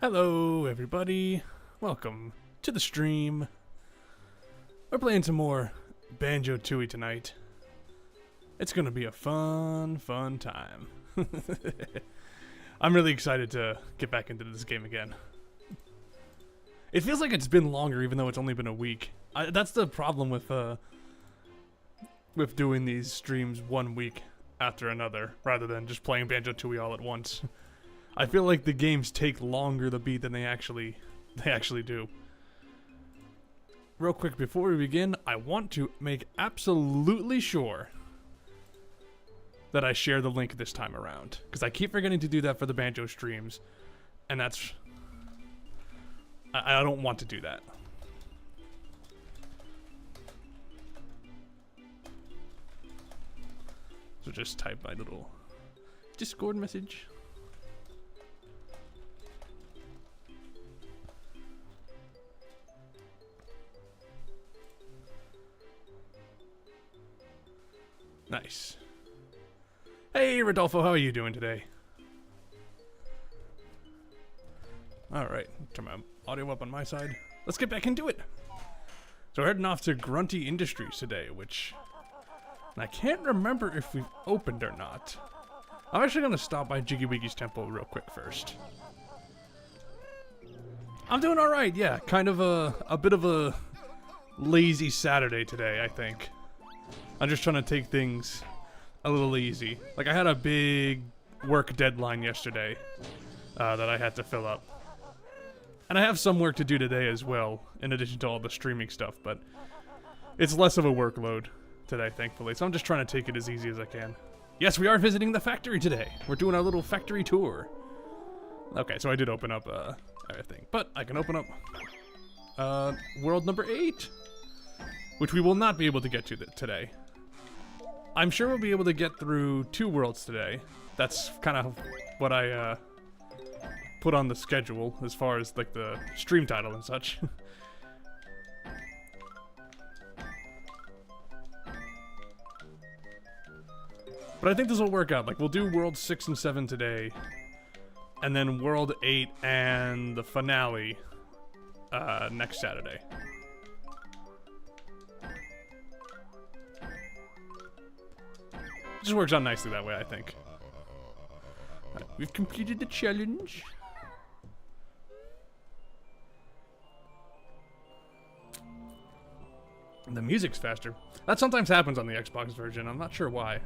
Hello, everybody. Welcome to the stream. We're playing some more Banjo-Tooie tonight. It's gonna be a fun time. I'm really excited to get back into this game again. It feels like it's been longer, even though it's only been a week. That's the problem with doing these streams 1 week after another, rather than just playing Banjo-Tooie all at once. I feel like the games take longer to beat than they actually do. Real quick, before we begin, I want to make absolutely sure that I share the link this time around, because I keep forgetting to do that for the Banjo streams, and that's... I don't want to do that. So just type my little Discord message. Nice. Hey, Rodolfo, how are you doing today? Alright, turn my audio up on my side. Let's get back into it. So we're heading off to Grunty Industries today, which... I can't remember if we've opened or not. I'm actually going to stop by Jiggy Wiggy's temple real quick first. I'm doing alright, yeah. Kind of a bit of a lazy Saturday today, I think. I'm just trying to take things a little easy. Like, I had a big work deadline yesterday that I had to fill up. And I have some work to do today as well, in addition to all the streaming stuff, but it's less of a workload today, thankfully. So I'm just trying to take it as easy as I can. Yes, we are visiting the factory today. We're doing our little factory tour. Okay, so I did open up everything. But I can open up world number 8, which we will not be able to get to today. I'm sure we'll be able to get through 2 worlds today. That's kind of what I put on the schedule as far as like the stream title and such. But I think this will work out. Like, we'll do World 6 and 7 today, and then World 8 and the finale next Saturday. Just works out nicely that way, I think. Right, we've completed the challenge. And the music's faster. That sometimes happens on the Xbox version. I'm not sure why.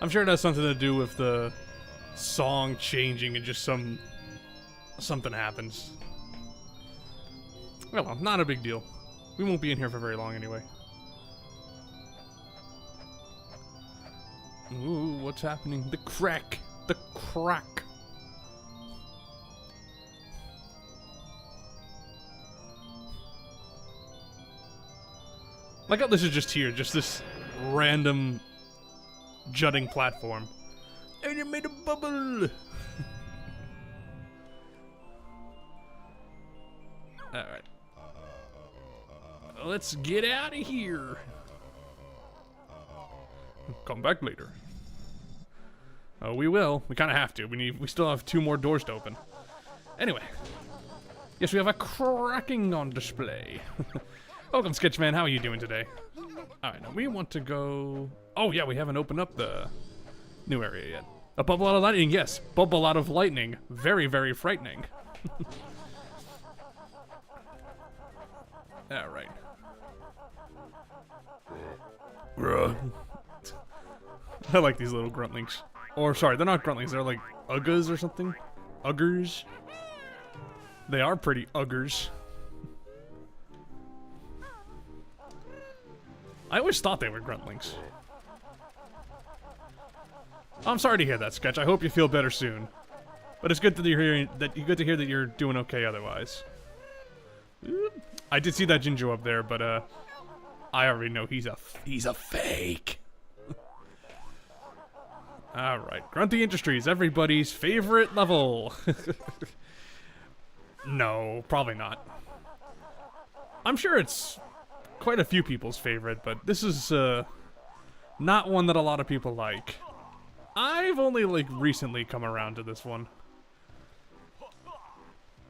I'm sure it has something to do with the song changing and just something happens. Well, not a big deal. We won't be in here for very long anyway. Ooh, what's happening? The crack! The crack! Like how this is just here, just this random jutting platform. And it made a bubble! Alright. Let's get out of here. Come back later. Oh, we will. We kind of have to. We still have 2 more doors to open. Anyway. Yes, we have a cracking on display. Welcome, Sketchman. How are you doing today? Alright, now we want to go... Oh, yeah, we haven't opened up the new area yet. A bubble out of lightning, yes. Bubble out of lightning. Very, very frightening. Alright. I like these little gruntlings. Or, sorry, they're not gruntlings. They're like uggas or something. Uggers. They are pretty uggers. I always thought they were gruntlings. I'm sorry to hear that, Sketch. I hope you feel better soon. But it's good that good to hear that you're doing okay otherwise. I did see that Jinjo up there, but I already know he's a fake. All right, Grunty Industries, everybody's favorite level. No, probably not. I'm sure it's quite a few people's favorite, but this is not one that a lot of people like. I've only, like, recently come around to this one.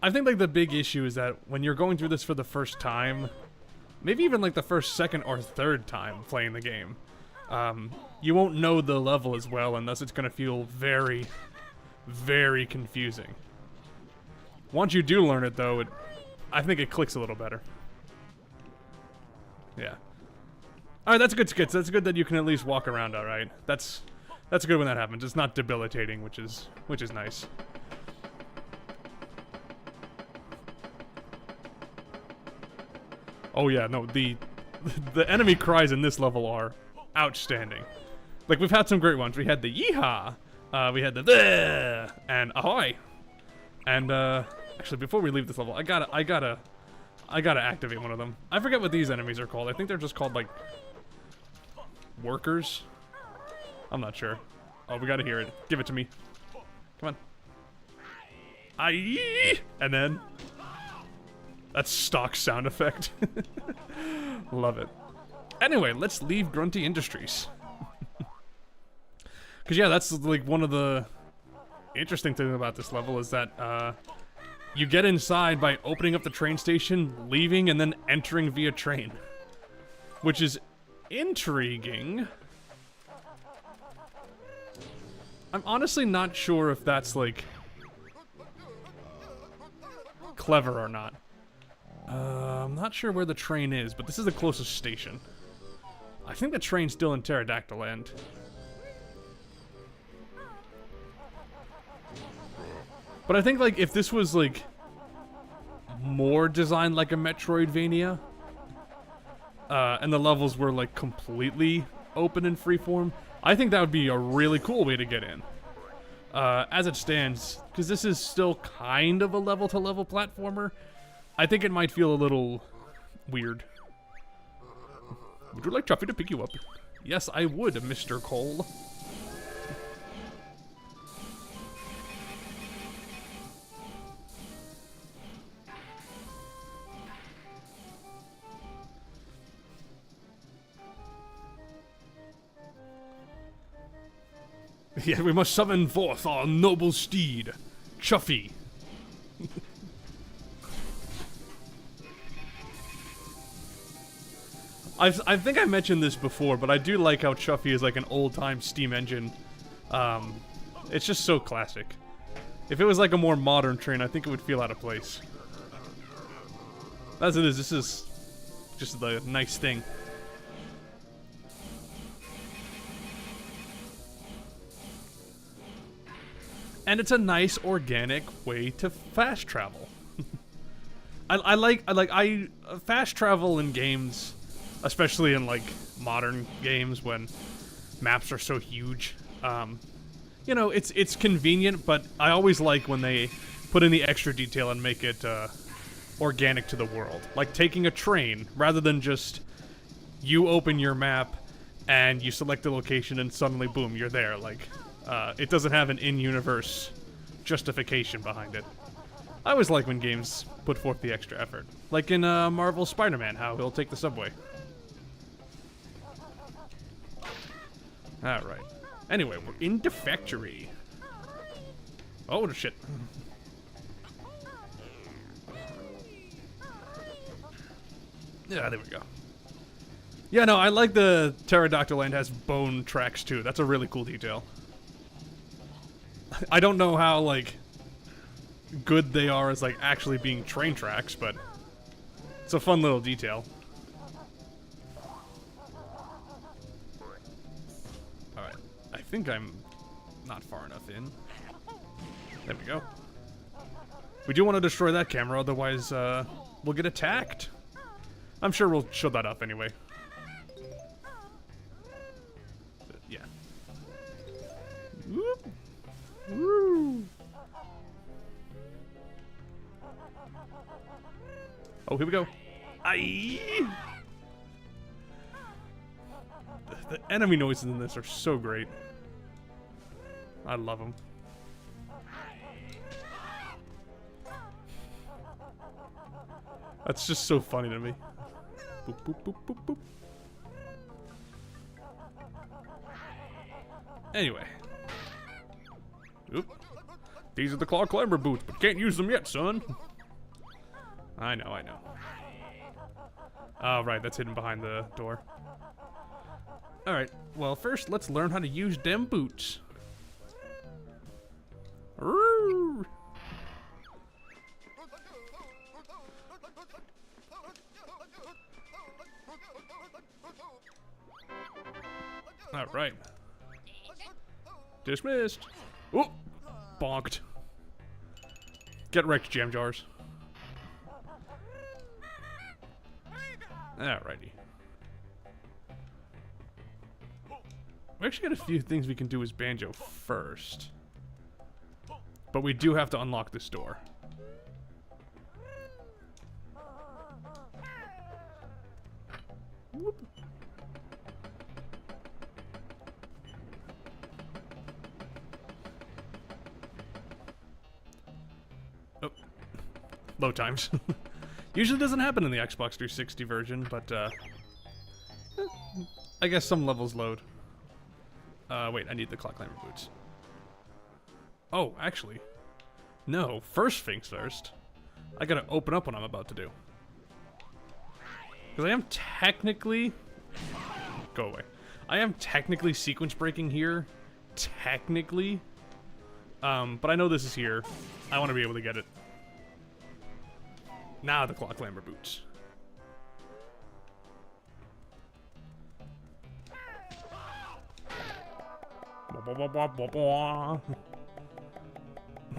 I think, like, the big issue is that when you're going through this for the first time, maybe even, like, the first, second, or third time playing the game, you won't know the level as well, and thus it's going to feel very, very confusing. Once you do learn it, though, I think it clicks a little better. Yeah. Alright, that's a good skits. That's good that you can at least walk around alright. That's good when that happens. It's not debilitating, which is nice. Oh yeah, no, the enemy cries in this level are outstanding. Like, we've had some great ones. We had the yeehaw, we had the bleh, and ahoy. And actually, before we leave this level, I gotta activate one of them. I forget what these enemies are called. I think they're just called, like, workers. I'm not sure. Oh, we gotta hear it. Give it to me. Come on. Aye! And then that's stock sound effect. Love it. Anyway, let's leave Grunty Industries. Because, yeah, that's, like, one of the interesting things about this level is that, you get inside by opening up the train station, leaving, and then entering via train. Which is intriguing. I'm honestly not sure if that's, like, clever or not. I'm not sure where the train is, but this is the closest station. I think the train's still in Pterodactyl Land. But I think, like, if this was, like, more designed like a Metroidvania, and the levels were, like, completely open and freeform, I think that would be a really cool way to get in. As it stands, because this is still kind of a level-to-level platformer, I think it might feel a little weird. Would you like Chuffy to pick you up? Yes, I would, Mr. Cole. Yeah, we must summon forth our noble steed, Chuffy. I think I mentioned this before, but I do like how Chuffy is like an old-time steam engine. It's just so classic. If it was like a more modern train, I think it would feel out of place. As it is, this is just the nice thing. And it's a nice, organic way to fast travel. I like fast travel in games, especially in like modern games when maps are so huge. You know, it's convenient, but I always like when they put in the extra detail and make it organic to the world. Like taking a train, rather than just you open your map and you select a location and suddenly, boom, you're there. Like, it doesn't have an in-universe justification behind it. I always like when games put forth the extra effort. Like in Marvel's Spider-Man, how he'll take the subway. Alright. Anyway, we're in the factory. Oh, shit. Yeah, there we go. Yeah, no, I like the Pterodactyl Land has bone tracks, too. That's a really cool detail. I don't know how, like, good they are as, like, actually being train tracks, but it's a fun little detail. Alright, I think I'm not far enough in. There we go. We do want to destroy that camera, otherwise, we'll get attacked. I'm sure we'll show that up anyway. Yeah. Whoop. Woo. Oh, here we go. Aye. The enemy noises in this are so great. I love them. That's just so funny to me. Boop, boop, boop, boop, boop. Anyway. These are the claw climber boots, but can't use them yet, son. I know, I know. Oh, right, that's hidden behind the door. Alright, well, first, let's learn how to use them boots. Roo! Alright. Dismissed. Oh! Bonked. Get wrecked, jam jars. Alrighty. We actually got a few things we can do as Banjo first. But we do have to unlock this door. Whoop. Oh. Load times. Usually doesn't happen in the Xbox 360 version, but I guess some levels load. Wait, I need the clock climber boots. Oh, actually. No, first things first. I gotta open up what I'm about to do. Because I am technically... Go away. I am technically sequence breaking here. Technically. But I know this is here. I want to be able to get it. Now the clock climber boots.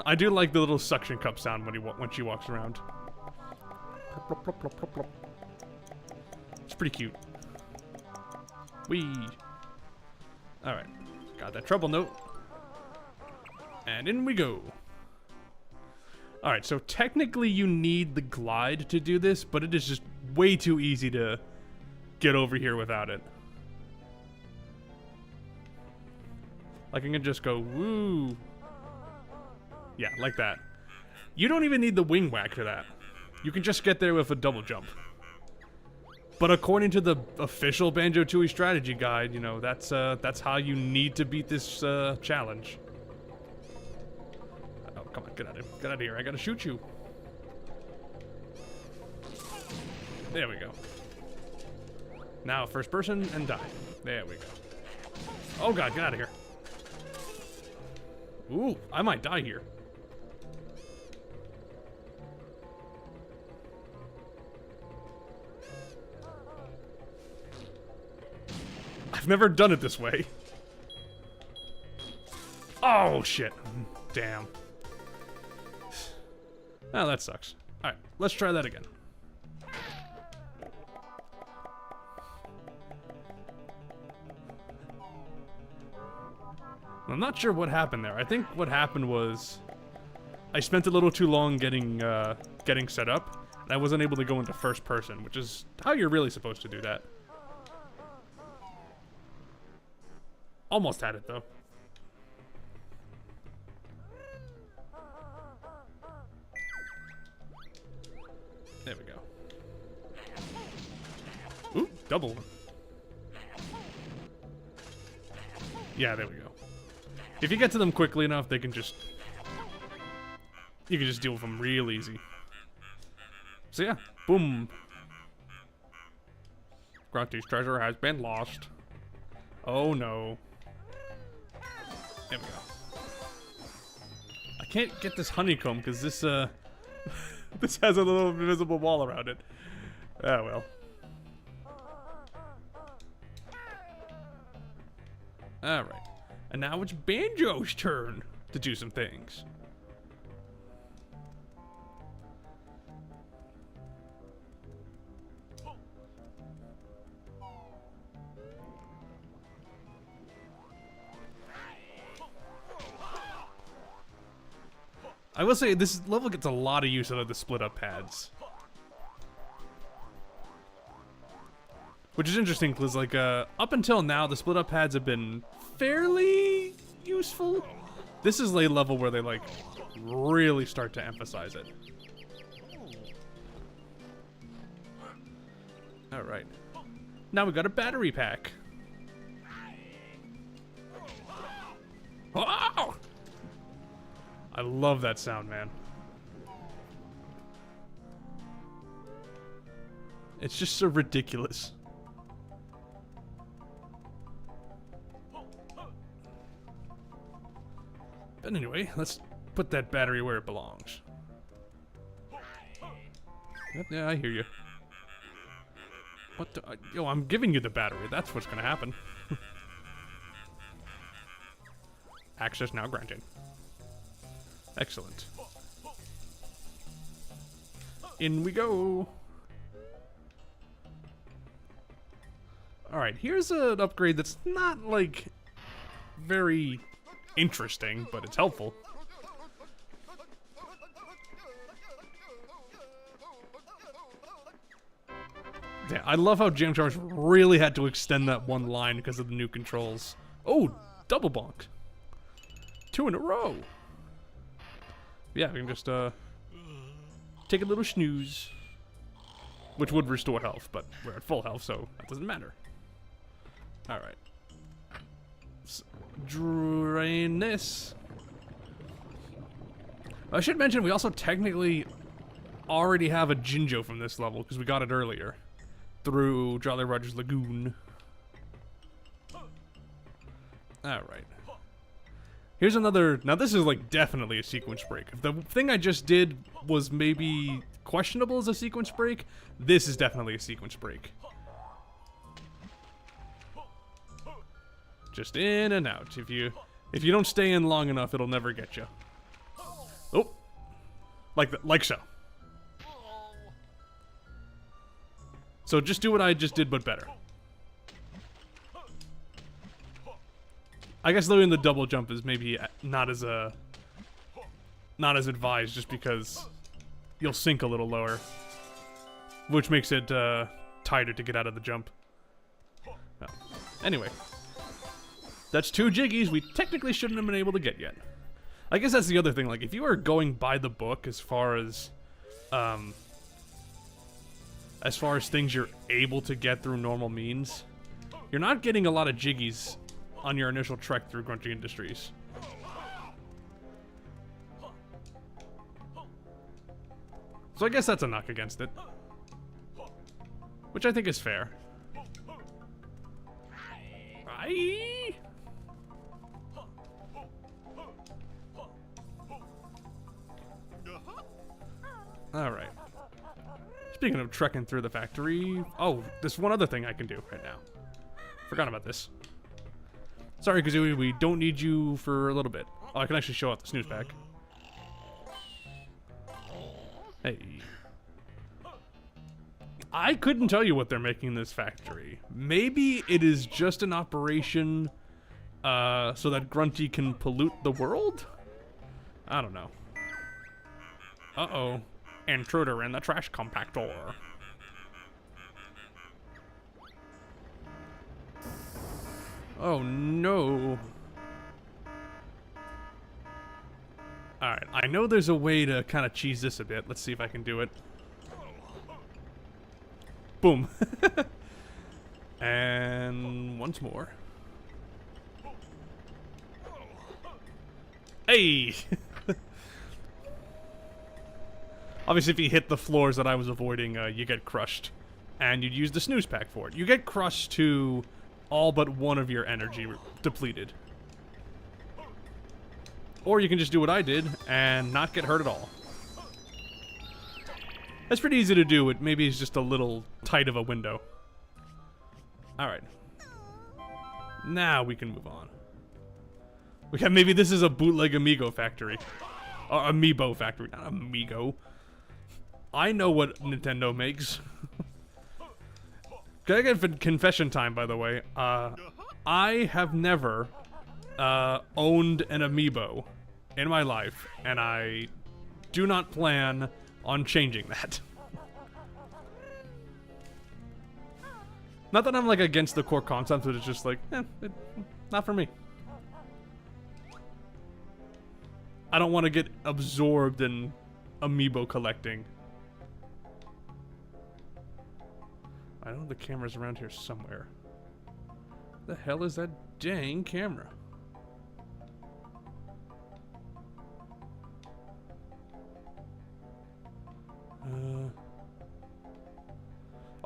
I do like the little suction cup sound when she walks around. It's pretty cute. Whee! Alright. Got that treble note. And in we go. Alright, so technically you need the glide to do this, but it is just way too easy to get over here without it. Like I can just go, woo. Yeah, like that. You don't even need the wing whack for that. You can just get there with a double jump. But according to the official Banjo-Tooie strategy guide, you know, that's how you need to beat this challenge. Oh, come on, get out of here. I gotta shoot you. There we go. Now, first person and die. There we go. Oh god, get out of here. Ooh, I might die here. I've never done it this way. Oh, shit. Damn. Oh, that sucks. Alright, let's try that again. I'm not sure what happened there. I think what happened was I spent a little too long getting set up, and I wasn't able to go into first person, which is how you're really supposed to do that. Almost had it, though. There we go. Ooh, double. Yeah, there we go. If you get to them quickly enough, they can just... You can just deal with them real easy. So yeah, boom. Grunty's treasure has been lost. Oh no. There we go. I can't get this honeycomb because this this has a little invisible wall around it. Ah well. Alright. And now it's Banjo's turn to do some things. I will say, this level gets a lot of use out of the split-up pads. Which is interesting, because, like, up until now, the split-up pads have been fairly useful. This is a level where they, like, really start to emphasize it. Alright. Now we got a battery pack. Oh! I love that sound, man. It's just so ridiculous. But anyway, let's put that battery where it belongs. Yep, yeah, I hear you. What the, yo, I'm giving you the battery. That's what's gonna happen. Access now granted. Excellent. In we go. Alright, here's an upgrade that's not, like, very interesting, but it's helpful. Yeah, I love how Jam Charge really had to extend that one line because of the new controls. Oh, double bonk. 2 in a row. Yeah, we can just, take a little snooze. Which would restore health, but we're at full health, so that doesn't matter. Alright. Drain this. I should mention we also technically already have a Jinjo from this level, because we got it earlier. Through Jolly Roger's Lagoon. Alright. Here's another... Now this is like definitely a sequence break. If the thing I just did was maybe questionable as a sequence break, this is definitely a sequence break. Just in and out. If you don't stay in long enough, it'll never get you. Oh. Like so. So just do what I just did, but better. I guess doing the double jump is maybe not as advised, just because you'll sink a little lower, which makes it tighter to get out of the jump. Well, anyway, that's 2 jiggies we technically shouldn't have been able to get yet. I guess that's the other thing. Like, if you are going by the book as far as things you're able to get through normal means, you're not getting a lot of jiggies on your initial trek through Grunty Industries. So I guess that's a knock against it. Which I think is fair. Aye. Alright. Speaking of trekking through the factory... Oh, there's one other thing I can do right now. Forgot about this. Sorry, Kazooie, we don't need you for a little bit. Oh, I can actually show off the snooze pack. Hey. I couldn't tell you what they're making in this factory. Maybe it is just an operation so that Grunty can pollute the world? I don't know. Uh-oh. Intruder in the trash compactor. Oh no. Alright, I know there's a way to kind of cheese this a bit. Let's see if I can do it. Boom. And once more. Hey! Obviously, if you hit the floors that I was avoiding, you get crushed. And you'd use the snooze pack for it. You get crushed to all but one of your energy depleted. Or you can just do what I did and not get hurt at all. That's pretty easy to do. Maybe it's just a little tight of a window. Alright. Now we can move on. Maybe this is a bootleg Amigo factory. Amiibo factory, not Amigo. I know what Nintendo makes. Can I get confession time, by the way? I have never owned an Amiibo in my life, and I do not plan on changing that. Not that I'm like against the core concept, but it's just like, not for me. I don't want to get absorbed in Amiibo collecting. I know the camera's around here somewhere. The hell is that dang camera?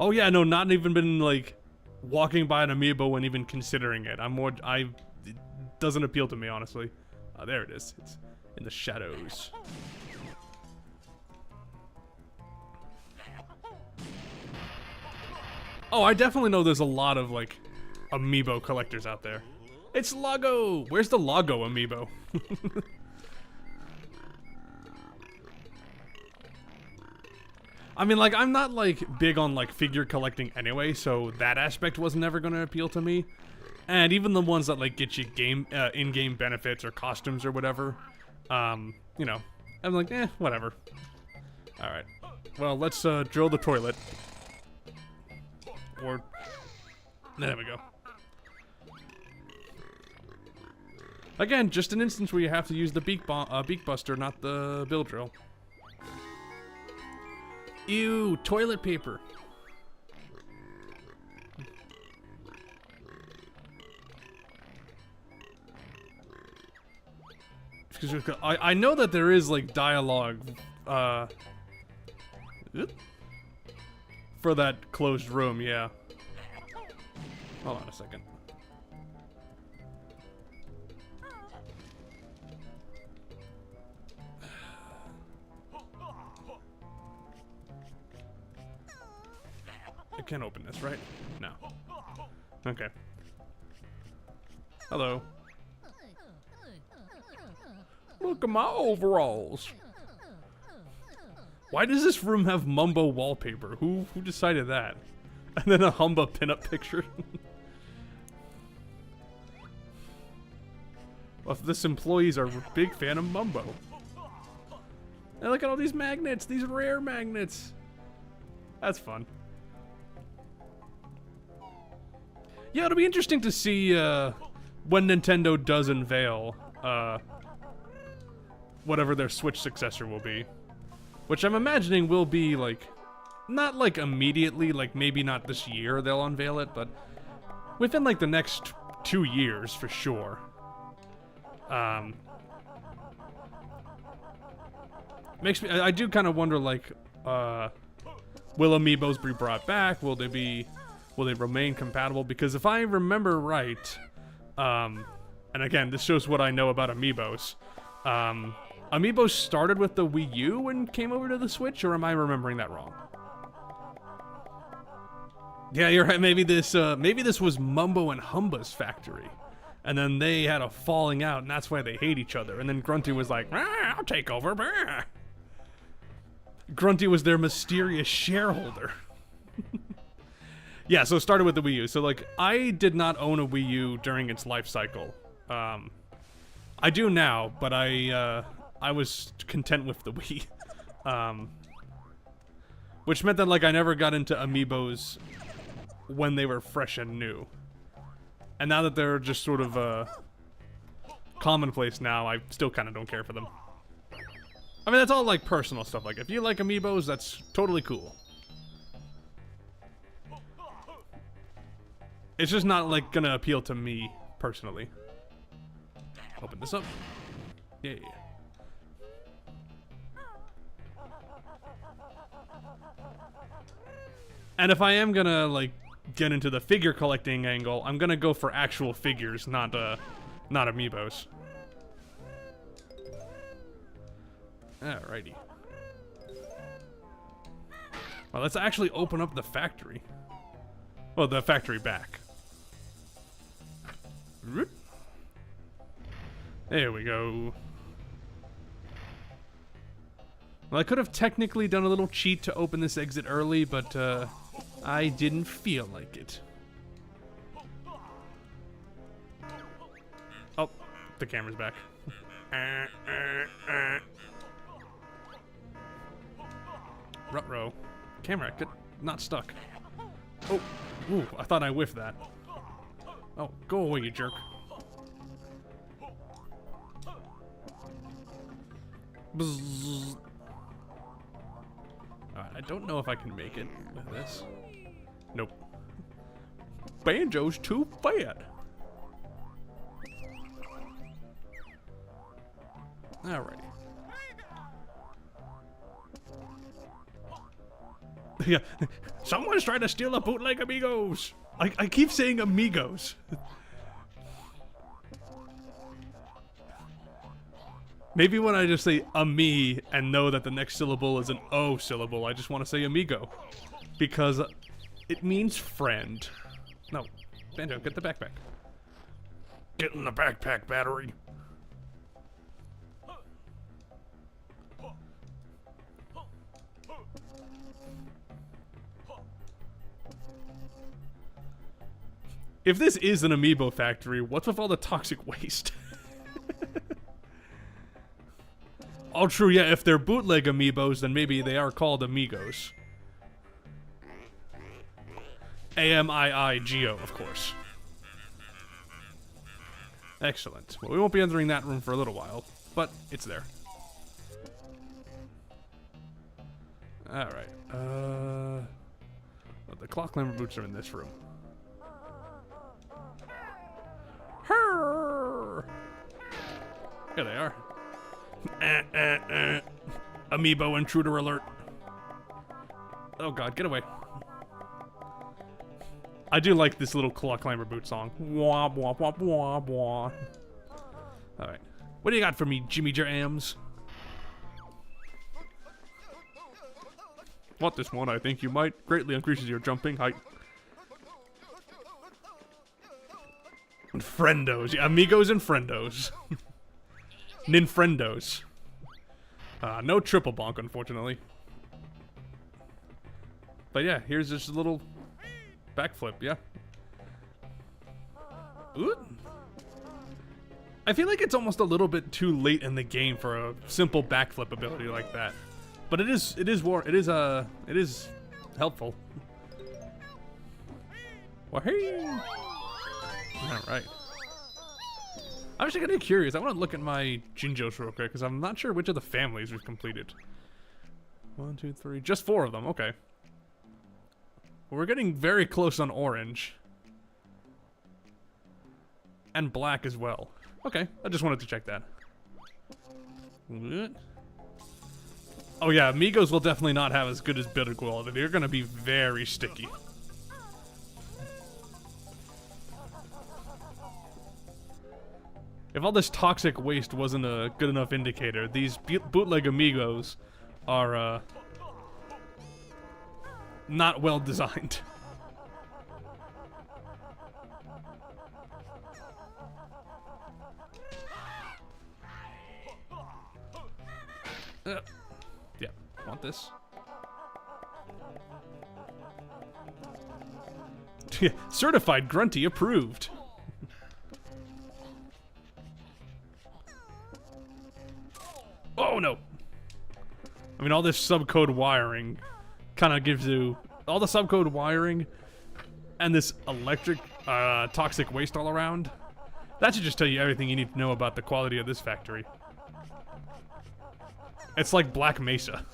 Oh yeah, no, not even been like walking by an amiibo and even considering it. It doesn't appeal to me, honestly. There it is. It's in the shadows. Oh, I definitely know there's a lot of like amiibo collectors out there. It's Lago! Where's the Lago amiibo? I mean, like, I'm not like big on like figure collecting anyway, so that aspect was never gonna appeal to me. And even the ones that like get you in-game benefits or costumes or whatever, you know, I'm like, whatever. All right, well, let's drill the toilet. Or there we go. Again, just an instance where you have to use the beak buster, not the bill drill. Ew, toilet paper. I know that there is like dialogue for that closed room, yeah. Hold on a second. I can't open this, right? No. Okay. Hello. Look at my overalls. Why does this room have Mumbo wallpaper? Who decided that? And then a Humba pinup picture. Well, if this employees are a big fan of Mumbo. And look at all these magnets, these rare magnets. That's fun. Yeah, it'll be interesting to see when Nintendo does unveil whatever their Switch successor will be. Which I'm imagining will be, like, not, like, immediately, like, maybe not this year they'll unveil it, but within, like, the next 2 years, for sure. Makes me, I do kind of wonder, like, will amiibos be brought back? Will they remain compatible? Because if I remember right, and again, this shows what I know about amiibos, amiibos started with the Wii U and came over to the Switch, or am I remembering that wrong? Yeah, you're right. Maybe this was Mumbo and Humba's factory, and then they had a falling out, and that's why they hate each other. And then Grunty was like, "I'll take over." Grunty was their mysterious shareholder. Yeah, so it started with the Wii U. So like, I did not own a Wii U during its life cycle. I do now, but I was content with the Wii. Which meant that, like, I never got into amiibos when they were fresh and new. And now that they're just sort of commonplace now, I still kind of don't care for them. I mean, that's all, like, personal stuff. Like, if you like amiibos, that's totally cool. It's just not, like, gonna appeal to me, personally. Open this up. Yeah. And if I am gonna, like, get into the figure collecting angle, I'm gonna go for actual figures, not amiibos. Alrighty. Well, let's actually open up the factory. Well, the factory back. There we go. Well, I could have technically done a little cheat to open this exit early, but I didn't feel like it. Oh, the camera's back. Ruh-roh. Camera, get not stuck. Oh, ooh, I thought I whiffed that. Oh, go away, you jerk. Bzzz. Alright, I don't know if I can make it with this. Nope. Banjo's too fat. Alrighty. Yeah. Someone's trying to steal a bootleg amigos. I keep saying amigos. Maybe when I just say me and know that the next syllable is an O syllable, I just want to say amigo. Because it means friend. No. Banjo, get the backpack. Get in the backpack, battery. If this is an amiibo factory, what's with all the toxic waste? Oh, true, yeah, if they're bootleg amiibos, then maybe they are called amigos. A-M-I-I-G-O, of course. Excellent. Well, we won't be entering that room for a little while, but it's there. Alright, well, the clock climber boots are in this room. Here they are. Amiibo intruder alert. Oh god, get away. I do like this little clock climber boot song. Wah, wah, wah, wah, wah. Alright. What do you got for me, Jimmy Jams? Want this one? I think you might. Greatly increases your jumping height. And friendos. Yeah, amigos and friendos. Ninfriendos. No triple bonk, unfortunately. But yeah, here's just a little backflip, yeah. Ooh. I feel like it's almost a little bit too late in the game for a simple backflip ability like that. But it is helpful. Wahee! Alright. I'm actually getting curious. I want to look at my Jinjos real quick, because I'm not sure which of the families we've completed. 1, 2, 3. Just 4 of them. Okay. Well, we're getting very close on orange. And black as well. Okay. I just wanted to check that. Oh yeah, amigos will definitely not have as good as build quality. They're going to be very sticky. If all this toxic waste wasn't a good enough indicator, these bootleg amigos are, not well designed. Yeah, want this? Certified Grunty approved. Oh no! I mean, all this subcode wiring kind of gives you all the subcode wiring and this electric toxic waste all around. That should just tell you everything you need to know about the quality of this factory. It's like Black Mesa.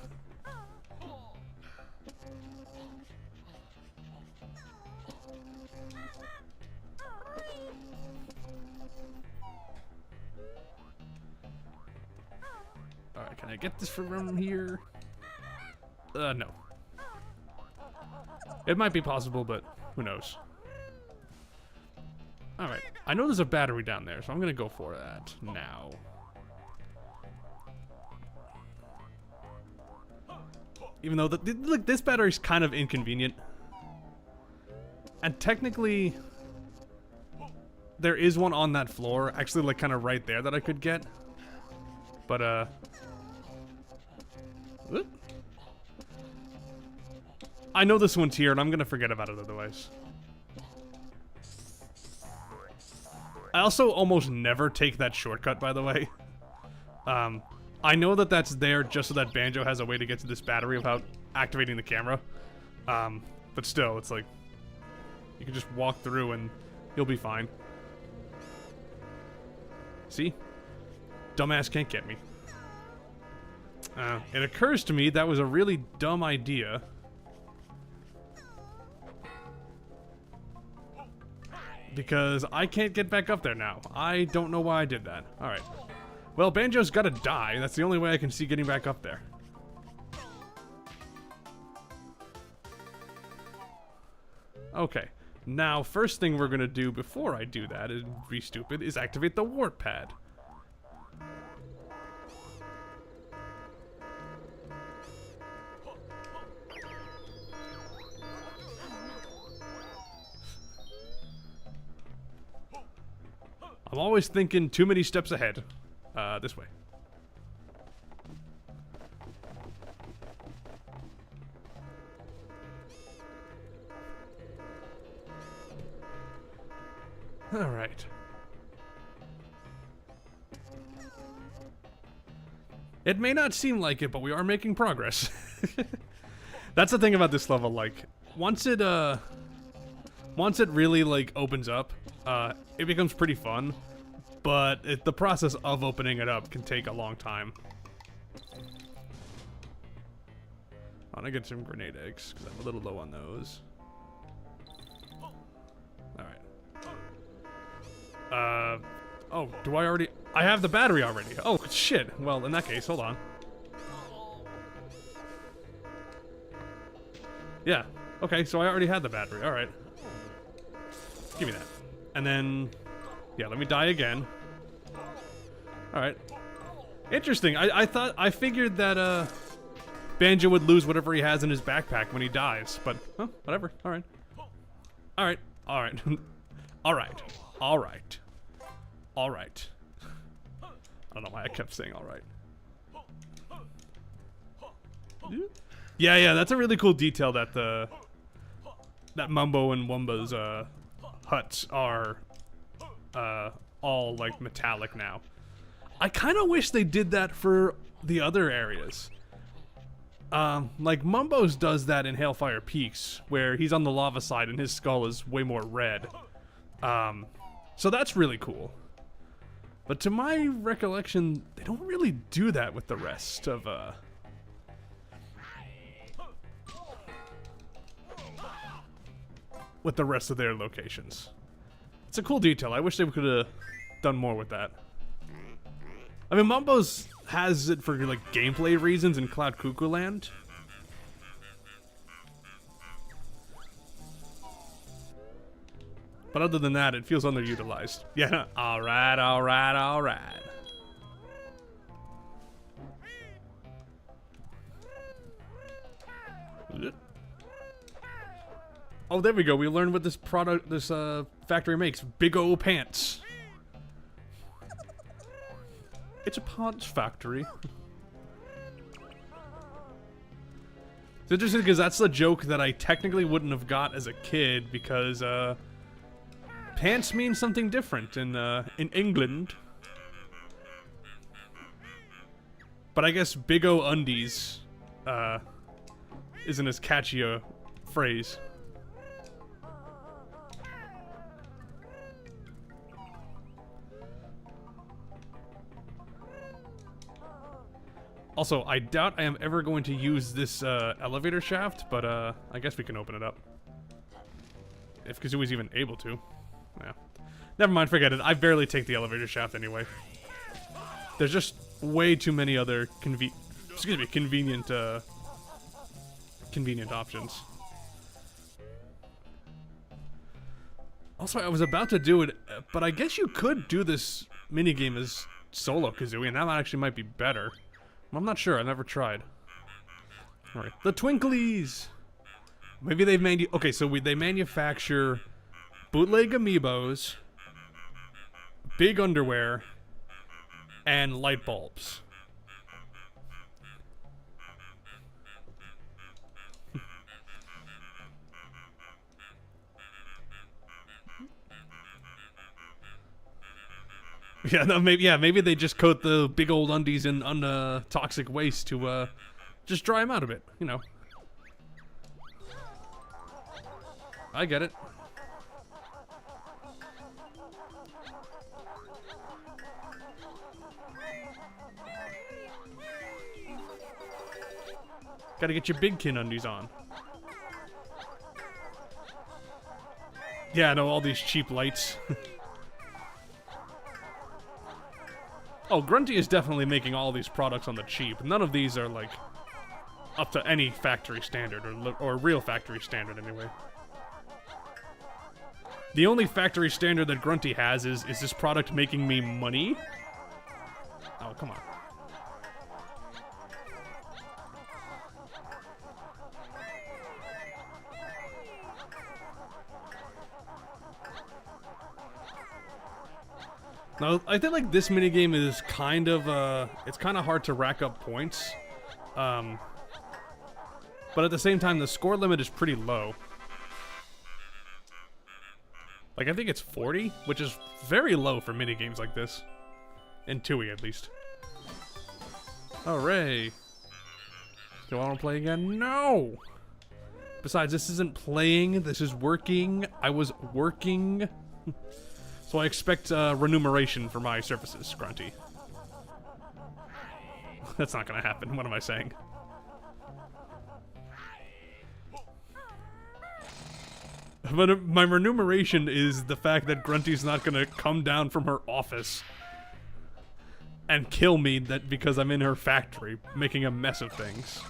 Alright, can I get this from here? No. It might be possible, but who knows. Alright, I know there's a battery down there, so I'm gonna go for that now. Even though, look, this battery's kind of inconvenient. And technically, there is one on that floor, actually like kind of right there that I could get. But, whoop. I know this one's here, and I'm gonna forget about it otherwise. I also almost never take that shortcut, by the way. I know that that's there just so that Banjo has a way to get to this battery without activating the camera. But still, it's like, you can just walk through and you'll be fine. See? Dumbass can't get me. It occurs to me that was a really dumb idea. Because I can't get back up there now. I don't know why I did that. Alright. Well, Banjo's gotta die. That's the only way I can see getting back up there. Okay. Now, first thing we're gonna do before I do that, and be stupid, is activate the warp pad. I'm always thinking too many steps ahead. This way. All right. It may not seem like it, but we are making progress. That's the thing about this level, like, once it really, like, opens up, it becomes pretty fun, but the process of opening it up can take a long time. I want to get some grenade eggs, because I'm a little low on those. Oh, do I already? I have the battery already. Oh, shit. Well, in that case, hold on. Yeah. Okay, so I already had the battery. All right. Give me that. And then, yeah, let me die again. All right. Interesting. I figured that, Banjo would lose whatever he has in his backpack when he dies, but, huh, whatever. All right. All right. All right. All right. All right. All right. I don't know why I kept saying all right. Yeah, that's a really cool detail that that Mumbo and Wumba's huts are all like metallic now. I kind of wish they did that for the other areas. Like Mumbo's does that in Hailfire Peaks, where he's on the lava side and his skull is way more red. So that's really cool. But to my recollection, they don't really do that with the rest of, with the rest of their locations. It's a cool detail. I wish they could have done more with that. I mean, Mumbo's has it for, like, gameplay reasons in Cloud Cuckoo Land. But other than that, it feels underutilized. Yeah, alright, alright, alright. Oh, there we go. We learned what this product, this factory makes. Big O pants. It's a pants factory. It's interesting because that's a joke that I technically wouldn't have got as a kid because, pants mean something different in England. But I guess Big O Undies isn't as catchy a phrase. Also, I doubt I am ever going to use this elevator shaft, but I guess we can open it up. If Kazooie's even able to. Yeah. Never mind, forget it. I barely take the elevator shaft anyway. There's just way too many other convenient options. Also, I was about to do it, but I guess you could do this minigame as solo Kazooie, and that actually might be better. I'm not sure. I never tried. All right, the Twinklies. Maybe they've okay, so they manufacture bootleg amiibos, big underwear, and light bulbs. Yeah, no, maybe they just coat the big old undies in toxic waste to just dry them out a bit, you know. I get it. Gotta get your big kin undies on. Yeah, no, all these cheap lights. Oh, Grunty is definitely making all these products on the cheap. None of these are, like, up to any factory standard, or real factory standard, anyway. The only factory standard that Grunty has is this product making me money? Oh, come on. Now, I think like this minigame is kind of it's kind of hard to rack up points. But at the same time, the score limit is pretty low. Like, I think it's 40, which is very low for minigames like this. In Tooie, at least. Hooray! Do I want to play again? No! Besides, this isn't playing, this is working. I was working. So I expect remuneration for my services, Grunty. That's not gonna happen, what am I saying? But my remuneration is the fact that Grunty's not gonna come down from her office and kill me because I'm in her factory, making a mess of things.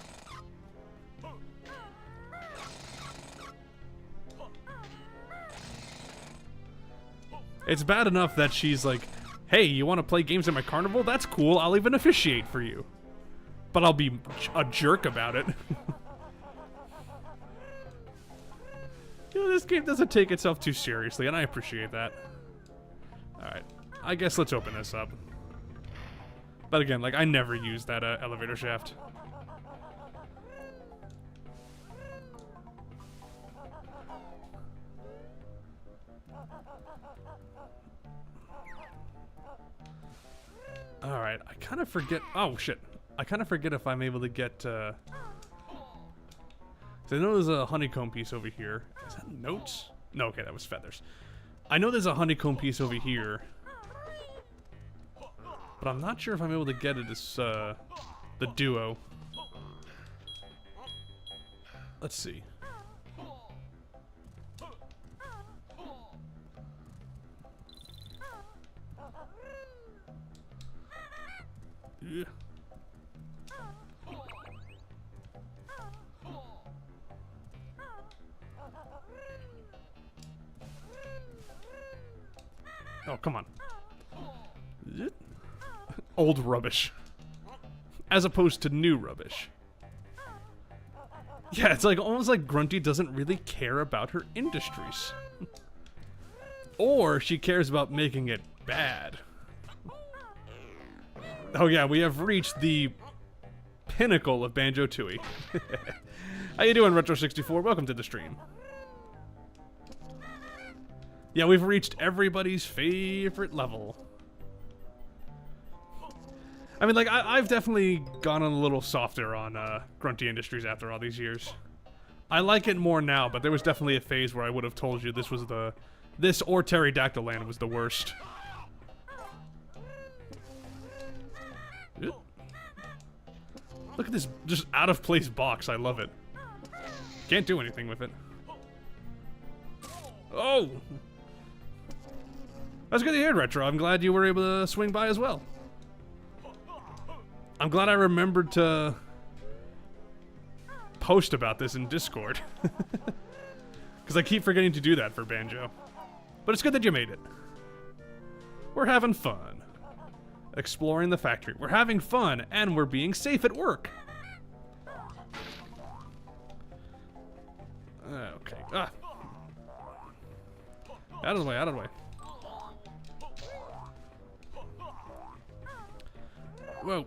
It's bad enough that she's like, hey, you want to play games at my carnival? That's cool, I'll even officiate for you. But I'll be a jerk about it. You know, this game doesn't take itself too seriously, and I appreciate that. Alright, I guess let's open this up. But again, like, I never use that elevator shaft. Alright, I kind of forget... Oh, shit. I kind of forget if I'm able to get... So I know there's a honeycomb piece over here. Is that notes? No, okay, that was feathers. I know there's a honeycomb piece over here. But I'm not sure if I'm able to get it as, the duo. Let's see. Yeah. Oh, come on. Old rubbish. As opposed to new rubbish. Yeah, it's like almost like Grunty doesn't really care about her industries. Or she cares about making it bad. Oh yeah, we have reached the pinnacle of Banjo-Tooie. How you doing, Retro64? Welcome to the stream. Yeah, we've reached everybody's favorite level. I mean, like, I've definitely gone a little softer on Grunty Industries after all these years. I like it more now, but there was definitely a phase where I would have told you this was this or Pterodactyl Land was the worst. Look at this just out-of-place box. I love it. Can't do anything with it. Oh! That's good to hear, Retro. I'm glad you were able to swing by as well. I'm glad I remembered to post about this in Discord. Because I keep forgetting to do that for Banjo. But it's good that you made it. We're having fun. Exploring the factory. We're having fun, and we're being safe at work. Okay. Ah. Out of the way, out of the way. Whoa.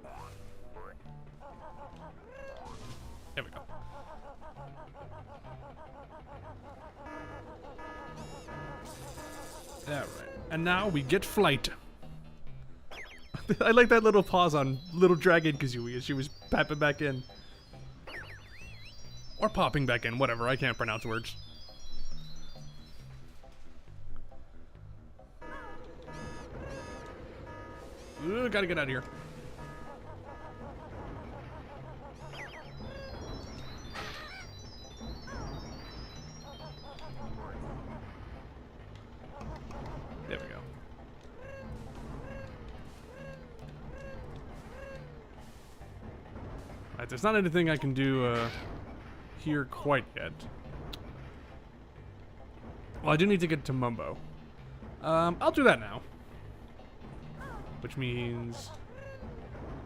There we go. Alright. And now we get flight. I like that little pause on Little Dragon Kazooie as she was popping back in. Or popping back in, whatever. I can't pronounce words. Ooh, gotta get out of here. There we go. Alright, there's not anything I can do here quite yet. Well, I do need to get to Mumbo. I'll do that now. Which means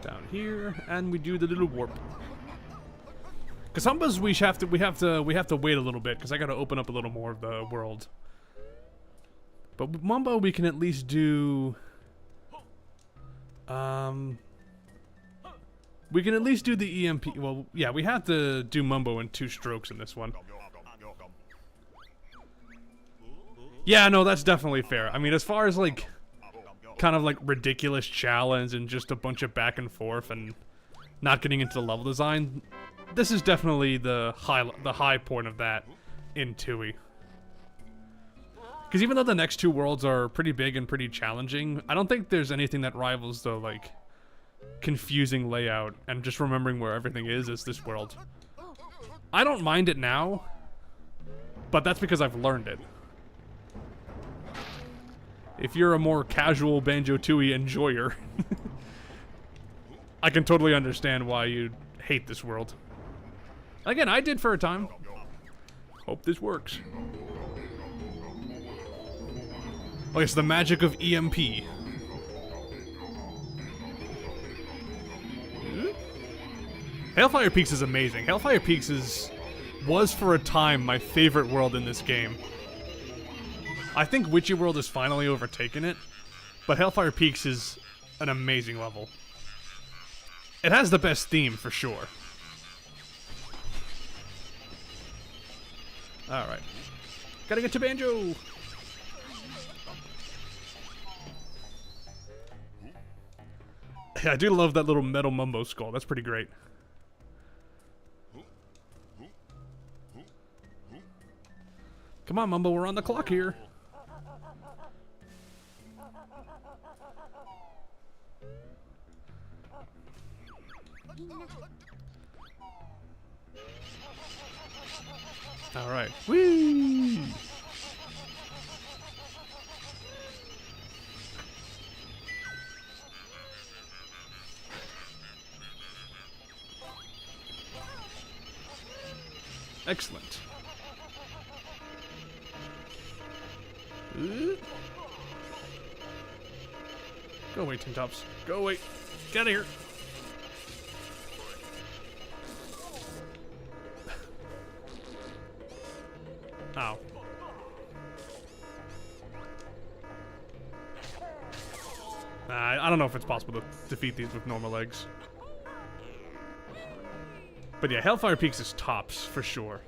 down here, and we do the little warp. Because Humbas we have to wait a little bit because I got to open up a little more of the world. But with Mumbo we can at least do. We can at least do the EMP. Well, yeah, we have to do Mumbo in 2 strokes in this one. Yeah, no, that's definitely fair. I mean, as far as like, kind of like ridiculous challenge and just a bunch of back and forth and not getting into the level design, this is definitely the high point of that in Tooie. Because even though the next 2 worlds are pretty big and pretty challenging, I don't think there's anything that rivals the like confusing layout and just remembering where everything is as this world. I don't mind it now, but that's because I've learned it. If you're a more casual Banjo-Tooie enjoyer, I can totally understand why you'd hate this world. Again, I did for a time. Hope this works. Oh, it's the magic of EMP. Hailfire Peaks is amazing. Hailfire Peaks was for a time my favorite world in this game. I think Witchy World has finally overtaken it, but Hailfire Peaks is an amazing level. It has the best theme, for sure. Alright. Gotta get to Banjo! Yeah, I do love that little metal Mumbo skull. That's pretty great. Come on, Mumbo, we're on the clock here. Alright. Whee! Excellent. Go away, Tin Tops. Go away. Get out of here. Ow. I don't know if it's possible to defeat these with normal legs. But yeah, Hailfire Peaks is tops, for sure.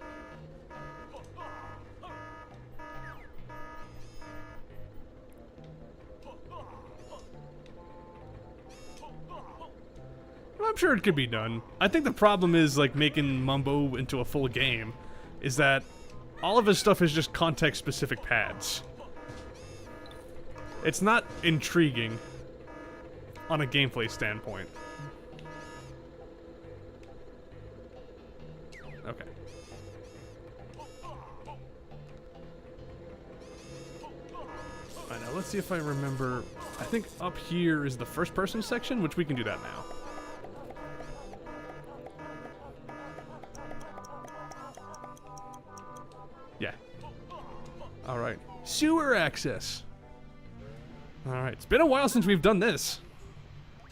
I'm sure it could be done. I think the problem is, like, making Mumbo into a full game is that all of his stuff is just context-specific pads. It's not intriguing on a gameplay standpoint. Okay. Alright, now let's see if I remember. I think up here is the first-person section, which we can do that now. Yeah. Alright. Sewer access. Alright. It's been a while since we've done this.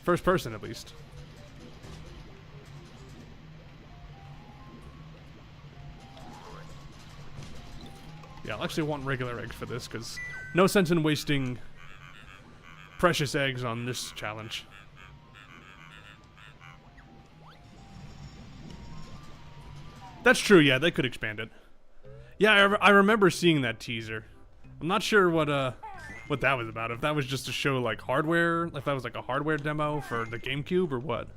First person, at least. Yeah, I'll actually want regular eggs for this, because no sense in wasting precious eggs on this challenge. That's true, yeah, they could expand it. Yeah, I remember seeing that teaser. I'm not sure what that was about. If that was just to show, like, hardware, if that was like a hardware demo for the GameCube or what.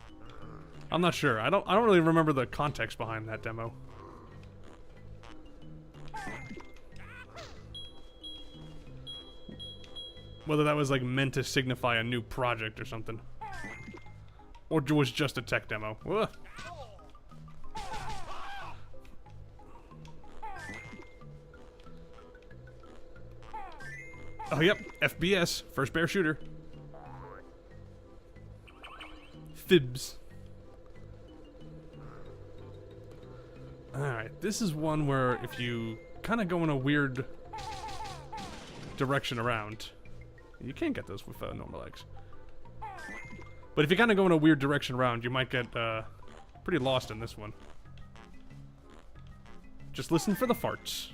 I'm not sure. I don't really remember the context behind that demo. Whether that was, like, meant to signify a new project or something. Or was just a tech demo. Ugh. Oh, yep. FBS. First bear shooter. Fibs. Alright. This is one where if you kind of go in a weird direction around. You can't get those with normal eggs. But if you kind of go in a weird direction around, you might get pretty lost in this one. Just listen for the farts.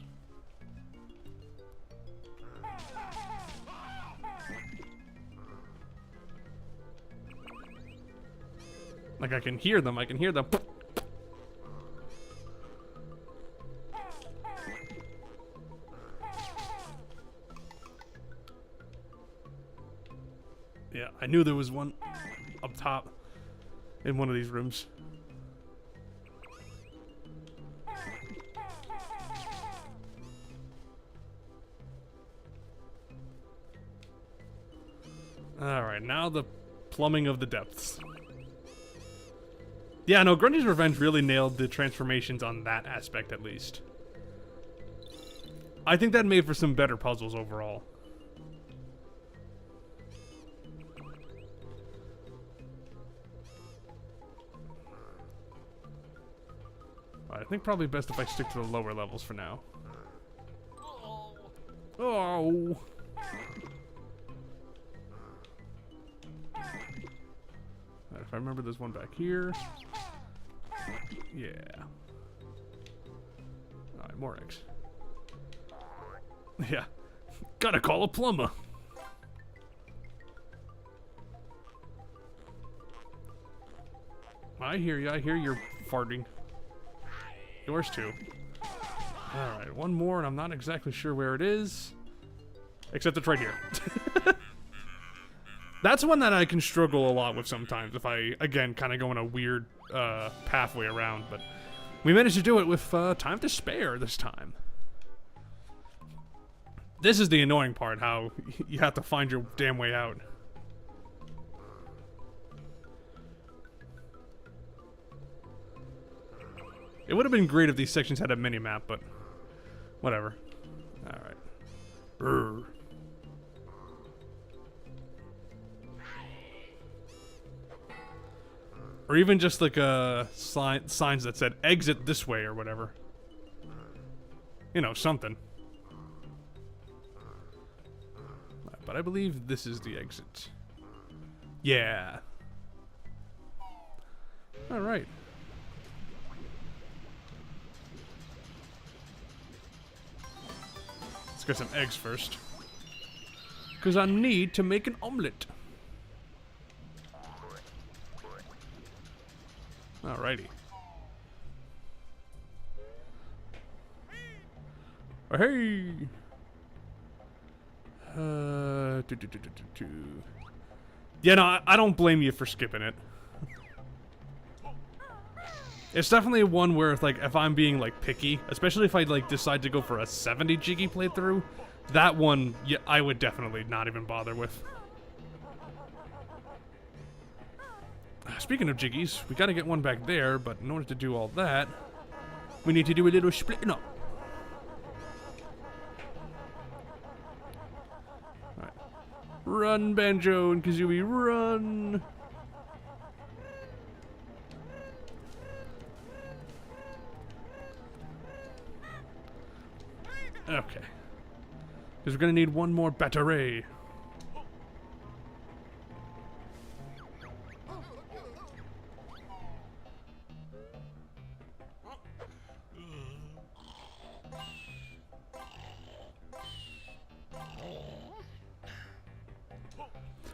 Like, I can hear them. I can hear them. Yeah, I knew there was one up top in one of these rooms. Alright, now the plumbing of the depths. Yeah, no, Grundy's Revenge really nailed the transformations on that aspect, at least. I think that made for some better puzzles overall. I think probably best if I stick to the lower levels for now. Oh! Right, if I remember, there's one back here. Yeah. Alright, more eggs. Yeah. Gotta call a plumber. I hear you. I hear you're farting. Yours too. Alright, one more, and I'm not exactly sure where it is. Except it's right here. That's one that I can struggle a lot with sometimes if I, again, kind of go in a weird pathway around. But we managed to do it with time to spare this time. This is the annoying part, how you have to find your damn way out. It would have been great if these sections had a mini-map, but whatever. Alright. Brrr. Or even just like signs that said exit this way or whatever. You know, something. But I believe this is the exit. Yeah. Alright. Let's get some eggs first. Because I need to make an omelet. Alrighty. Oh, hey! Yeah, no, I don't blame you for skipping it. It's definitely one where, like, if I'm being, like, picky, especially if I, like, decide to go for a 70 jiggy playthrough, that one, yeah, I would definitely not even bother with. Speaking of jiggies, we gotta get one back there, but in order to do all that, we need to do a little splitting up. Alright. Run, Banjo and Kazooie, run! Okay. Because we're gonna need one more battery.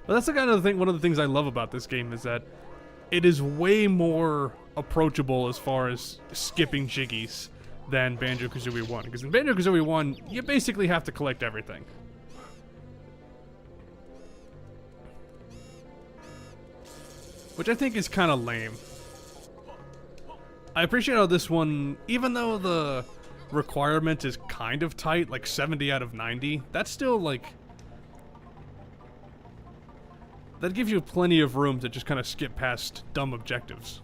Well, that's the kind of thing. One of the things I love about this game is that it is way more approachable as far as skipping jiggies than Banjo-Kazooie 1. Because in Banjo-Kazooie 1, you basically have to collect everything. Which I think is kind of lame. I appreciate how this one, even though the requirement is kind of tight, like 70 out of 90, that's still like... that gives you plenty of room to just kind of skip past dumb objectives.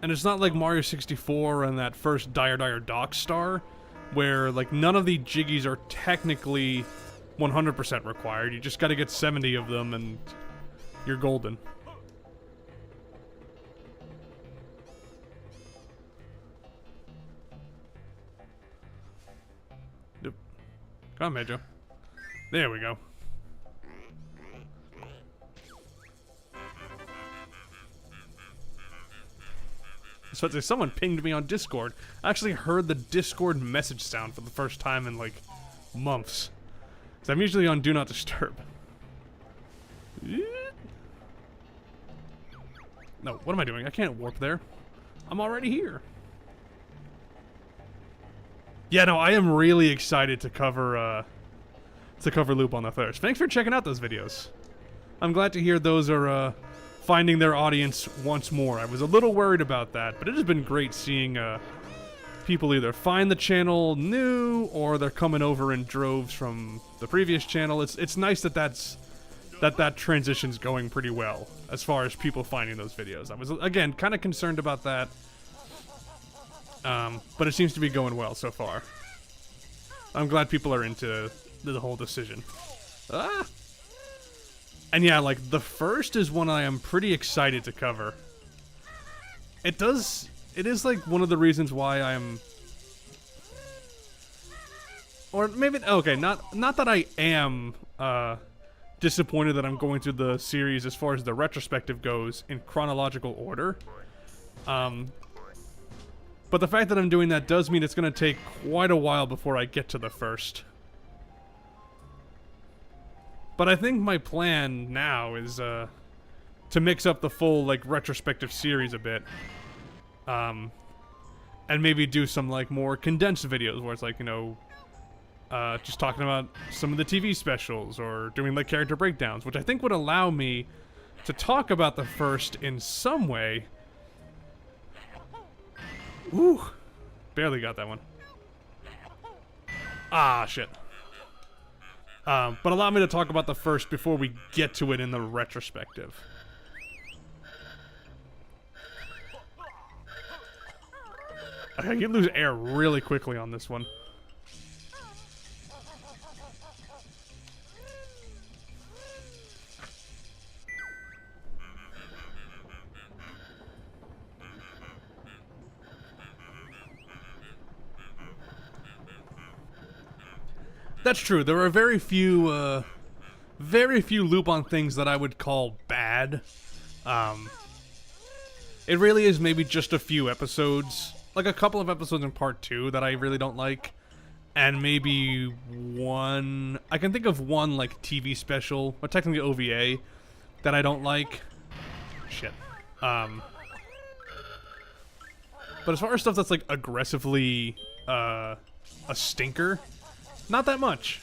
And it's not like Mario 64 and that first Dire Dock star, where like none of the jiggies are technically 100% required. You just gotta get 70 of them and you're golden. Come on, Banjo. There we go. So someone pinged me on Discord. I actually heard the Discord message sound for the first time in like months. So I'm usually on Do Not Disturb. No, what am I doing? I can't warp there. I'm already here. Yeah, no, I am really excited to cover Lupin III. Thanks for checking out those videos. I'm glad to hear those are finding their audience once more. I was a little worried about that, but it has been great seeing people either find the channel new or they're coming over in droves from the previous channel. It's nice that that transition's going pretty well as far as people finding those videos. I was, again, kind of concerned about that, but it seems to be going well so far. I'm glad people are into the whole decision. Ah! And yeah, like, the first is one I am pretty excited to cover. It is like one of the reasons why I'm... Or maybe, okay, not that I am, disappointed that I'm going through the series as far as the retrospective goes in chronological order. But the fact that I'm doing that does mean it's going to take quite a while before I get to the first. But I think my plan now is to mix up the full like retrospective series a bit. And maybe do some like more condensed videos where it's like, you know, just talking about some of the TV specials or doing like character breakdowns, which I think would allow me to talk about the first in some way. Ooh, barely got that one. Ah, shit. But allow me to talk about the first before we get to it in the retrospective. Okay, you lose air really quickly on this one. That's true. There are very few Lupin things that I would call bad. It really is maybe just a few episodes, like a couple of episodes in part 2 that I really don't like, and maybe one. I can think of one like TV special, or technically OVA, that I don't like. Shit. But as far as stuff that's like aggressively a stinker. Not that much.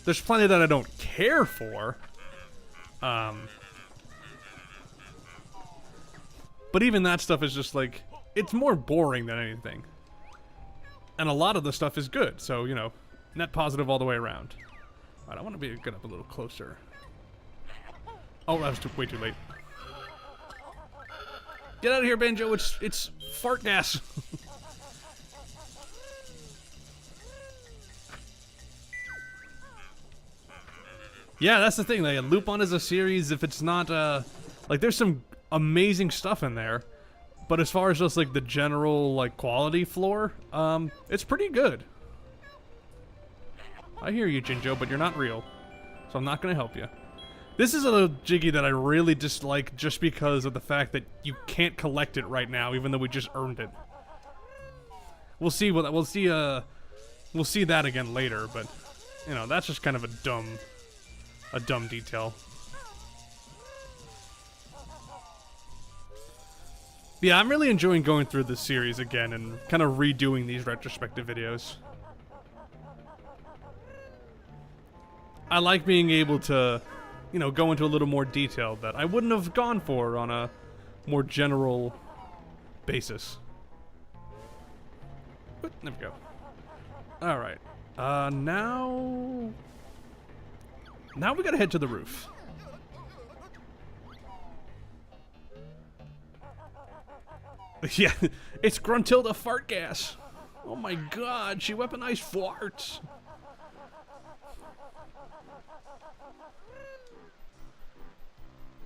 There's plenty that I don't care for. But even that stuff is just like, it's more boring than anything. And a lot of the stuff is good, so, you know, net positive all the way around. Alright, I want to get up a little closer. Oh, that was way too late. Get out of here, Banjo, it's fart gas. Yeah, that's the thing. Like, Lupin is a series. If it's not, like, there's some amazing stuff in there, but as far as just like the general like quality floor, it's pretty good. I hear you, Jinjo, but you're not real, so I'm not gonna help you. This is a Jiggy that I really dislike just because of the fact that you can't collect it right now, even though we just earned it. We'll see what we'll see that again later, but you know that's just kind of a dumb detail. Yeah, I'm really enjoying going through this series again and kind of redoing these retrospective videos. I like being able to, you know, go into a little more detail that I wouldn't have gone for on a more general basis. There we go. Alright. Now we gotta head to the roof. Yeah, it's Gruntilda fart gas. Oh my god, she weaponized farts.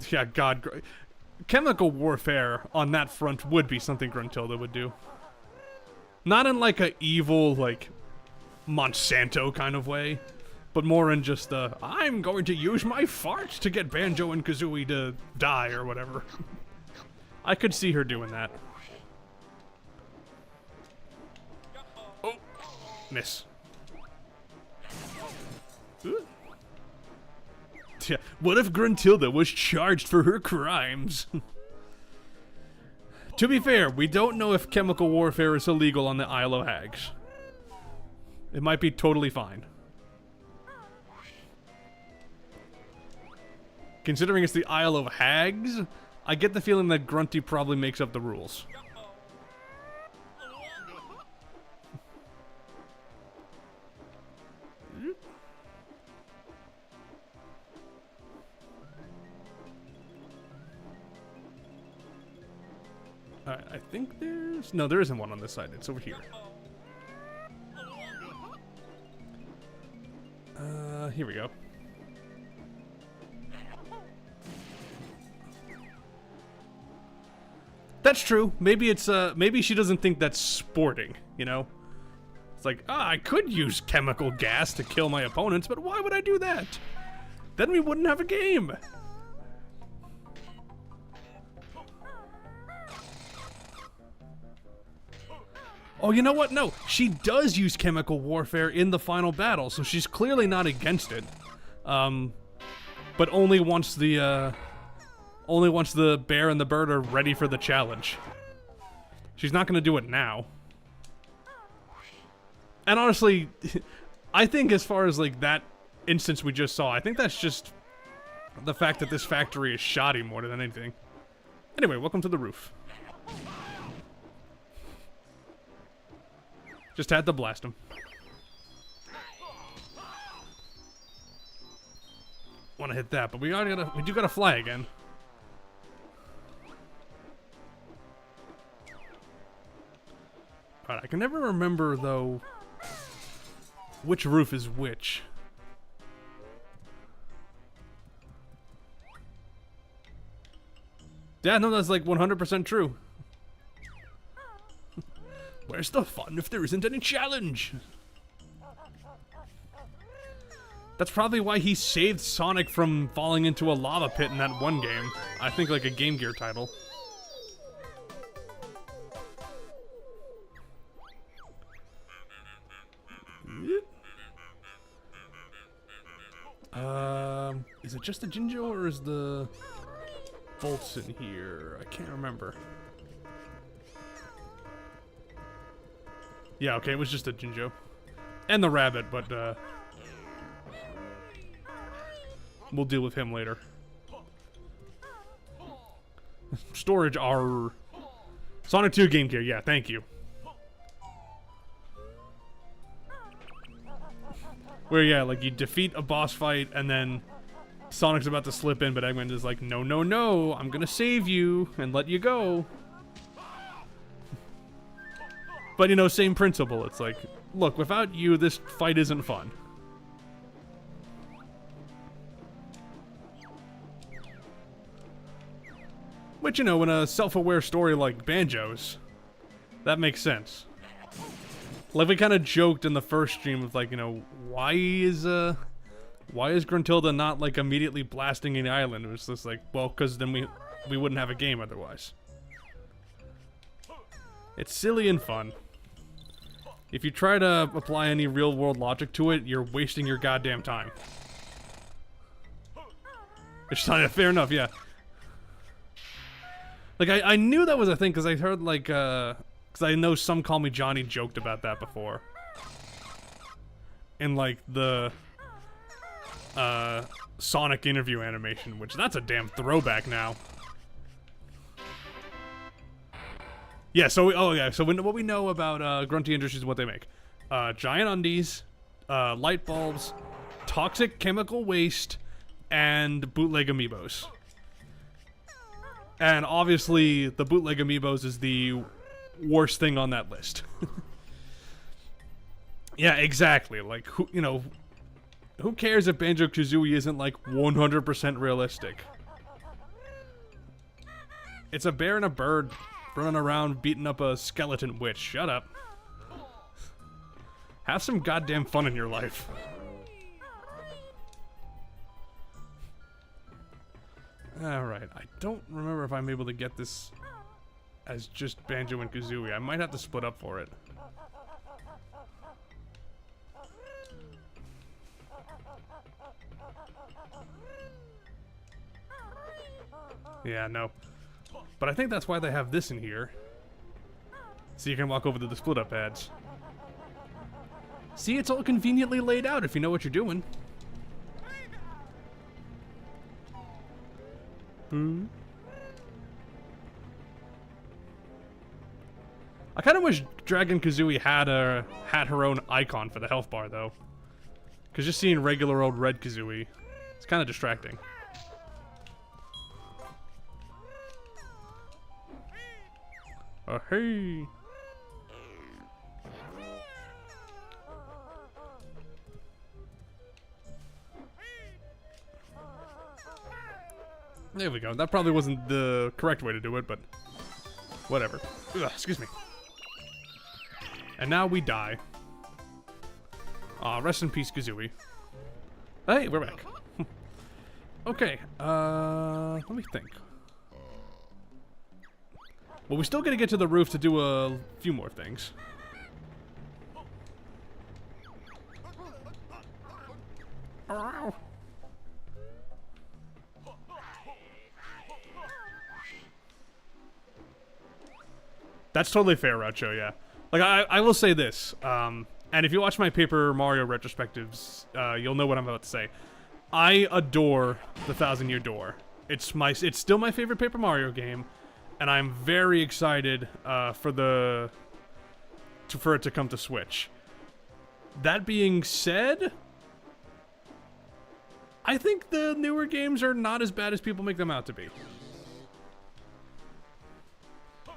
Yeah, god. Chemical warfare on that front would be something Gruntilda would do. Not in like a evil, like, Monsanto kind of way, but more in just the, I'm going to use my farts to get Banjo and Kazooie to die or whatever. I could see her doing that. Oh, miss. Ooh. Yeah, what if Gruntilda was charged for her crimes? To be fair, we don't know if chemical warfare is illegal on the Isle of Hags. It might be totally fine. Considering it's the Isle of Hags, I get the feeling that Grunty probably makes up the rules. Alright, I think there's... No, there isn't one on this side. It's over here. Here we go. That's true. Maybe it's, maybe she doesn't think that's sporting, you know? It's like, I could use chemical gas to kill my opponents, but why would I do that? Then we wouldn't have a game. Oh, you know what? No, she does use chemical warfare in the final battle, so she's clearly not against it. But only once the bear and the bird are ready for the challenge. She's not gonna do it now. And honestly, I think as far as like that instance we just saw, I think that's just the fact that this factory is shoddy more than anything. Anyway, welcome to the roof. Just had to blast him. Want to hit that, but we do gotta fly again. Alright, I can never remember though which roof is which. Yeah, no, that's like 100% true. Where's the fun if there isn't any challenge? That's probably why he saved Sonic from falling into a lava pit in that one game. I think like a Game Gear title. Is it just the Jinjo or is the bolts in here? I can't remember. Yeah, okay, it was just a Jinjo. And the rabbit, but, we'll deal with him later. Storage R. Sonic 2 Game Gear, yeah, thank you. Where, yeah, like, you defeat a boss fight, and then Sonic's about to slip in, but Eggman is like, no, no, no, I'm gonna save you and let you go. But, you know, same principle. It's like, look, without you, this fight isn't fun. Which, you know, in a self-aware story like Banjo's, that makes sense. Like, we kind of joked in the first stream of, like, you know, why is Gruntilda not, like, immediately blasting an island? It was just like, well, because then we wouldn't have a game otherwise. It's silly and fun. If you try to apply any real-world logic to it, you're wasting your goddamn time. It's not fair enough, yeah. Like, I knew that was a thing, because I heard, like, because I know Some Call Me Johnny joked about that before. In, like, the, Sonic interview animation, which that's a damn throwback now. Yeah, so, so what we know about, Grunty Industries and what they make. Giant undies, light bulbs, toxic chemical waste, and bootleg amiibos. And obviously, the bootleg amiibos is the worst thing on that list. Yeah, exactly. Like, who cares if Banjo-Kazooie isn't, like, 100% realistic? It's a bear and a bird running around beating up a skeleton witch. Shut up. Have some goddamn fun in your life. Alright, I don't remember if I'm able to get this as just Banjo and Kazooie. I might have to split up for it. Yeah, no. But I think that's why they have this in here. So you can walk over to the split up pads. See, it's all conveniently laid out if you know what you're doing. I kind of wish Dragon Kazooie had her own icon for the health bar though, because just seeing regular old red Kazooie, it's kind of distracting. Oh hey! There we go. That probably wasn't the correct way to do it, but whatever. Ugh, excuse me. And now we die. Aw, rest in peace, Kazooie. Hey, we're back. Okay, let me think. Well, we still gotta get to the roof to do a few more things. Ow. That's totally fair, Racho, yeah. Like, I will say this, and if you watch my Paper Mario retrospectives, you'll know what I'm about to say. I adore the Thousand Year Door. It's still my favorite Paper Mario game, and I'm very excited for it to come to Switch. That being said, I think the newer games are not as bad as people make them out to be.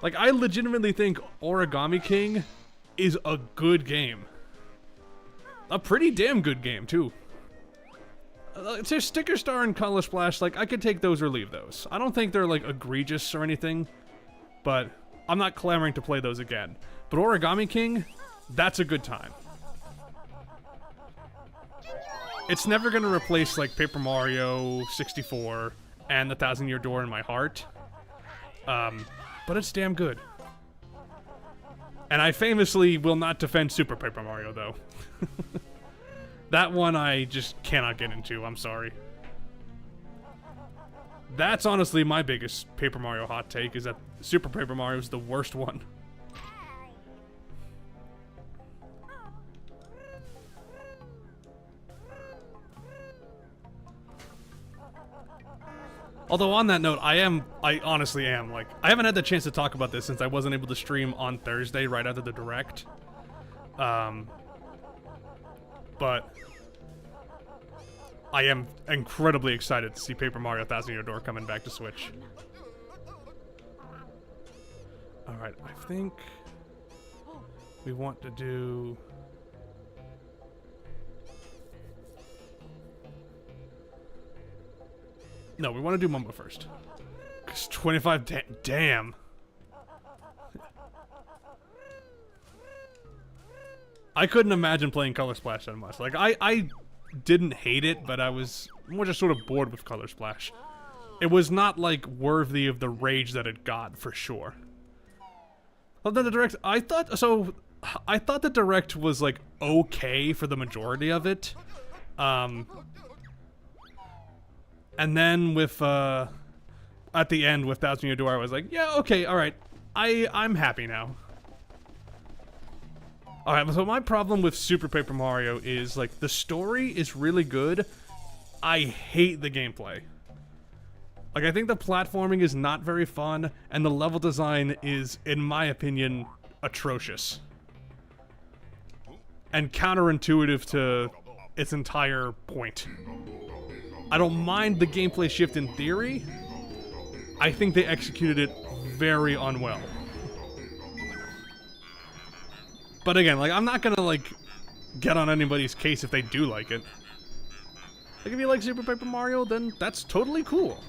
Like, I legitimately think Origami King is a good game. A pretty damn good game, too. There's Sticker Star and Color Splash, like, I could take those or leave those. I don't think they're, like, egregious or anything, but I'm not clamoring to play those again. But Origami King, that's a good time. It's never gonna replace, like, Paper Mario 64 and the Thousand Year Door in my heart. But it's damn good. And I famously will not defend Super Paper Mario, though. That one I just cannot get into, I'm sorry. That's honestly my biggest Paper Mario hot take, is that Super Paper Mario is the worst one. Although on that note, I honestly am, like, I haven't had the chance to talk about this since I wasn't able to stream on Thursday right after the Direct. But I am incredibly excited to see Paper Mario Thousand Year Door coming back to Switch. Alright, I think we want to do... No, we want to do Mumbo first. 'Cause 25, damn. I couldn't imagine playing Color Splash that much. Like, I didn't hate it, but I was more just sort of bored with Color Splash. It was not, like, worthy of the rage that it got, for sure. Well, then the Direct, I thought the Direct was, like, okay for the majority of it. And then with, at the end with Thousand Year Door, I was like, yeah, okay, alright. I'm happy now. Alright, so my problem with Super Paper Mario is, like, the story is really good. I hate the gameplay. Like, I think the platforming is not very fun, and the level design is, in my opinion, atrocious. And counterintuitive to its entire point. I don't mind the gameplay shift in theory. I think they executed it very unwell. But again, like, I'm not gonna, like, get on anybody's case if they do like it. Like, if you like Super Paper Mario, then that's totally cool.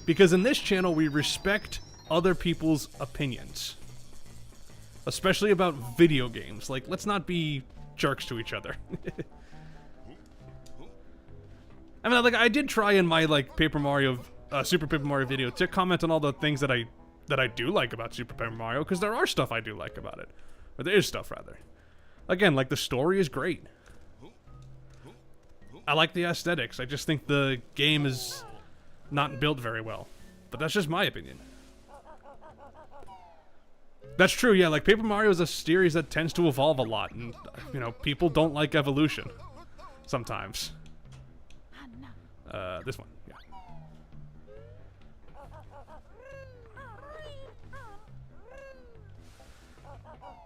Because in this channel, we respect other people's opinions. especially about video games. Like, let's not be jerks to each other. I mean, like, I did try in my, like, Super Paper Mario video to comment on all the things that I do like about Super Paper Mario, because there are stuff I do like about it. Or there is stuff, rather. Again, like, the story is great. I like the aesthetics. I just think the game is not built very well. But that's just my opinion. That's true, yeah, like, Paper Mario is a series that tends to evolve a lot, and, you know, people don't like evolution. Sometimes. This one, yeah.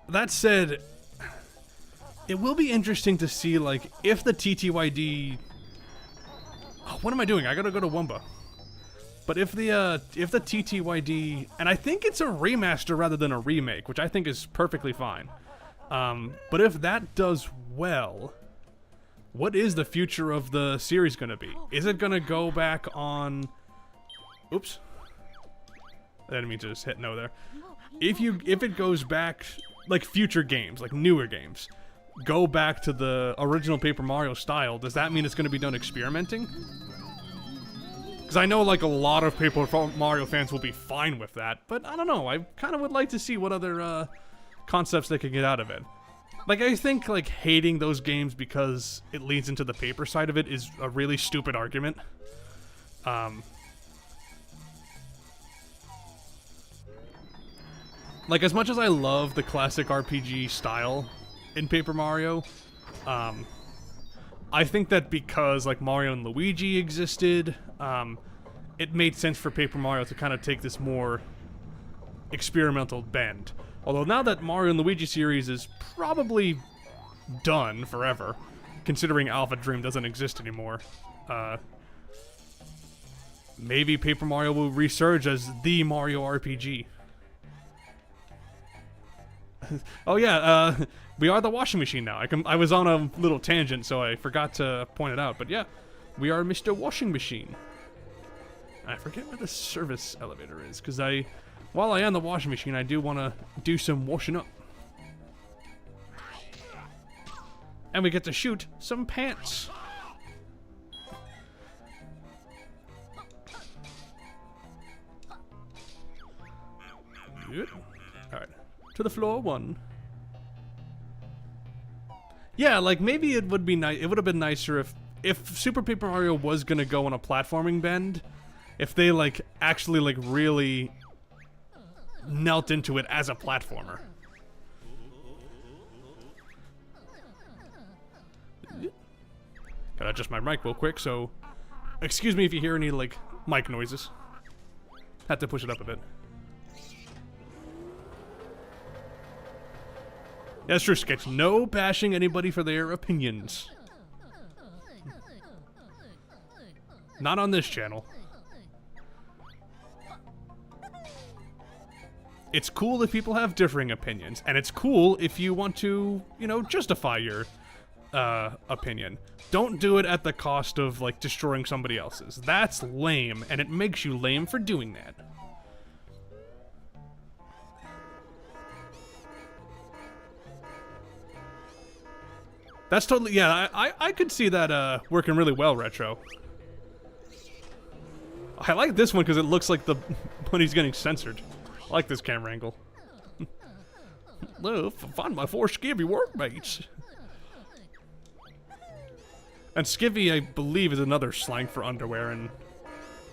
That said, it will be interesting to see, like, if the TTYD... Oh, what am I doing? I gotta go to Wumba. But if the TTYD... And I think it's a remaster rather than a remake, which I think is perfectly fine. But if that does well, what is the future of the series gonna be? Is it gonna go back on... Oops. I didn't mean to just hit no there. If it goes back... Like future games, like newer games, go back to the original Paper Mario style, does that mean it's going to be done experimenting? Because I know like a lot of Paper Mario fans will be fine with that, but I don't know, I kind of would like to see what other concepts they could get out of it. Like, I think like hating those games because it leads into the paper side of it is a really stupid argument. Like, as much as I love the classic RPG style in Paper Mario, I think that because, like, Mario and Luigi existed, it made sense for Paper Mario to kind of take this more experimental bend. Although now that Mario and Luigi series is probably done forever, considering Alpha Dream doesn't exist anymore, maybe Paper Mario will resurge as the Mario RPG. Oh yeah, we are the washing machine now. I was on a little tangent, so I forgot to point it out. But yeah, we are Mr. Washing Machine. I forget where the service elevator is, because while I am the washing machine, I do want to do some washing up. And we get to shoot some pants. Good. Alright. To the floor, 1. Yeah, like, maybe it would be nice. It would have been nicer if Super Paper Mario was gonna go on a platforming bend, if they, like, actually, like, really knelt into it as a platformer. Gotta adjust my mic real quick, so excuse me if you hear any, like, mic noises. Had to push it up a bit. Yeah, that's true, Sketch. No bashing anybody for their opinions. Not on this channel. It's cool if people have differing opinions, and it's cool if you want to, you know, justify your opinion. Don't do it at the cost of, like, destroying somebody else's. That's lame, and it makes you lame for doing that. That's totally, yeah, I could see that working really well, Retro. I like this one because it looks like when he's getting censored. I like this camera angle. Well, find my 4 skivvy workmates. And skivvy, I believe, is another slang for underwear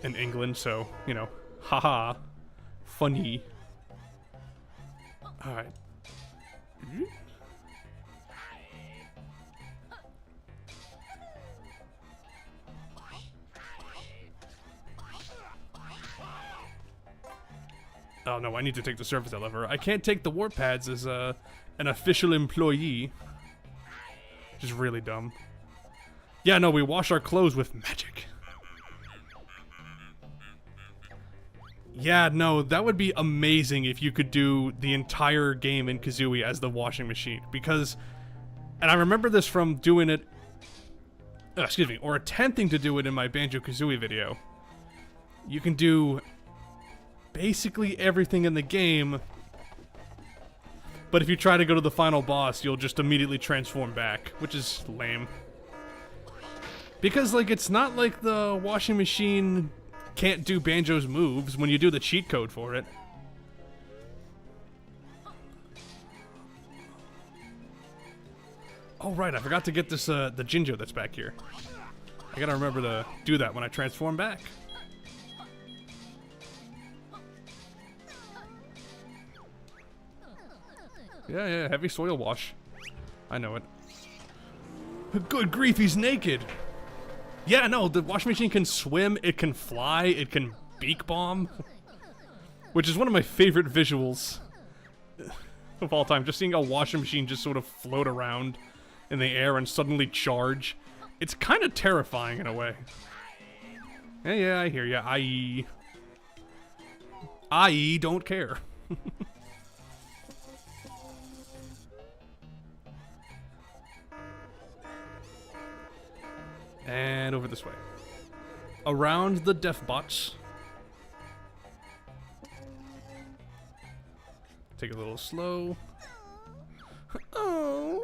in England, so, you know, haha, funny. Alright. Oh no, I need to take the surface elevator. I can't take the warp pads as an official employee. Which is really dumb. Yeah, no, we wash our clothes with magic. Yeah, no, that would be amazing if you could do the entire game in Kazooie as the washing machine. Because, and I remember this from doing it, excuse me, or attempting to do it in my Banjo-Kazooie video. You can do basically everything in the game But if you try to go to the final boss, you'll just immediately transform back, which is lame. Because, like, it's not like the washing machine can't do Banjo's moves when you do the cheat code for it. Oh, right, I forgot to get this, the Jinjo that's back here. I gotta remember to do that when I transform back. Yeah, heavy soil wash. I know it. Good grief, he's naked! Yeah, no, the washing machine can swim, it can fly, it can beak bomb. Which is one of my favorite visuals of all time. Just seeing a washing machine just sort of float around in the air and suddenly charge. It's kind of terrifying in a way. Yeah, I hear ya. I don't care. And over this way. Around the death bots. Take it a little slow. Oh.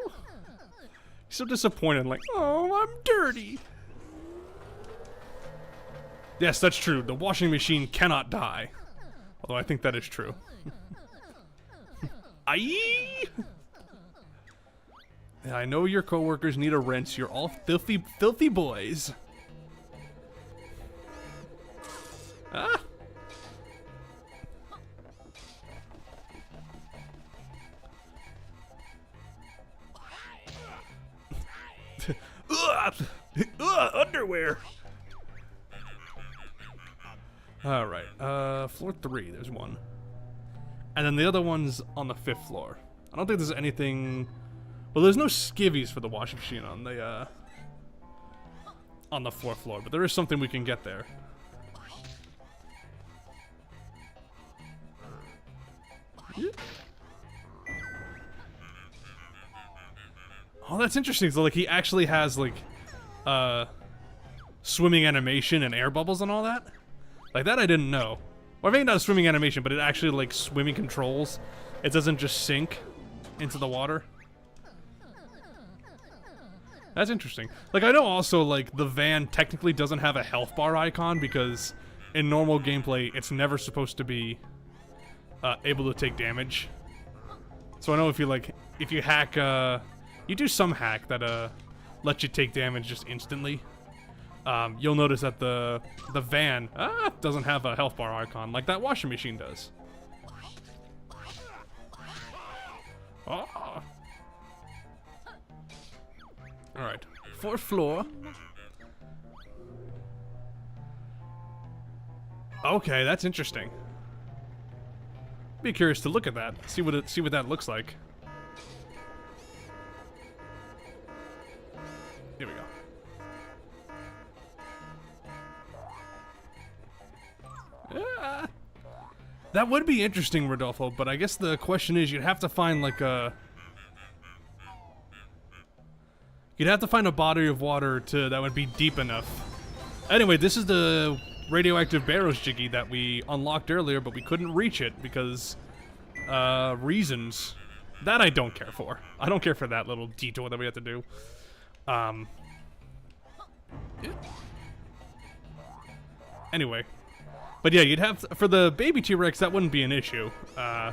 He's so disappointed, like, oh, I'm dirty. Yes, that's true. The washing machine cannot die. Although I think that is true. Aye! Yeah, I know your coworkers need a rinse. You're all filthy, filthy boys. Ah! Underwear! Alright, floor 3, there's one. And then the other one's on the 5th floor. I don't think there's anything... Well, there's no skivvies for the washing machine on the 4th floor, but there is something we can get there. Oh, that's interesting. So, like, he actually has, like, swimming animation and air bubbles and all that? Like, that I didn't know. Or maybe not swimming animation, but it actually, like, swimming controls. It doesn't just sink into the water. That's interesting. Like, I know also, like, the van technically doesn't have a health bar icon because in normal gameplay, it's never supposed to be able to take damage. So I know if you, like, if you hack, you do some hack that, lets you take damage just instantly. You'll notice that the van, doesn't have a health bar icon like that washing machine does. Oh. Alright, 4th floor. Okay, that's interesting. Be curious to look at that. See what that looks like. Here we go. Ah. That would be interesting, Rodolfo, but I guess the question is you'd have to find like a... You'd have to find a body of water that would be deep enough. Anyway, this is the radioactive barrels jiggy that we unlocked earlier, but we couldn't reach it because, reasons. That I don't care for. I don't care for that little detour that we have to do. Anyway. But yeah, you'd have, for the baby T-Rex, that wouldn't be an issue,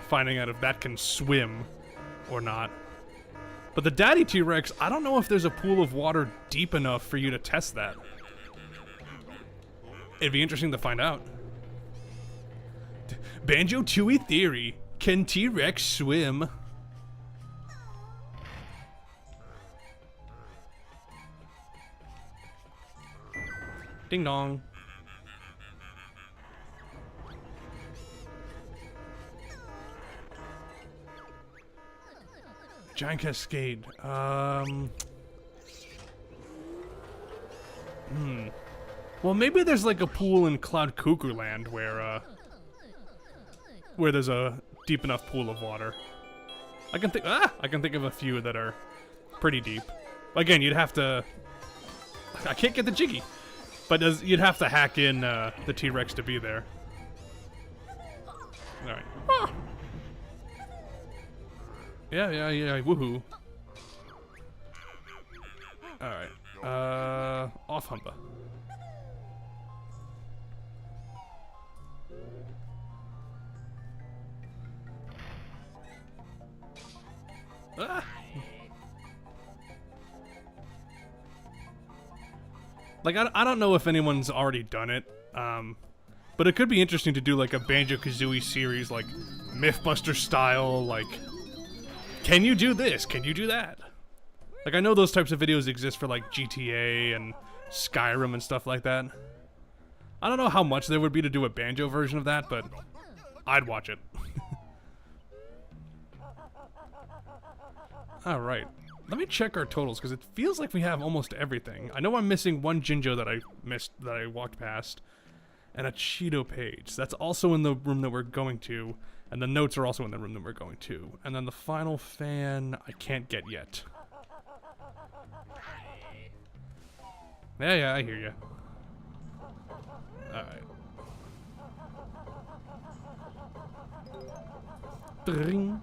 finding out if that can swim or not. But the daddy T-Rex, I don't know if there's a pool of water deep enough for you to test that. It'd be interesting to find out. Banjo-Tooie theory. Can T-Rex swim? Ding dong. Giant cascade. Well, maybe there's like a pool in CloudConnection land where there's a deep enough pool of water. I can think of a few that are pretty deep. Again, you'd have to. I can't get the jiggy, but you'd have to hack in the T-Rex to be there. All right. Yeah, woohoo. Alright. Off Humba. Ah! Like, I don't know if anyone's already done it, but it could be interesting to do, like, a Banjo-Kazooie series, like, Mythbuster style, like, can you do this? Can you do that? Like, I know those types of videos exist for, like, GTA and Skyrim and stuff like that. I don't know how much there would be to do a Banjo version of that, but I'd watch it. Alright. Let me check our totals, because it feels like we have almost everything. I know I'm missing one Jinjo that I missed, that I walked past, and a Cheeto page. That's also in the room that we're going to, and the notes are also in the room that we're going to. And then the final fan, I can't get yet. Yeah, I hear you. Alright. Dring.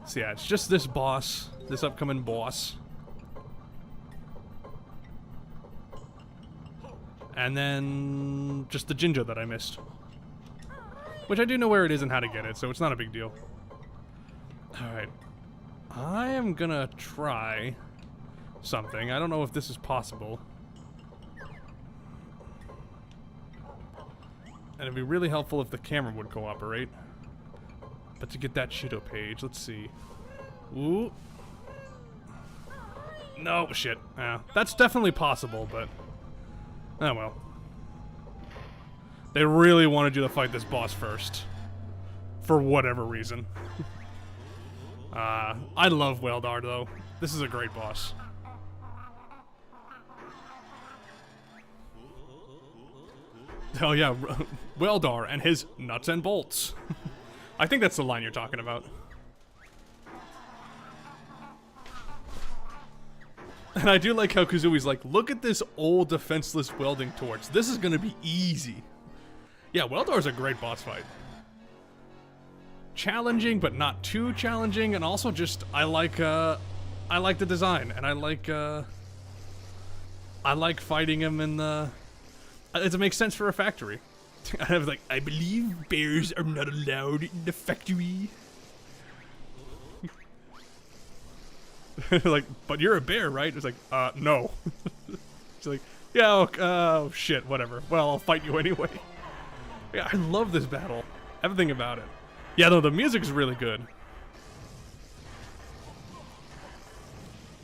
So yeah, it's just this boss, this upcoming boss. And then just the Jinjo that I missed. Which I do know where it is and how to get it, so it's not a big deal. Alright. I am gonna try something. I don't know if this is possible. And it'd be really helpful if the camera would cooperate. But to get that Cheeto page, let's see. Ooh. No, shit. Yeah, that's definitely possible, but... oh well. They really wanted you to fight this boss first. For whatever reason. I love Weldar, though. This is a great boss. Oh yeah, Weldar and his nuts and bolts. I think that's the line you're talking about. And I do like how Kazooie's like, look at this old defenseless welding torch. This is gonna be easy. Yeah, Weldar's a great boss fight. Challenging, but not too challenging, and also just, I like the design, and I like fighting him in the... it makes sense for a factory. I was like, I believe bears are not allowed in the factory. Like, but you're a bear, right? It's like, no. It's like, yeah, oh shit, whatever. Well, I'll fight you anyway. Yeah, I love this battle. Everything about it. Yeah, no, the music's really good.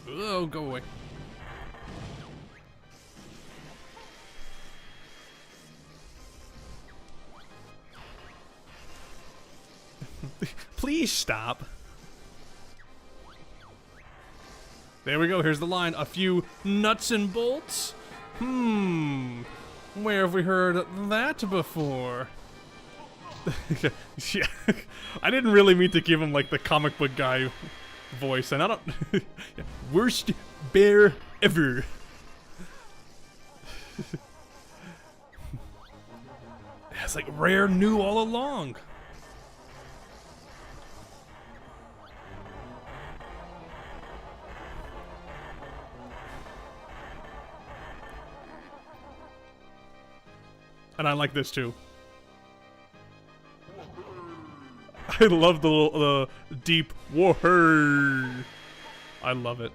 Oh, go away. Please stop. There we go, here's the line. A few nuts and bolts? Where have we heard that before? Yeah, I didn't really mean to give him like the comic book guy voice, and I don't... yeah. Worst bear ever. It's like Rare knew all along. And I like this too. I love the deep whoa. I love it.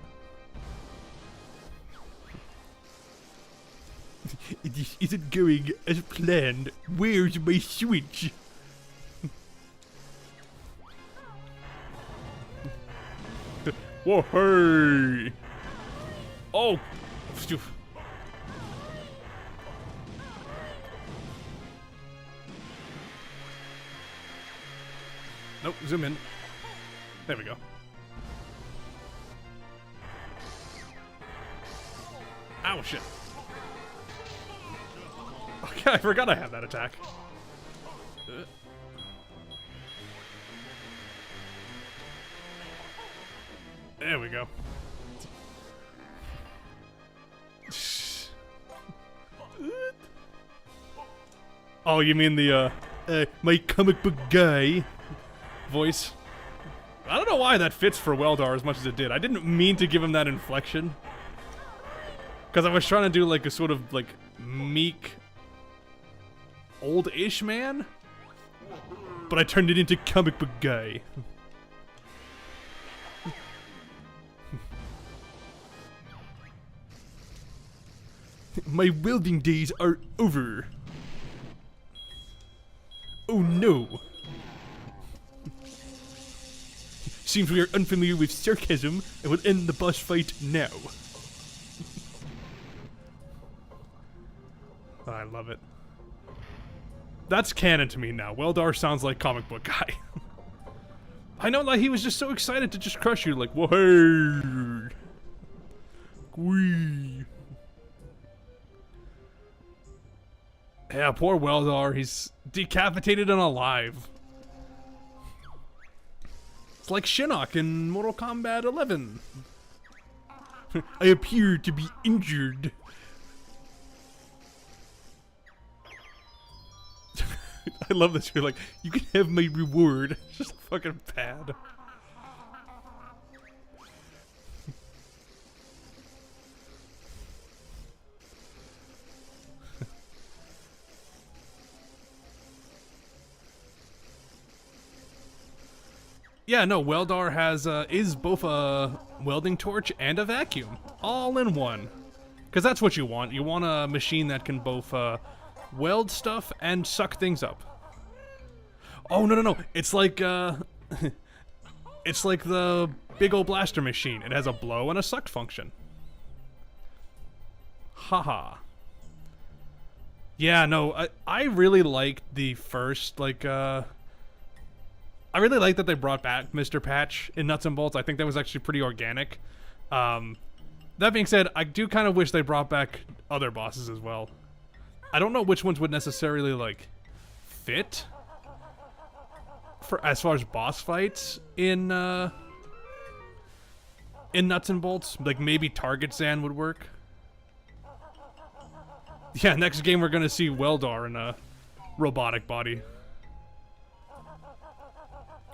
This isn't going as planned. Where's my switch? Whoa. Oh. Nope, zoom in. There we go. Ow, shit. Okay, I forgot I had that attack. There we go. Oh, you mean the, my comic book guy voice. I don't know why that fits for Weldar as much as it did. I didn't mean to give him that inflection. Because I was trying to do like a sort of like meek, old-ish man. But I turned it into comic book guy. My welding days are over. Oh no. Seems we are unfamiliar with sarcasm and will end the boss fight now. Oh, I love it. That's canon to me now. Weldar sounds like comic book guy. I know, like, he was just so excited to just crush you, like, whoa. Wee. Yeah, poor Weldar. He's decapitated and alive. It's like Shinnok in Mortal Kombat 11. I appear to be injured. I love this. You're like, you can have my reward. Just fucking bad. Yeah, no, Weldar has, is both a welding torch and a vacuum. All in one. Because that's what you want. You want a machine that can both, weld stuff and suck things up. Oh, no. It's like, it's like the big ol' blaster machine. It has a blow and a suck function. Haha. Yeah, no, I really liked the first, like, I really like that they brought back Mr. Patch in Nuts and Bolts. I think that was actually pretty organic. That being said, I do kind of wish they brought back other bosses as well. I don't know which ones would necessarily, like, fit for as far as boss fights in Nuts and Bolts. Like, maybe Target Zan would work. Yeah, next game we're gonna see Weldar in a robotic body.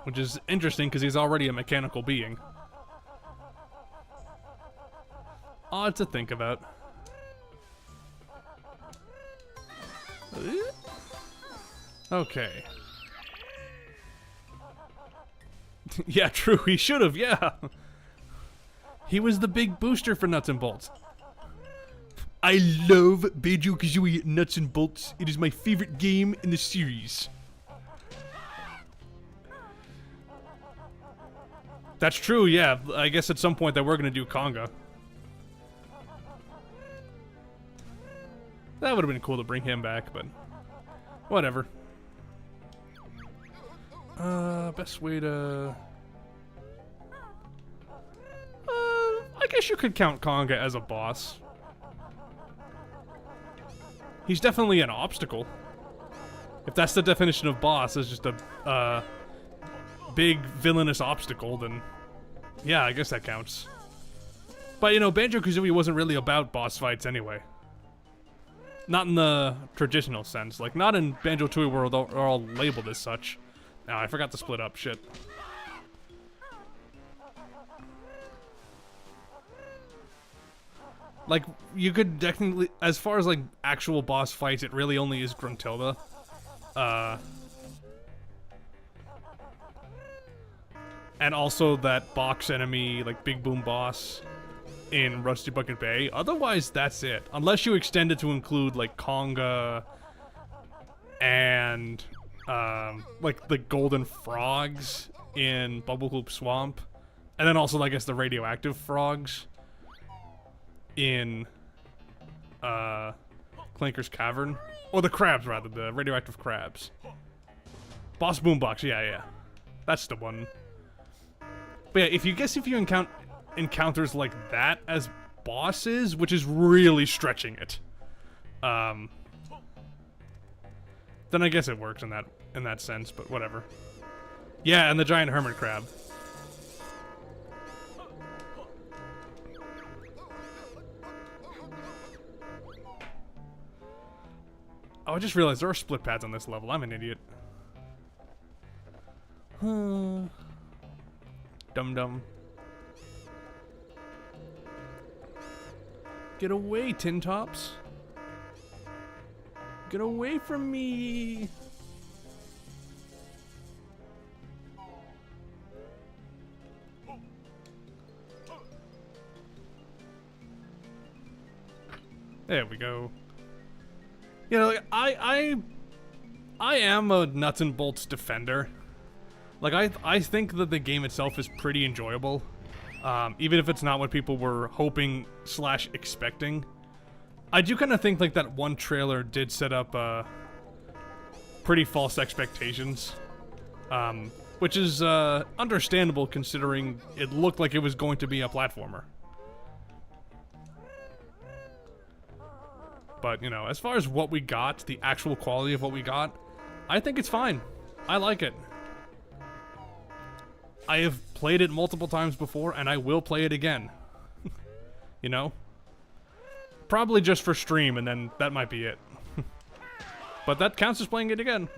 Which is interesting, because he's already a mechanical being. Odd to think about. Okay. Yeah, true, he should've, yeah! He was the big booster for Nuts and Bolts. I love Banjo-Kazooie Nuts and Bolts. It is my favorite game in the series. That's true, yeah. I guess at some point that we're gonna do Conga. That would have been cool to bring him back, but whatever. Best way to... I guess you could count Conga as a boss. He's definitely an obstacle. If that's the definition of boss, is just a, big villainous obstacle, then yeah, I guess that counts. But you know, Banjo-Kazooie wasn't really about boss fights anyway. Not in the traditional sense. Like, not in Banjo-Tooie World are all labeled as such. Now, I forgot to split up, shit. Like, you could technically, as far as like actual boss fights, it really only is Gruntilda. And also that box enemy, like Big Boom boss in Rusty Bucket Bay. Otherwise, that's it. Unless you extend it to include like Conga and like the golden frogs in Bubble Hoop Swamp. And then also, I guess, the radioactive frogs in Clanker's Cavern. Or the crabs, rather. The radioactive crabs. Boss Boombox, yeah. That's the one. But yeah, if you encounter encounters like that as bosses, which is really stretching it, then I guess it works in that sense, but whatever. Yeah, and the giant hermit crab. Oh, I just realized there are split pads on this level. I'm an idiot. Dum dum. Get away, Tin Tops. Get away from me. There we go. You know, like, I am a nuts and bolts defender. Like, I think that the game itself is pretty enjoyable. Even if it's not what people were hoping / expecting. I do kind of think, like, that one trailer did set up, pretty false expectations. Which is, understandable considering it looked like it was going to be a platformer. But, you know, as far as what we got, the actual quality of what we got, I think it's fine. I like it. I have played it multiple times before, and I will play it again. You know? Probably just for stream, and then that might be it. But that counts as playing it again.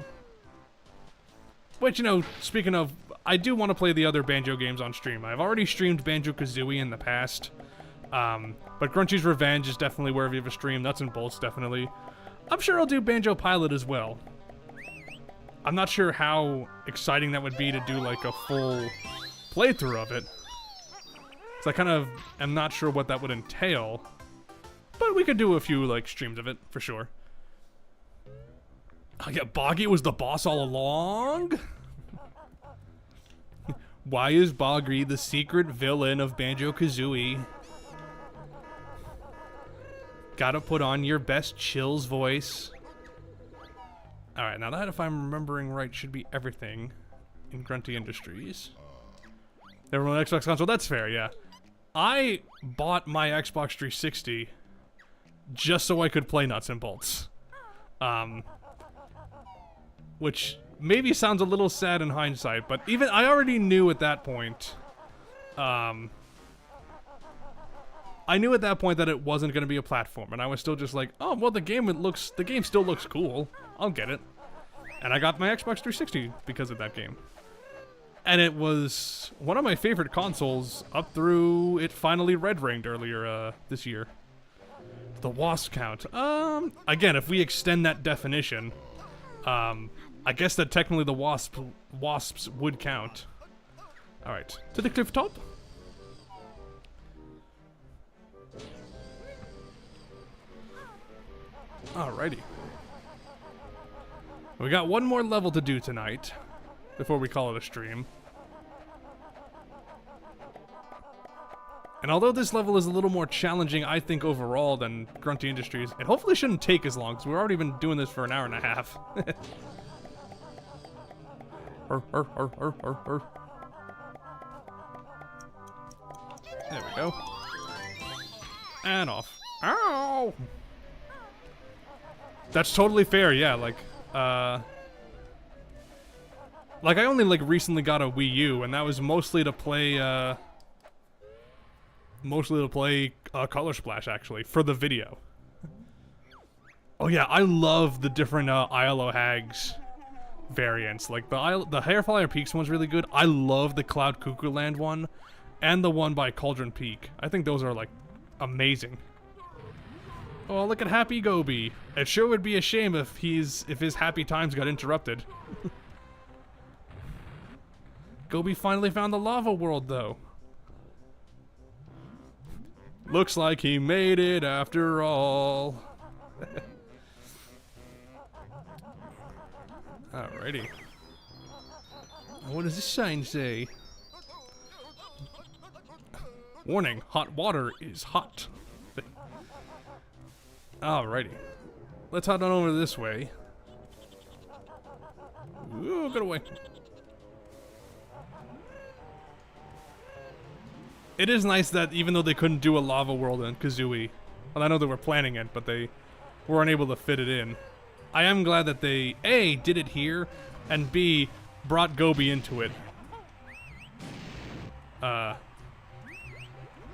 Which, you know, speaking of, I do want to play the other Banjo games on stream. I've already streamed Banjo-Kazooie in the past. But Grunchy's Revenge is definitely wherever you have a stream. Nuts and Bolts, definitely. I'm sure I'll do Banjo Pilot as well. I'm not sure how exciting that would be to do, like, a full playthrough of it. So I kind of am not sure what that would entail. But we could do a few, like, streams of it, for sure. Oh, yeah, Boggy was the boss all along? Why is Boggy the secret villain of Banjo-Kazooie? Gotta put on your best Chills voice. Alright, now that, if I'm remembering right, should be everything in Grunty Industries. Everyone Xbox console, that's fair, yeah. I bought my Xbox 360 just so I could play Nuts and Bolts. Which maybe sounds a little sad in hindsight, but even I already knew at that point, I knew at that point that it wasn't going to be a platform, and I was still just like, oh, well, the game still looks cool. I'll get it. And I got my Xbox 360 because of that game. And it was one of my favorite consoles up through it finally red-ringed earlier this year. The wasp count. Again, if we extend that definition, I guess that technically the wasps would count. Alright, to the cliff top. Alrighty. We got one more level to do tonight before we call it a stream. And although this level is a little more challenging, I think, overall than Grunty Industries, it hopefully shouldn't take as long, because we've already been doing this for an hour and a half. There we go. And off. Ow! That's totally fair, yeah, like I only, like, recently got a Wii U, and that was mostly to play, Color Splash, actually, for the video. Oh yeah, I love the different, ILO Hags variants. Like, the Hairflyer Peaks one's really good. I love the Cloud Cuckoo Land one, and the one by Cauldron Peak. I think those are, like, amazing. Oh, look at Happy Goby. It sure would be a shame if his happy times got interrupted. Goby finally found the lava world, though. Looks like he made it after all. Alrighty. What does this sign say? Warning, hot water is hot. Alrighty. Let's head on over this way. Ooh, get away. It is nice that even though they couldn't do a lava world in Kazooie, well, I know they were planning it, but they weren't able to fit it in. I am glad that they, A, did it here, and B, brought Goby into it.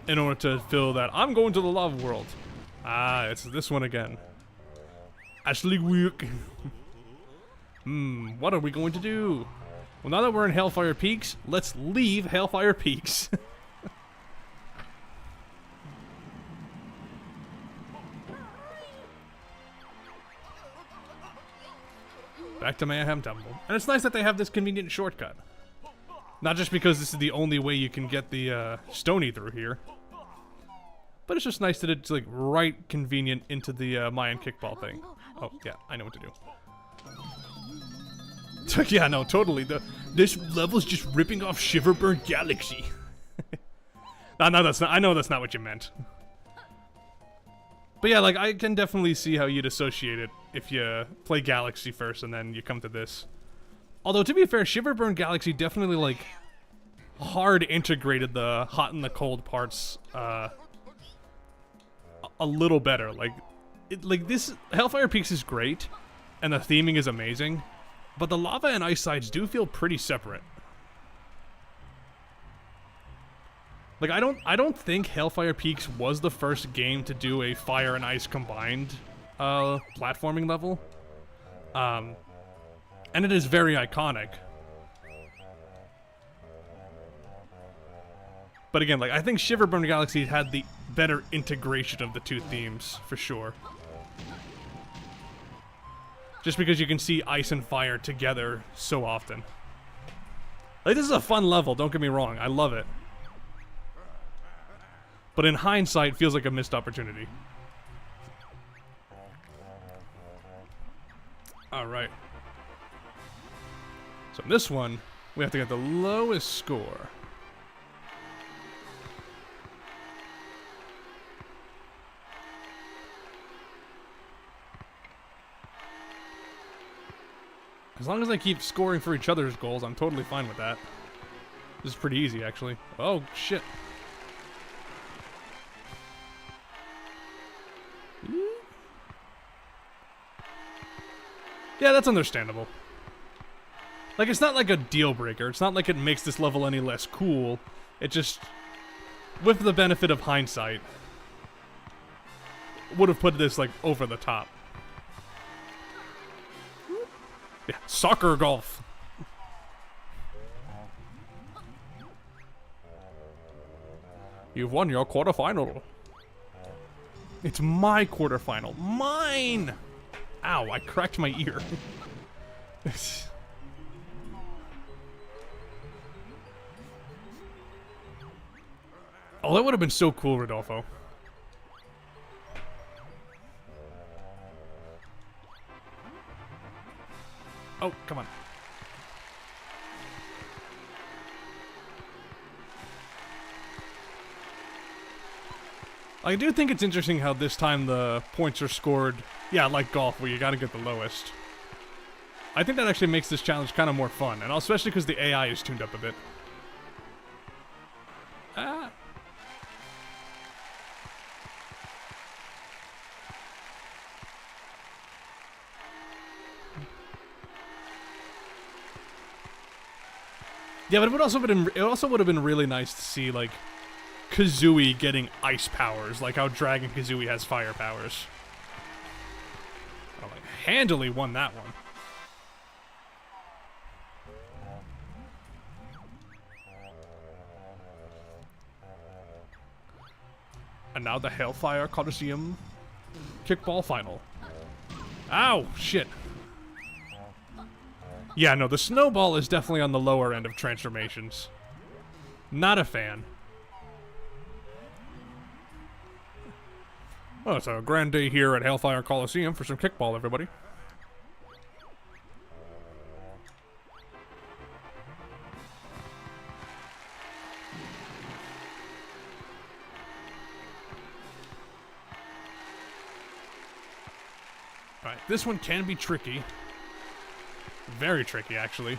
In order to fill that, I'm going to the lava world. Ah, it's this one again. Ashley Wick. What are we going to do? Well, now that we're in Hellfire Peaks, let's leave Hellfire Peaks. Back to Mayhem Temple. And it's nice that they have this convenient shortcut. Not just because this is the only way you can get the Stony through here. But it's just nice that it's like right convenient into the Mayan kickball thing. Oh, yeah, I know what to do. Yeah, no, totally. This level's just ripping off Shiverburn Galaxy. No, that's not. I know that's not what you meant. But yeah, like, I can definitely see how you'd associate it if you play Galaxy first and then you come to this. Although, to be fair, Shiverburn Galaxy definitely, like, hard integrated the hot and the cold parts, a little better. Like, this, Hellfire Peaks is great, and the theming is amazing, but the lava and ice sides do feel pretty separate. Like, I don't think Hellfire Peaks was the first game to do a fire and ice combined platforming level. And it is very iconic. But again, like, I think Shiverburn Galaxy had the better integration of the two themes, for sure. Just because you can see ice and fire together so often. Like, this is a fun level, don't get me wrong, I love it. But in hindsight, feels like a missed opportunity. Alright. So in this one, we have to get the lowest score. As long as I keep scoring for each other's goals, I'm totally fine with that. This is pretty easy, actually. Oh, shit. Yeah, that's understandable. Like, it's not like a deal breaker. It's not like it makes this level any less cool. It just, with the benefit of hindsight, would have put this, like, over the top. Yeah, soccer golf. You've won your quarterfinal. It's my quarterfinal. Mine! Ow, I cracked my ear. Oh, that would have been so cool, Rodolfo. Oh, come on. I do think it's interesting how this time the points are scored, yeah, like golf, where you gotta get the lowest. I think that actually makes this challenge kind of more fun, and especially because the AI is tuned up a bit. Ah. Yeah, but it also would have been really nice to see, like, Kazooie getting ice powers, like how Dragon Kazooie has fire powers. Oh, like, handily won that one. And now the Hellfire Coliseum kickball final. Ow, shit. Yeah, no, the snowball is definitely on the lower end of transformations. Not a fan. Well, it's a grand day here at Hellfire Coliseum for some kickball, everybody. Alright, this one can be tricky. Very tricky, actually.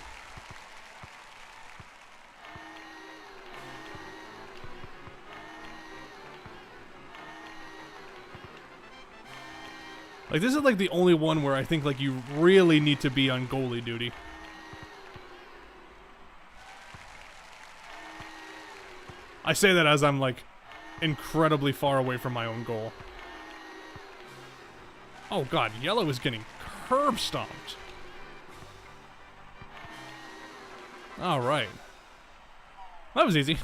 Like, this is, like, the only one where I think, like, you really need to be on goalie duty. I say that as I'm, like, incredibly far away from my own goal. Oh, God, yellow is getting curb stomped. Alright. That was easy.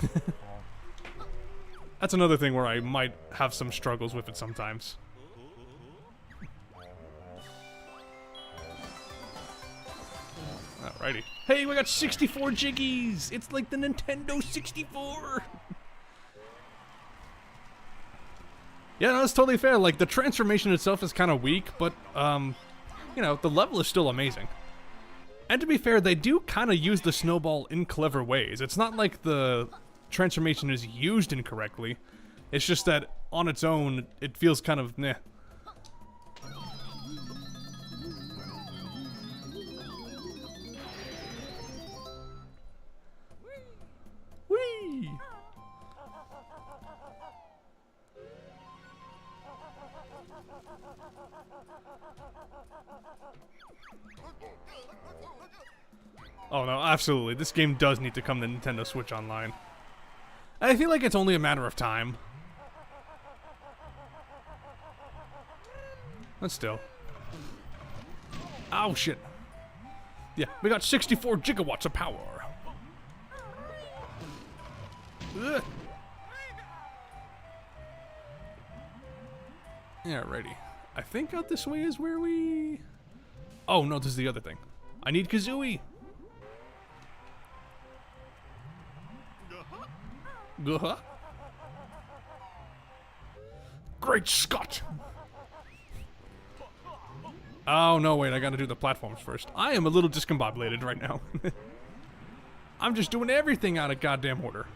That's another thing where I might have some struggles with it sometimes. Alrighty. Hey, we got 64 jiggies! It's like the Nintendo 64! Yeah, no, that's totally fair. Like, the transformation itself is kind of weak, but, you know, the level is still amazing. And to be fair, they do kind of use the snowball in clever ways. It's not like the transformation is used incorrectly. It's just that, on its own, it feels kind of meh. Whee! Oh no, absolutely. This game does need to come to Nintendo Switch Online. I feel like it's only a matter of time. But still. Oh shit. Yeah, we got 64 gigawatts of power. Ugh. Yeah, righty. I think out this way is where we... Oh no, this is the other thing. I need Kazooie. Uh-huh. Great Scott! Oh no, wait, I gotta do the platforms first. I am a little discombobulated right now. I'm just doing everything out of goddamn order.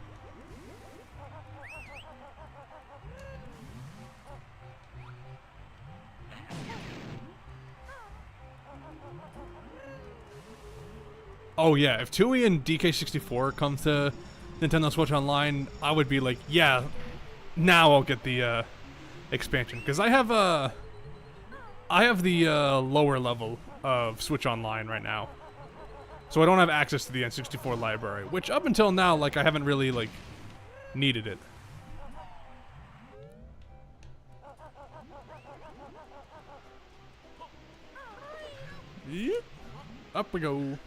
Oh yeah, if Tooie and DK64 come to Nintendo Switch Online, I would be like, yeah, now I'll get the expansion, because I have the lower level of Switch Online right now, so I don't have access to the N64 library, which up until now, like, I haven't really like needed it. Yep. Up we go.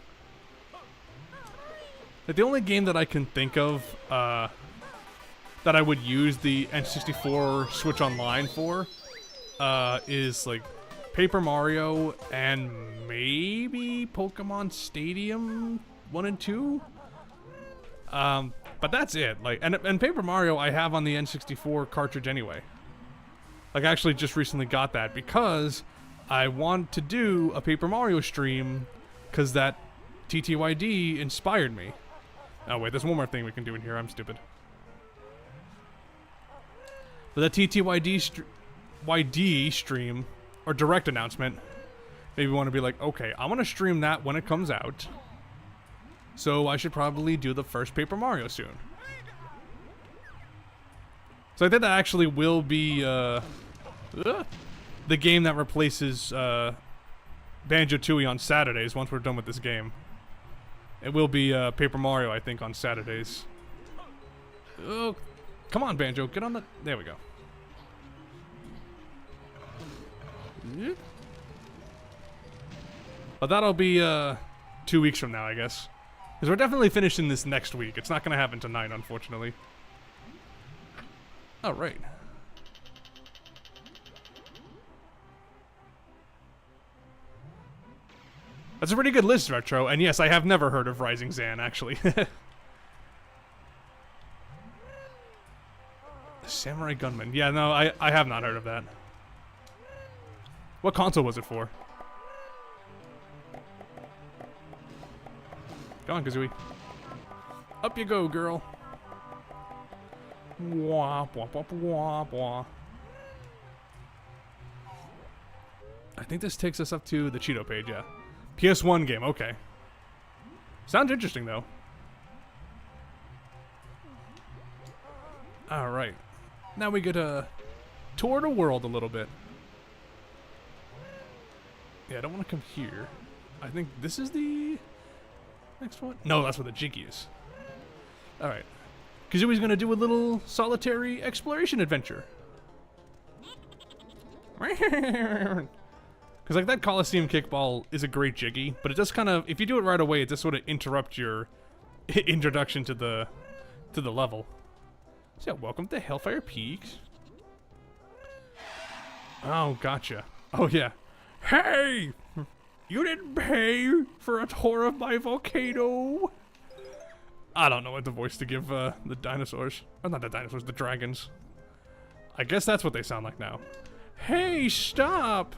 Like, the only game that I can think of that I would use the N64 Switch Online for is like Paper Mario and maybe Pokemon Stadium 1 and 2. But that's it. Like, and Paper Mario I have on the N64 cartridge anyway. Like, I actually just recently got that because I want to do a Paper Mario stream because that TTYD inspired me. Oh wait, there's one more thing we can do in here. I'm stupid. For the TTYD stream, or direct announcement, maybe we want to be like, okay, I want to stream that when it comes out. So I should probably do the first Paper Mario soon. So I think that actually will be the game that replaces Banjo-Tooie on Saturdays once we're done with this game. It will be Paper Mario, I think, on Saturdays. Oh, come on, Banjo, get on the... There we go. But that'll be 2 weeks from now, I guess. Because we're definitely finishing this next week. It's not going to happen tonight, unfortunately. All right. That's a pretty good list, Retro, and yes, I have never heard of Rising Zan, actually. Samurai Gunman. Yeah, no, I have not heard of that. What console was it for? Go on, Kazooie. Up you go, girl. Wah, wah, wah, wah, wah. I think this takes us up to the Cheeto page, yeah. PS1 game, okay. Sounds interesting, though. Alright. Now we get to tour the world a little bit. Yeah, I don't want to come here. I think this is the next one? No, that's where the Jiggy is. Alright. Kazooie's gonna do a little solitary exploration adventure. Because, like, that Coliseum kickball is a great Jiggy, but it does kind of, if you do it right away, it just sort of interrupts your introduction to the level. So welcome to Hellfire Peaks. Oh, gotcha. Oh yeah. Hey, you didn't pay for a tour of my volcano. I don't know what the voice to give the dinosaurs. Oh, not the dinosaurs, the dragons. I guess that's what they sound like now. Hey, stop!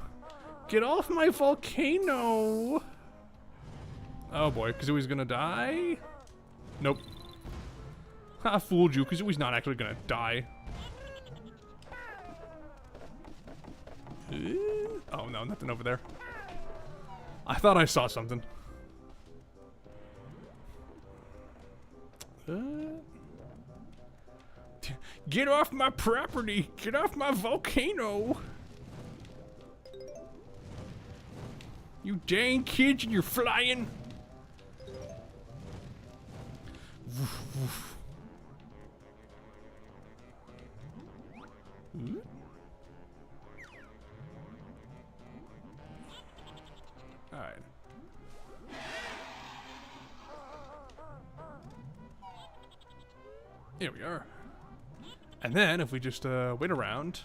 Get off my volcano! Oh boy, Kazooie's gonna die? Nope. I fooled you, Kazooie's not actually gonna die. Oh no, nothing over there. I thought I saw something. Get off my property! Get off my volcano! You dang kids and you're flying! Woof, woof. Alright. Here we are. And then, if we just wait around...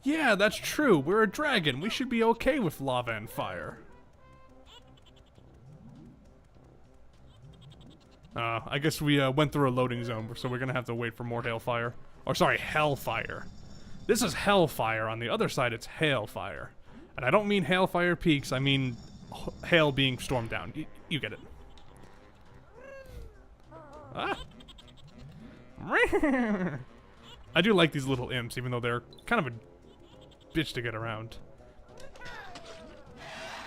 Yeah, that's true. We're a dragon. We should be okay with lava and fire. I guess we went through a loading zone, so we're gonna have to wait for more hailfire. Or sorry, hellfire. This is hellfire. On the other side, it's hailfire. And I don't mean Hailfire Peaks, I mean hail being stormed down. You get it. Ah! I do like these little imps, even though they're kind of a bitch to get around.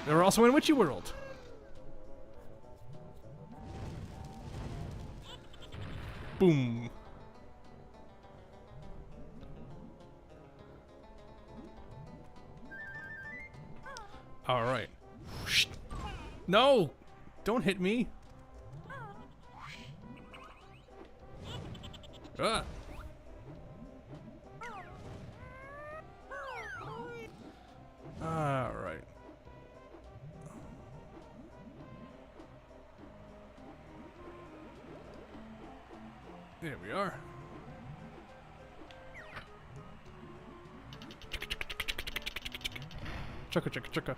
They're also in Witchy World. Boom. All right. No! Don't hit me. Ah. All right. There we are. Chugga chugga chugga.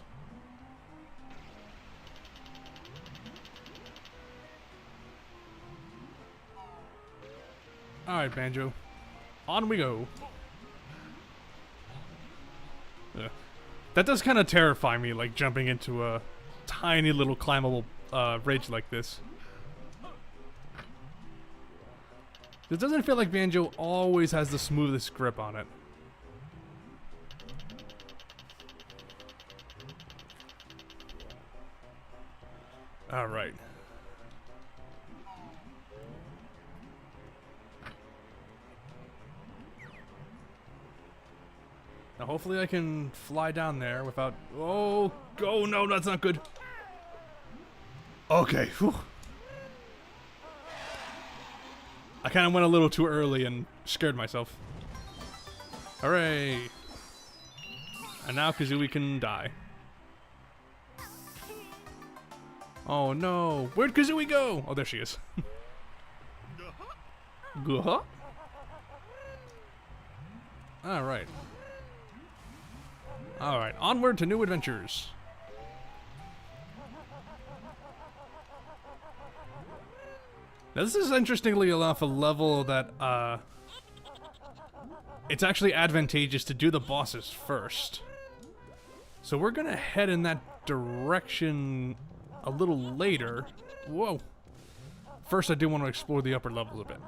Alright, Banjo. On we go. Yeah. That does kind of terrify me, like jumping into a tiny little climbable ridge like this. It doesn't feel like Banjo always has the smoothest grip on it. Alright. Now hopefully I can fly down there without... Oh, go! No, that's not good. Okay, whew. I kind of went a little too early and scared myself. Hooray! And now Kazooie can die. Oh no! Where'd Kazooie go? Oh, there she is. Guh-huh. Alright. Alright, onward to new adventures. Now this is interestingly enough a level that, it's actually advantageous to do the bosses first. So we're gonna head in that direction a little later. Whoa. First I do want to explore the upper levels a bit.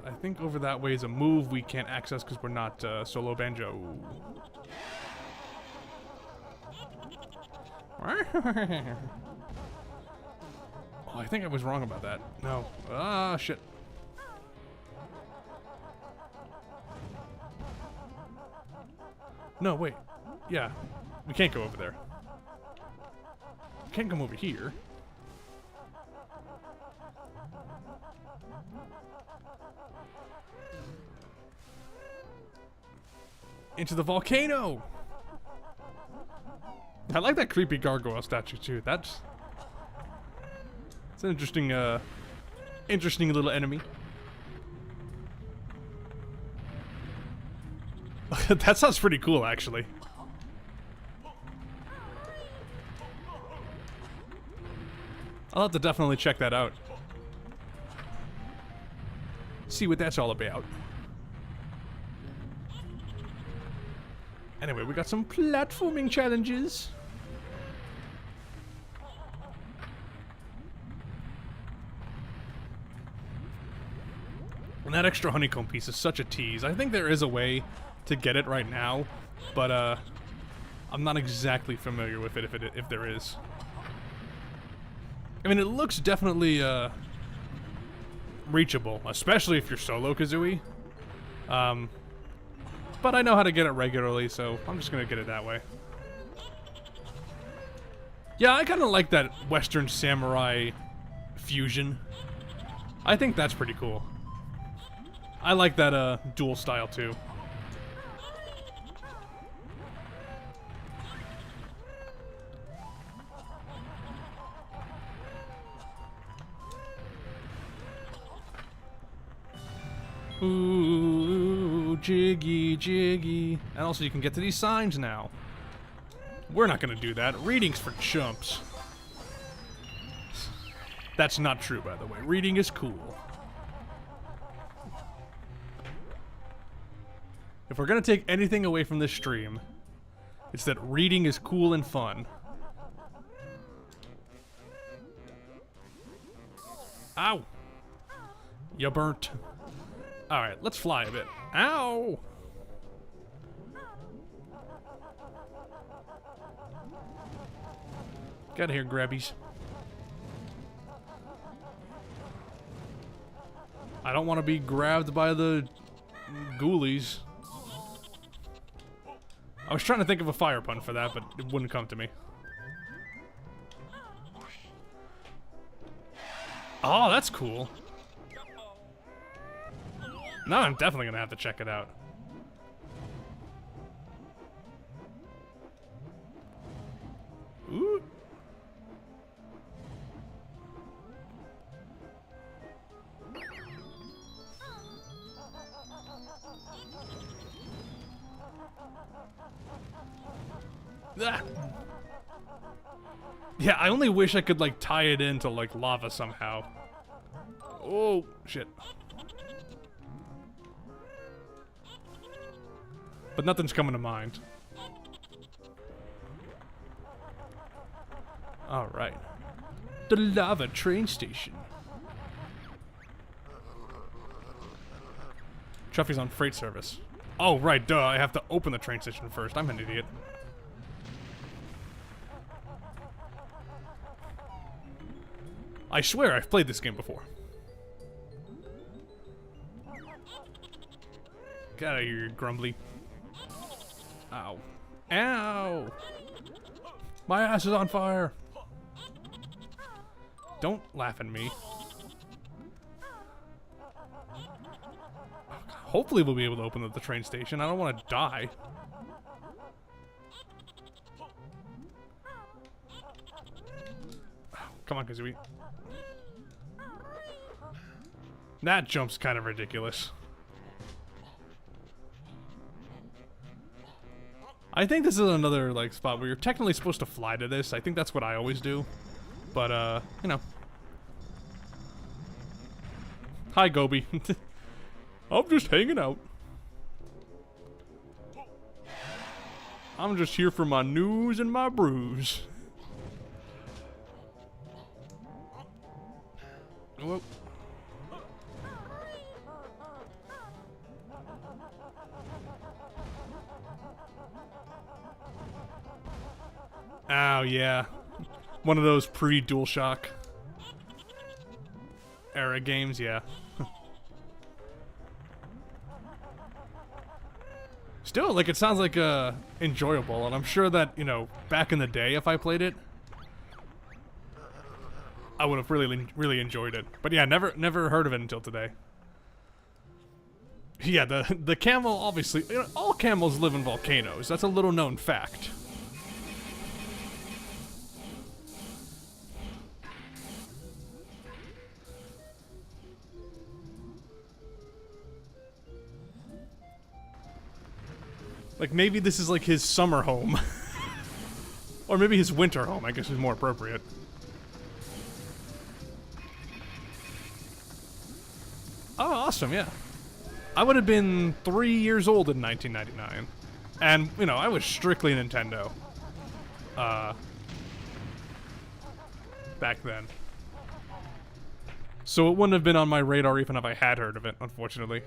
I think over that way is a move we can't access because we're not solo Banjo. Oh, I think I was wrong about that. No. Ah, shit. No, wait. Yeah. We can't go over there. We can't come over here. Into the volcano! I like that creepy gargoyle statue too. It's an interesting, interesting little enemy. That sounds pretty cool, actually. I'll have to definitely check that out. See what that's all about. Anyway, we got some platforming challenges. And that extra honeycomb piece is such a tease. I think there is a way to get it right now, but I'm not exactly familiar with it if there is. I mean, it looks definitely reachable, especially if you're solo Kazooie. But I know how to get it regularly, so I'm just gonna get it that way. Yeah, I kind of like that Western Samurai fusion. I think that's pretty cool. I like that dual style too. Ooh, jiggy, jiggy. And also you can get to these signs now. We're not gonna do that. Reading's for chumps. That's not true, by the way. Reading is cool. If we're gonna take anything away from this stream, it's that reading is cool and fun. Ow! You burnt. Alright, let's fly a bit. Ow! Get out of here, grabbies. I don't want to be grabbed by the ghoulies. I was trying to think of a fire pun for that, but it wouldn't come to me. Oh, that's cool. Now I'm definitely gonna have to check it out. Ooh. Ah. Yeah, I only wish I could like tie it into like lava somehow. Oh, shit. But nothing's coming to mind. Alright. The lava train station. Chuffy's on freight service. Oh, right, duh. I have to open the train station first. I'm an idiot. I swear I've played this game before. Get out of here, grumbly. Ow. Ow! My ass is on fire! Don't laugh at me. Hopefully we'll be able to open up the train station. I don't want to die. Come on, Kazooie. That jump's kind of ridiculous. I think this is another, like, spot where you're technically supposed to fly to this. I think that's what I always do. But, you know. Hi, Gobi. I'm just hanging out. I'm just here for my news and my brews. Whoa. Oh, yeah. One of those pre-DualShock era games, yeah. Still, like, it sounds like enjoyable, and I'm sure that, you know, back in the day, if I played it, I would have really enjoyed it. But yeah, never heard of it until today. Yeah, the camel, obviously, you know, all camels live in volcanoes. That's a little known fact. Like, maybe this is like his summer home. Or maybe his winter home, I guess is more appropriate. Oh, awesome, yeah. I would have been 3 years old in 1999. And, you know, I was strictly Nintendo. Back then. So it wouldn't have been on my radar even if I had heard of it, unfortunately.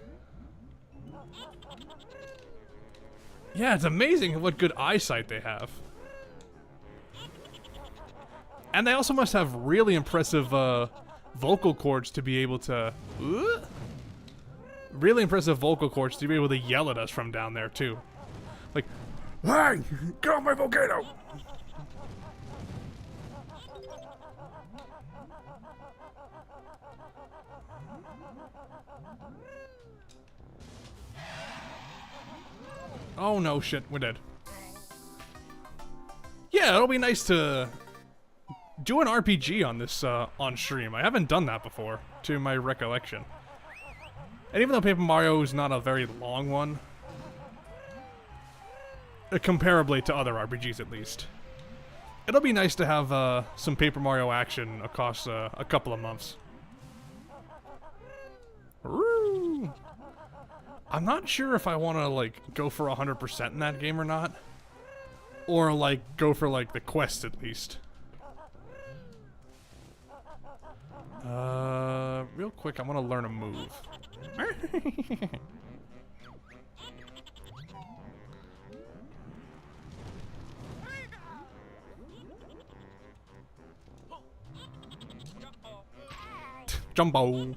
Yeah, it's amazing what good eyesight they have. And they also must have really impressive vocal cords to be able to... Really impressive vocal cords to be able to yell at us from down there, too. Like, hey, get off my volcano! Oh no, shit, we're dead. Yeah, it'll be nice to do an RPG on this, on stream. I haven't done that before, to my recollection. And even though Paper Mario is not a very long one, comparably to other RPGs at least, it'll be nice to have some Paper Mario action across a couple of months. Woo! I'm not sure if I want to, like, go for 100% in that game or not. Or, like, go for, like, the quest at least. Real quick, I want to learn a move. Jumbo.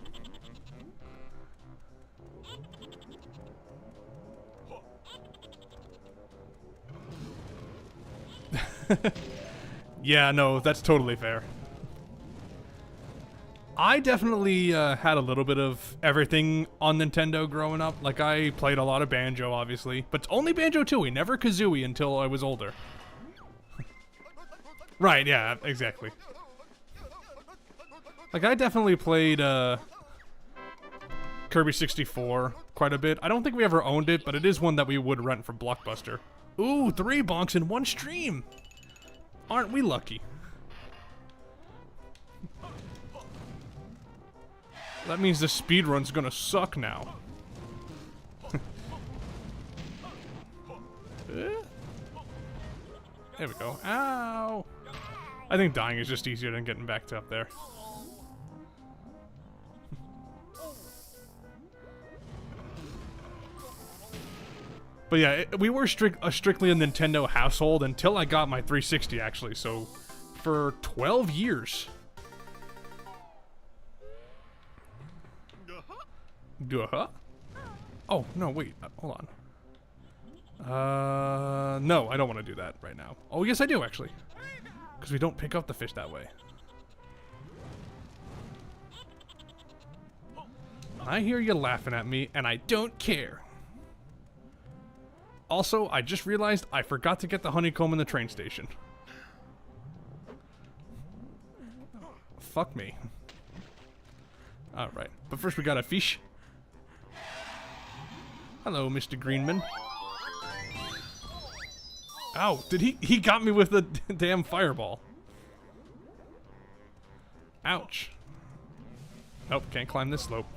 Yeah, no, that's totally fair. I definitely had a little bit of everything on Nintendo growing up. Like, I played a lot of Banjo, obviously. But only Banjo-Tooie, never Kazooie until I was older. Right, yeah, exactly. Like, I definitely played Kirby 64 quite a bit. I don't think we ever owned it, but it is one that we would rent from Blockbuster. Ooh, 3 bonks in one stream! Aren't we lucky? That means the speedrun's gonna suck now. There we go. Ow! I think dying is just easier than getting back to up there. But yeah, we were strictly a Nintendo household until I got my 360, actually. So, for 12 years. Duh-huh? Oh, no, wait. Hold on. No, I don't want to do that right now. Oh, yes, I do, actually. Because we don't pick up the fish that way. I hear you laughing at me, and I don't care. Also, I just realized I forgot to get the honeycomb in the train station. Fuck me. Alright, but first we got a fish. Hello, Mr. Greenman. Ow, did he got me with the damn fireball. Ouch. Nope, can't climb this slope.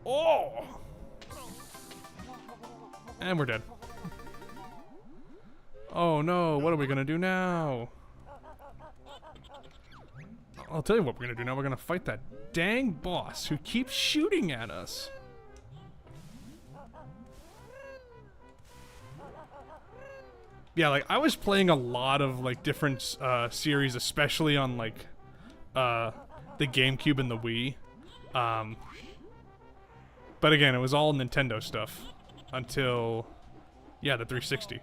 Oh! And we're dead. Oh no, what are we gonna do now? I'll tell you what we're gonna do now. We're gonna fight that dang boss who keeps shooting at us. Yeah, like, I was playing a lot of, like, different series, especially on, like, the GameCube and the Wii. But again, it was all Nintendo stuff until, yeah, the 360.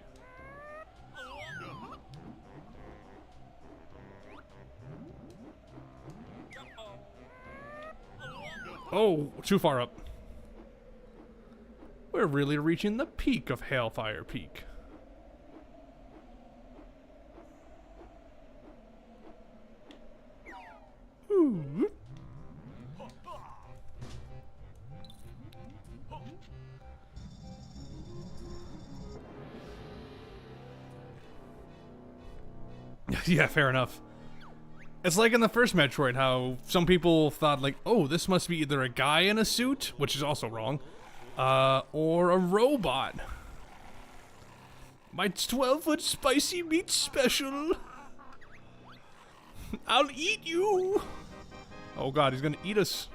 Oh, too far up. We're really reaching the peak of Hailfire Peak. Ooh. Yeah, fair enough. It's like in the first Metroid, how some people thought like, oh, this must be either a guy in a suit, which is also wrong, or a robot. My 12-foot spicy meat special. I'll eat you. Oh god, he's gonna eat us.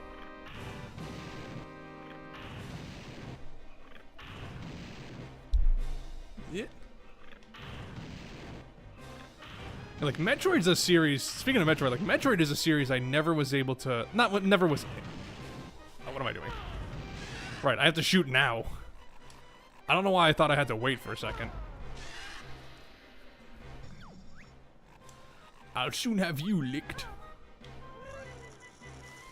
Yeah. Like, Metroid's a series, speaking of Metroid, like, Metroid is a series I never was able to, never was, oh, what am I doing? Right, I have to shoot now. I don't know why I thought I had to wait for a second. I'll soon have you licked.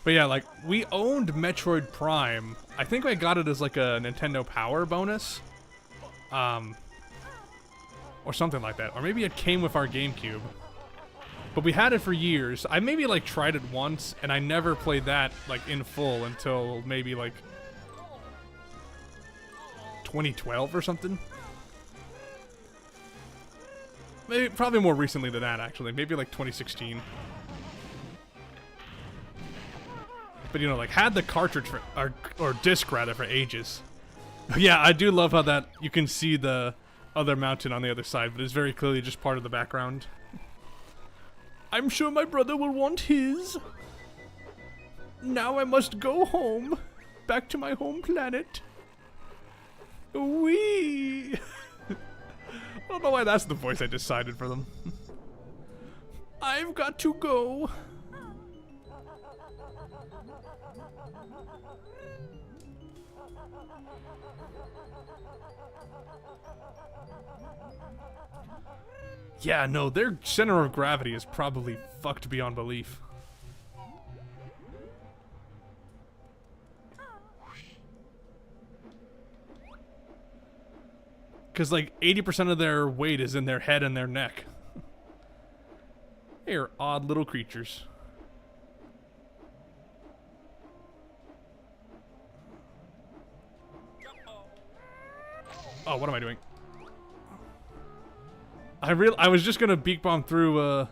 But yeah, like, we owned Metroid Prime. I think I got it as, like, a Nintendo Power bonus. Or something like that. Or maybe it came with our GameCube. But we had it for years. I maybe, like, tried it once, and I never played that, like, in full until maybe, like, 2012 or something. Maybe, probably more recently than that, actually. Maybe, like, 2016. But, you know, like, had the cartridge for, or disc, rather, for ages. Yeah, I do love how that, you can see the other mountain on the other side, but it's very clearly just part of the background. I'm sure my brother will want his. Now I must go home. Back to my home planet. Wee. I don't know why that's the voice I decided for them. I've got to go. Yeah, no, their center of gravity is probably fucked beyond belief. Because, like, 80% of their weight is in their head and their neck. They're odd little creatures. Oh, what am I doing? I was just gonna beak bomb through,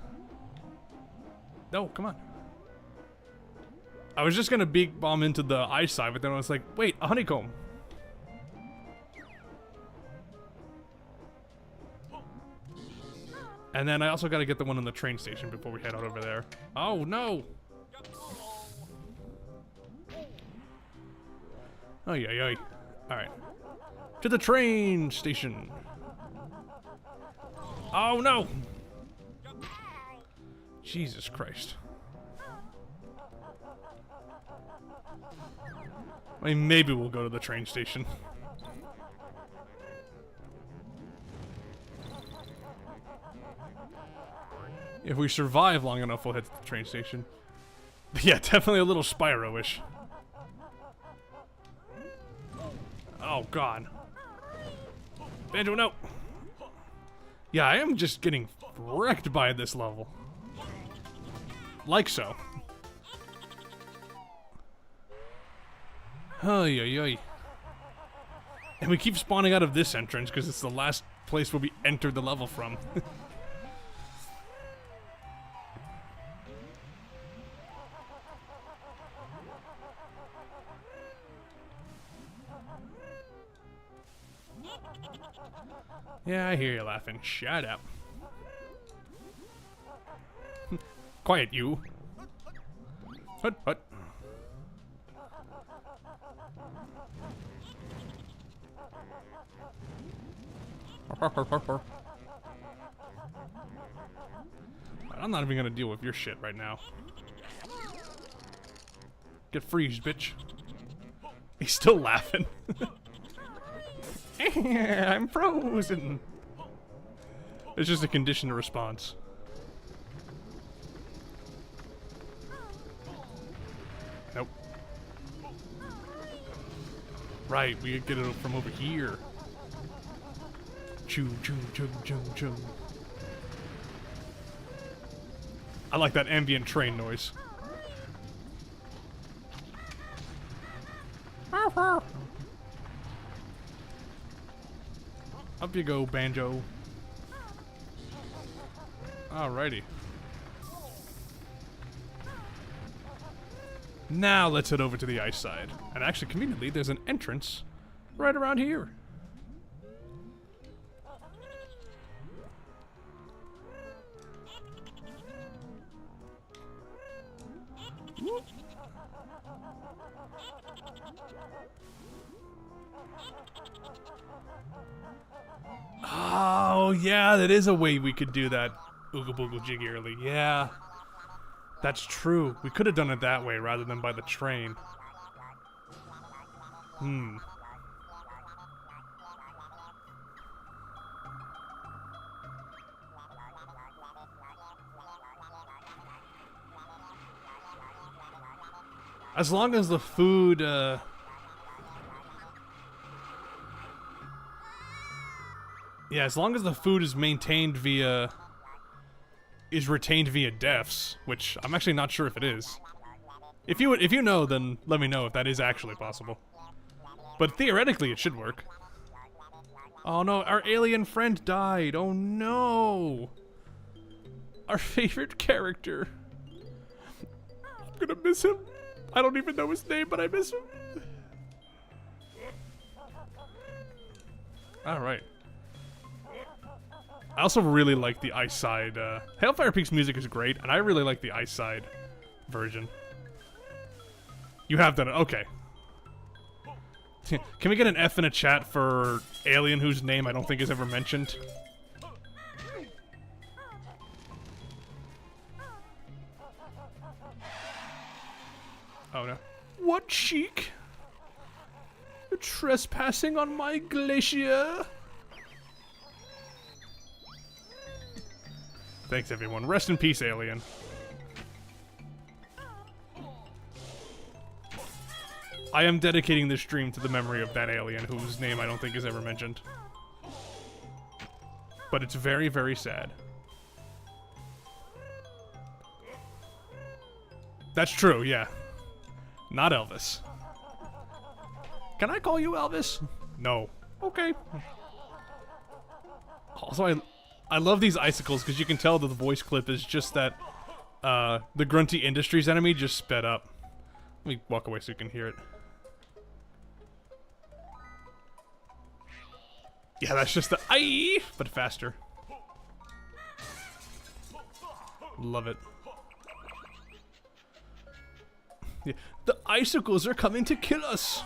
No, come on. I was just gonna beak bomb into the ice side, but then I was like, wait, a honeycomb. And then I also gotta get the one in the train station before we head out over there. Oh, no! Oy, oy, oy. Alright. To the train station! Oh, no! Jesus Christ. I mean, maybe we'll go to the train station. If we survive long enough, we'll head to the train station. But yeah, definitely a little Spyro-ish. Oh, God. Banjo, no! Yeah, I am just getting wrecked by this level. Like so. Oy, oy, oy. And we keep spawning out of this entrance because it's the last place where we entered the level from. Yeah, I hear you laughing. Shut up. Quiet, you. Hut, hut. I'm not even gonna deal with your shit right now. Get freezed, bitch. He's still laughing. I'm frozen. It's just a conditioned response. Nope. Right, we get it from over here. Choo, choo, choo, choo, choo. I like that ambient train noise. Up you go, Banjo. Alrighty. Now let's head over to the ice side. And actually, conveniently, there's an entrance right around here. Oh, yeah, that is a way we could do that. Ooga booga jiggy early. Yeah. That's true. We could have done it that way rather than by the train. As long as the food, yeah, as long as the food is maintained via... is retained via deaths, which I'm actually not sure if it is. If you know, then let me know if that is actually possible. But theoretically, it should work. Oh no, our alien friend died. Oh no! Our favorite character. I'm gonna miss him. I don't even know his name, but I miss him. Alright. I also really like the ice side. Hailfire Peak's music is great, and I really like the ice side version. You have done it. Okay. Can we get an F in a chat for alien whose name I don't think is ever mentioned? Oh no. What cheek? You're trespassing on my glacier. Thanks, everyone. Rest in peace, alien. I am dedicating this stream to the memory of that alien whose name I don't think is ever mentioned. But it's very, very sad. That's true, yeah. Not Elvis. Can I call you Elvis? No. Okay. Also, I love these icicles because you can tell that the voice clip is just that the Grunty Industries enemy just sped up. Let me walk away so you can hear it. Yeah, that's just the aye, but faster. Love it. Yeah, the icicles are coming to kill us.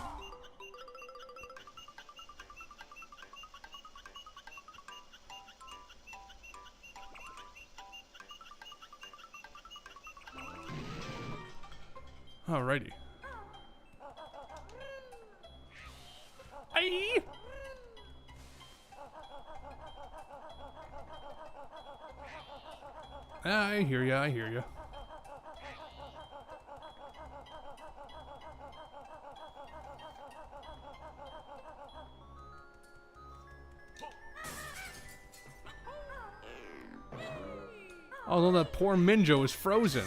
Alrighty. Aye. I hear ya, I hear ya. Although that poor Minjo is frozen.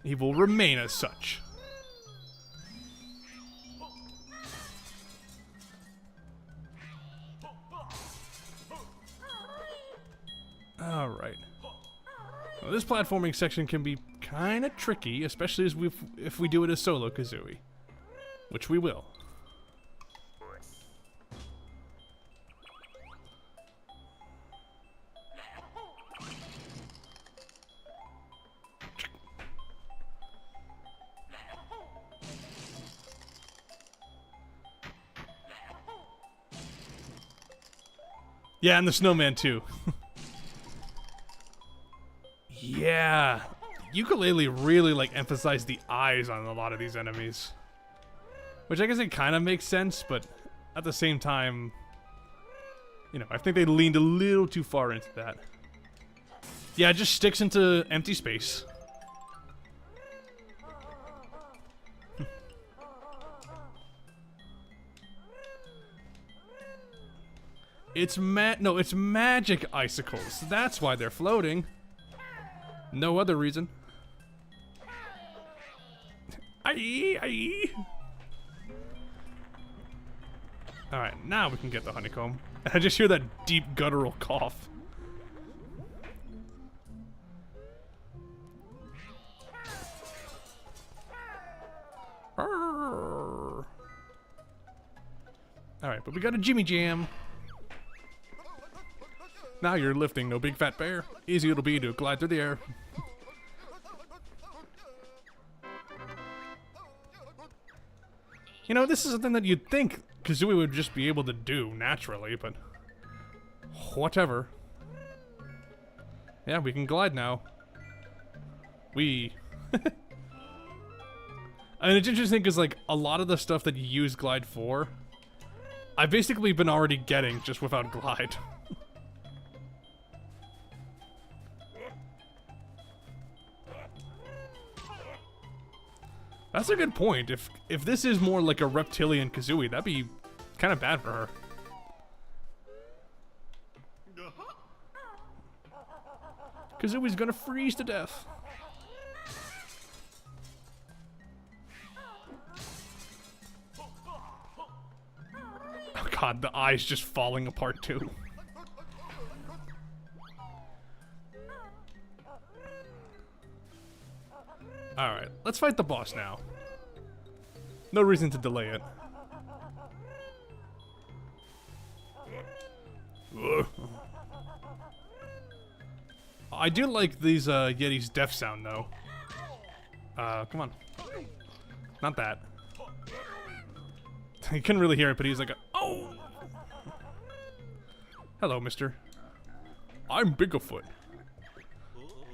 He will remain as such. Alright. Well, this platforming section can be kind of tricky, especially if we do it as solo Kazooie. Which we will. Yeah, and the snowman too. Yeah. ukulele really like emphasized the eyes on a lot of these enemies, which I guess it kind of makes sense, but at the same time, you know, I think they leaned a little too far into that. Yeah, it just sticks into empty space. It's magic icicles. That's why they're floating. No other reason. Aye, aye. Alright, now we can get the honeycomb. I just hear that deep guttural cough. Alright, but we got a Jimmy Jam. Now you're lifting, no big fat bear. Easy it'll be to glide through the air. You know, this is something that you'd think Kazooie would just be able to do naturally, but whatever. Yeah, we can glide now. We. I mean, it's interesting because, like, a lot of the stuff that you use glide for, I've basically been already getting just without glide. That's a good point. If this is more like a reptilian Kazooie, that'd be kind of bad for her. Kazooie's gonna freeze to death. Oh god, the eye's just falling apart too. Alright, let's fight the boss now. No reason to delay it. Ugh. I do like these Yeti's death sound though. Come on. Not that. You couldn't really hear it, but he's like, oh! Hello, mister. I'm Bigfoot.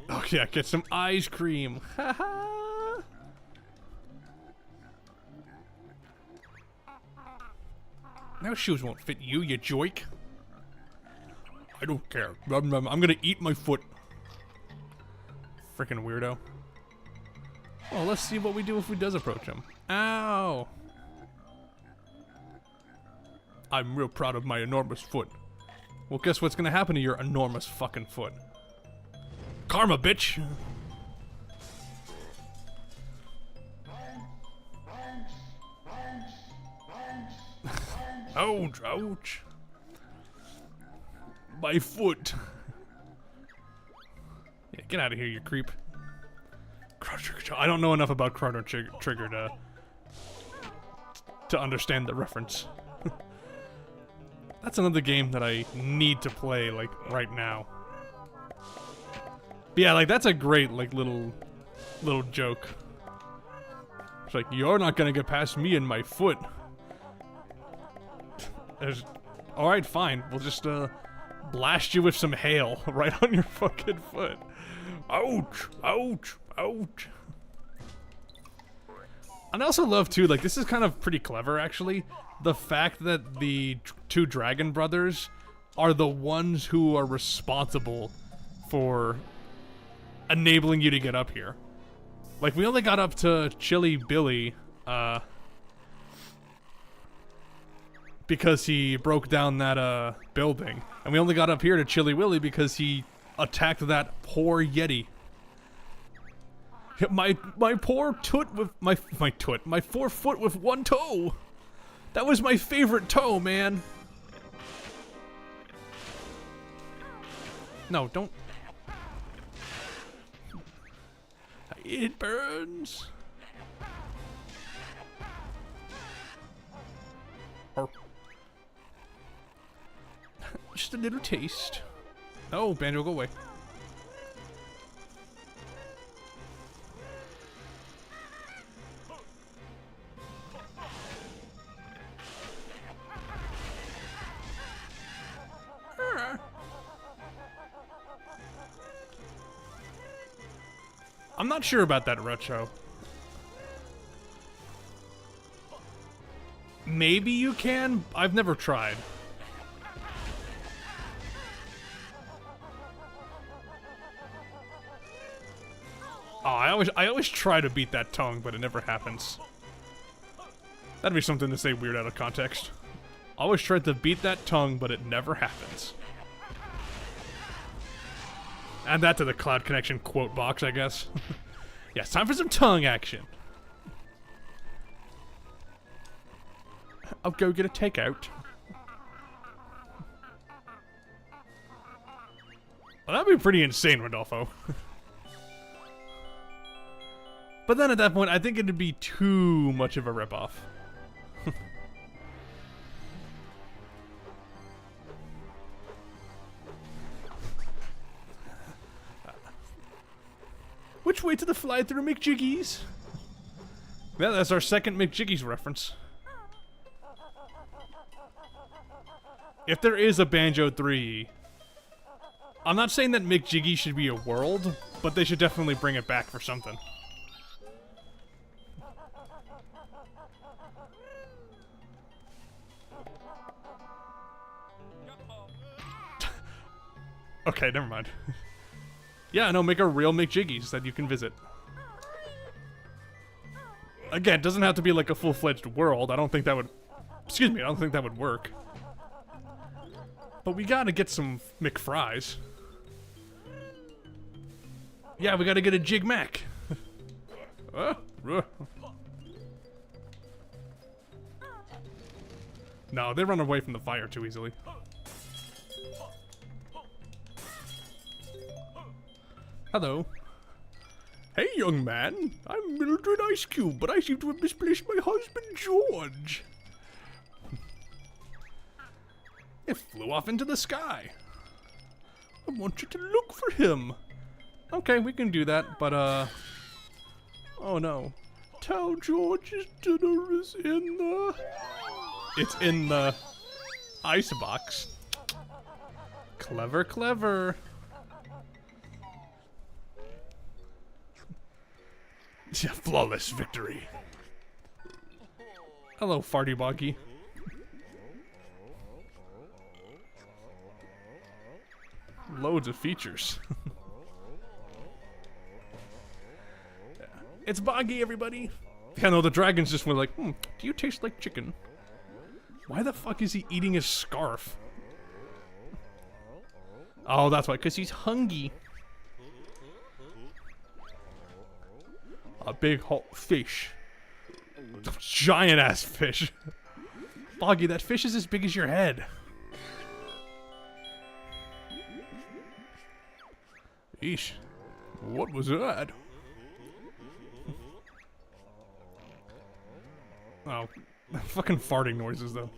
Oh yeah, get some ice cream. Haha. Now shoes won't fit you, you joik. I don't care. I'm gonna eat my foot. Freaking weirdo. Well, let's see what we do if we does approach him. Ow! I'm real proud of my enormous foot. Well, guess what's gonna happen to your enormous fucking foot? Karma, bitch! Ouch, ouch. My foot. Yeah, get out of here, you creep. Chrono Trigger. I don't know enough about Chrono Trigger to understand the reference. That's another game that I need to play, like, right now. But yeah, like, that's a great, like, little joke. It's like, you're not gonna get past me and my foot. Alright, fine. We'll just, blast you with some hail right on your fucking foot. Ouch! Ouch! Ouch! And I also love, too, like, this is kind of pretty clever, actually. The fact that the two Dragon Brothers are the ones who are responsible for enabling you to get up here. Like, we only got up to Chili Billy, because he broke down that, building. And we only got up here to Chili Willy because he attacked that poor Yeti. My poor toot with my 4 foot with 1 toe. That was my favorite toe, man. No, don't. It burns. Or just a little taste. Oh, Banjo, go away. I'm not sure about that retro. Maybe you can. I've never tried. Oh, I always try to beat that tongue, but it never happens. That'd be something to say weird out of context. Always tried to beat that tongue, but it never happens. Add that to the CloudConnection quote box, I guess. Yeah, it's time for some tongue action. I'll go get a takeout. Well, that'd be pretty insane, Rodolfo. But then at that point, I think it'd be too much of a ripoff. Which way to the fly-through McJiggies? Yeah, that's our second McJiggies reference. If there is a Banjo-Tooie, I'm not saying that McJiggy should be a world, but they should definitely bring it back for something. Okay, never mind. Yeah, no, make a real McJiggies that you can visit. Again, it doesn't have to be like a full-fledged world. I don't think that would... Excuse me, I don't think that would work. But we gotta get some McFries. Yeah, we gotta get a Jig Mac. No, they run away from the fire too easily. Hello. Hey, young man. I'm Mildred Ice Cube, but I seem to have misplaced my husband, George. It flew off into the sky. I want you to look for him. Okay, we can do that, but, oh no. Tell George his dinner is in the... It's in the... icebox. Clever, clever. Yeah, flawless victory. Hello, Farty Boggy. Loads of features. Yeah. It's Boggy, everybody. Yeah, no, the dragons just went like, do you taste like chicken? Why the fuck is he eating his scarf? Oh, that's why, because he's hungry. A big hot fish. Giant ass fish. Boggy, that fish is as big as your head. Eesh. What was that? Oh, fucking farting noises though.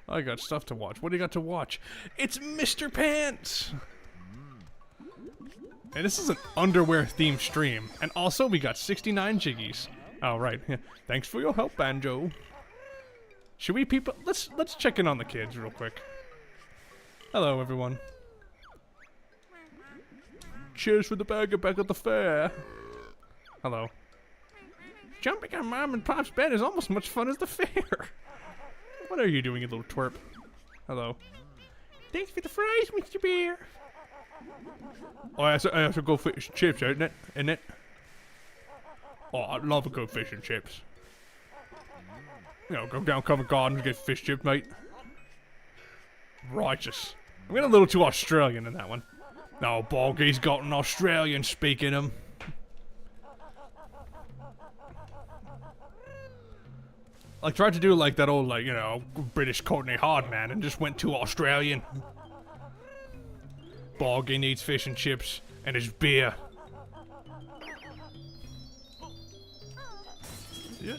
I got stuff to watch. What do you got to watch? It's Mr. Pants! And this is an underwear-themed stream. And also, we got 69 jiggies. Oh, right. Thanks for your help, Banjo. Should we people... Let's check in on the kids real quick. Hello, everyone. Cheers for the burger back at the fair. Hello. Jumping on Mom and Pop's bed is almost as much fun as the fair. What are you doing, you little twerp? Hello. Thanks for the fries, Mr. Bear. Oh, I have to go fish and chips, isn't it? Oh, I love a good fish and chips. You know, go down Covent Garden and get fish chips, mate. Righteous. I'm getting a little too Australian in that one. No, Boggy's got an Australian speak in him. I tried to do like that old, like, you know, British Courtney Hardman and just went too Australian. Boggy needs fish and chips and his beer. Yeah.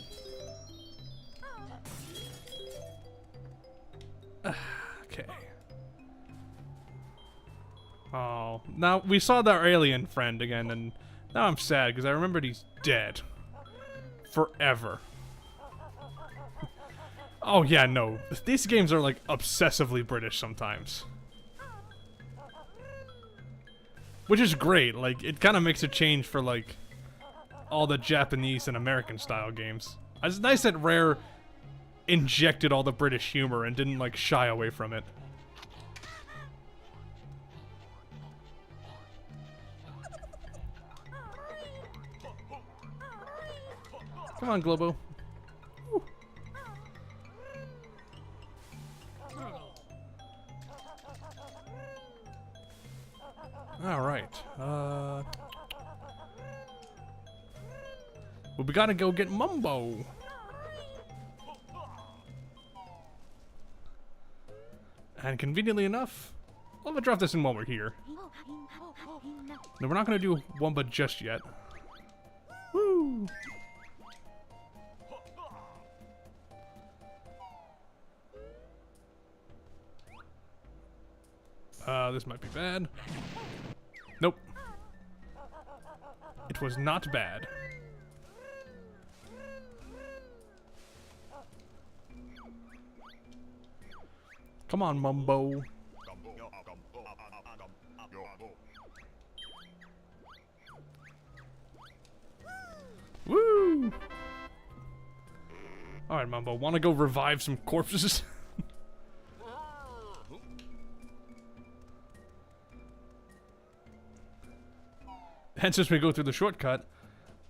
Okay. Oh, now we saw our alien friend again, and now I'm sad because I remembered he's dead. Forever. Oh yeah, no. These games are like obsessively British sometimes. Which is great. Like, it kind of makes a change for, like, all the Japanese and American style games. It's nice that Rare injected all the British humor and didn't, like, shy away from it. Come on, Globo. Woo. All right. Well, we gotta go get Mumbo. And conveniently enough, let me drop this in while we're here. No, we're not gonna do Wumba just yet. Woo! This might be bad. Nope. It was not bad. Come on, Mumbo. Woo! Alright, Mumbo, wanna go revive some corpses? And since we go through the shortcut,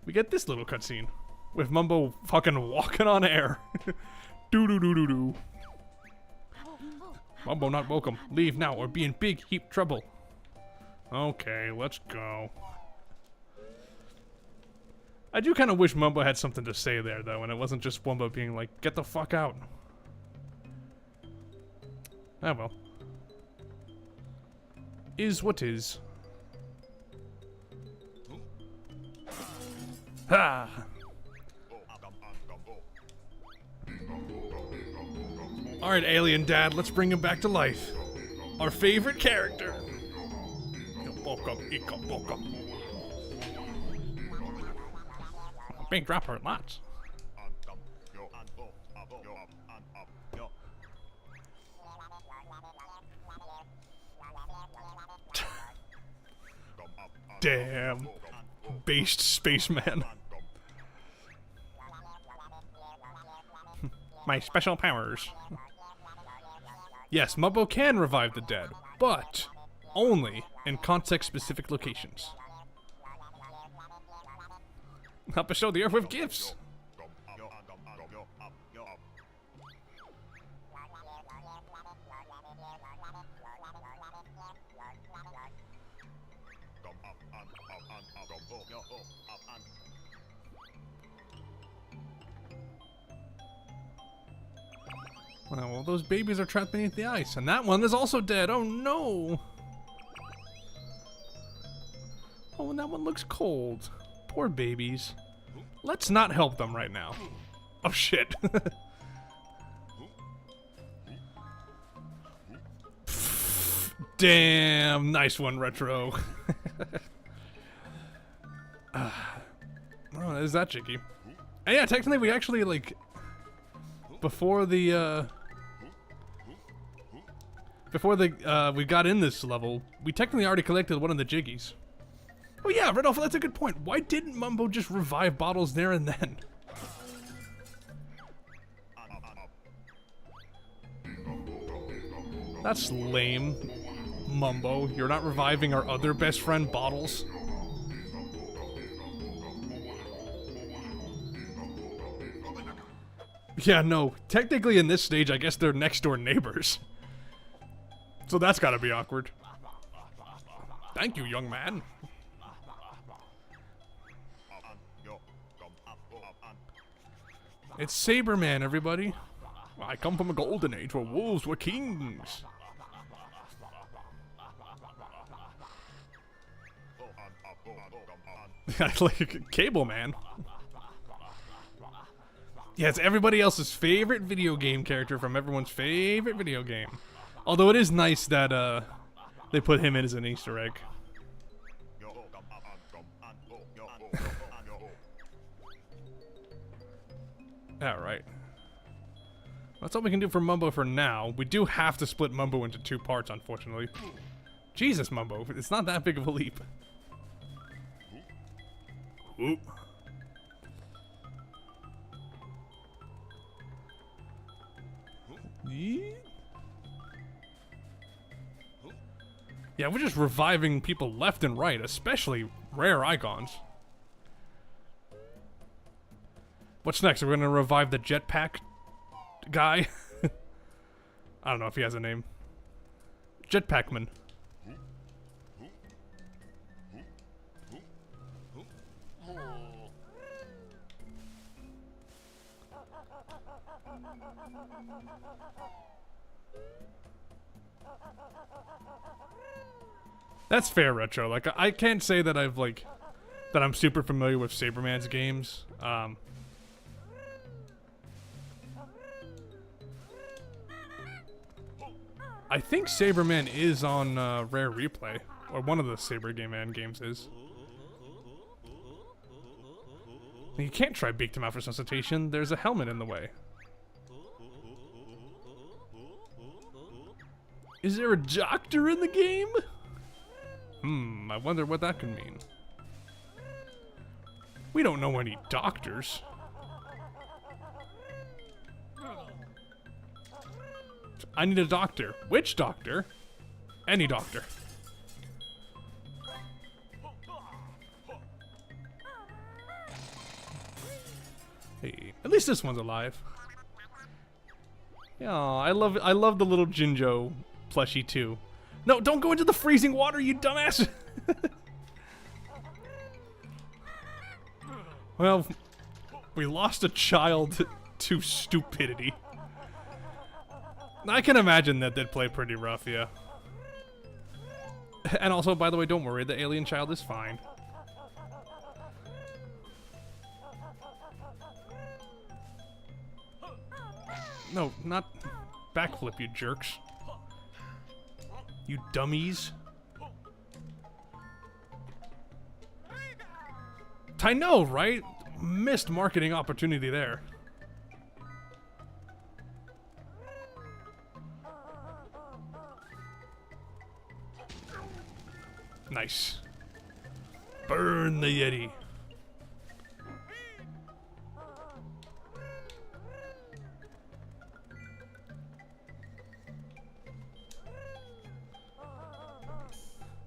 we get this little cutscene with Mumbo fucking walking on air. Doo doo doo doo doo. Mumbo not welcome. Leave now or be in big heap trouble. Okay, let's go. I do kind of wish Mumbo had something to say there though, and it wasn't just Wumbo being like, get the fuck out. Ah well. Is what is. Ha! Alright, Alien Dad, let's bring him back to life. Our favorite character. Big drop hurt lots. Damn. Based spaceman. My special powers. Yes, Mumbo can revive the dead, but only in context-specific locations. Help us show the earth with gifts. Well, those babies are trapped beneath the ice, and that one is also dead. Oh no! Oh, and that one looks cold. Poor babies. Let's not help them right now. Oh shit. Damn, nice one, Retro. Oh, is that jiggy? And yeah, technically we actually, like, before we got in this level, we technically already collected one of the jiggies. Oh yeah, Rodolfo, that's a good point. Why didn't Mumbo just revive bottles there and then? That's lame, Mumbo. You're not reviving our other best friend, Bottles. Yeah, no. Technically in this stage, I guess they're next door neighbors. So that's gotta be awkward. Thank you, young man. It's Saberman, everybody. I come from a golden age where wolves were kings. Like Cable Man. Yeah, it's everybody else's favorite video game character from everyone's favorite video game. Although it is nice that they put him in as an Easter egg. Alright. That's all we can do for Mumbo for now. We do have to split Mumbo into two parts, unfortunately. Jesus, Mumbo, it's not that big of a leap. Ooh. Yeah, we're just reviving people left and right, especially rare icons. What's next? We're gonna revive the jetpack guy. I don't know if he has a name. Jetpackman. That's fair, Retro. Like, I can't say that I've, like, that I'm super familiar with Saberman's games. I think Saberman is on Rare Replay, or one of the Saberman games is. You can't try Beak to Mouth Resuscitation, there's a helmet in the way. Is there a doctor in the game? I wonder what that could mean. We don't know any doctors. I need a doctor. Which doctor? Any doctor. Hey, at least this one's alive. Yeah, I love the little Jinjo plushie too. No, don't go into the freezing water, you dumbass! Well, we lost a child to stupidity. I can imagine that did play pretty rough, yeah. And also, by the way, don't worry, the alien child is fine. No, not backflip, you jerks. You dummies. I know, right? Missed marketing opportunity there. Nice. Burn the Yeti.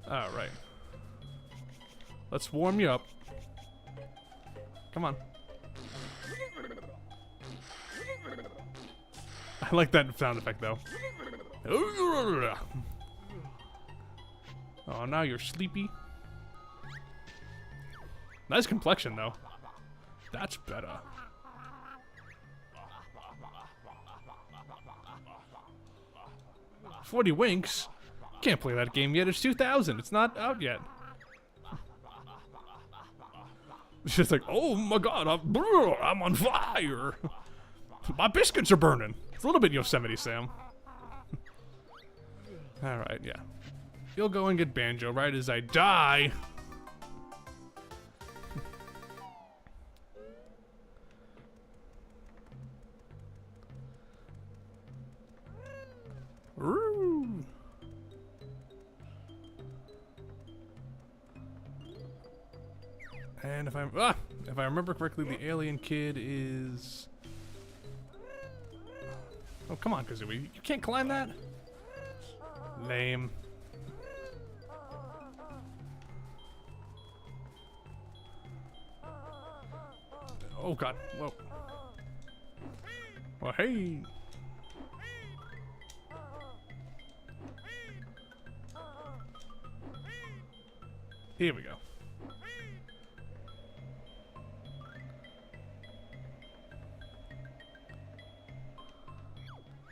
Alright. Let's warm you up. Come on. I like that sound effect though. Oh, now you're sleepy. Nice complexion though. That's better. 40 winks? Can't play that game yet. It's 2000. It's not out yet. It's just like, oh my god, I'm on fire. My biscuits are burning. It's a little bit Yosemite Sam. Alright, yeah. You'll go and get Banjo right as I die. Woo. And if I remember correctly, the alien kid is... Oh, come on, Kazooie. You can't climb that? Lame. Oh, God. Whoa. Well, hey. Here we go.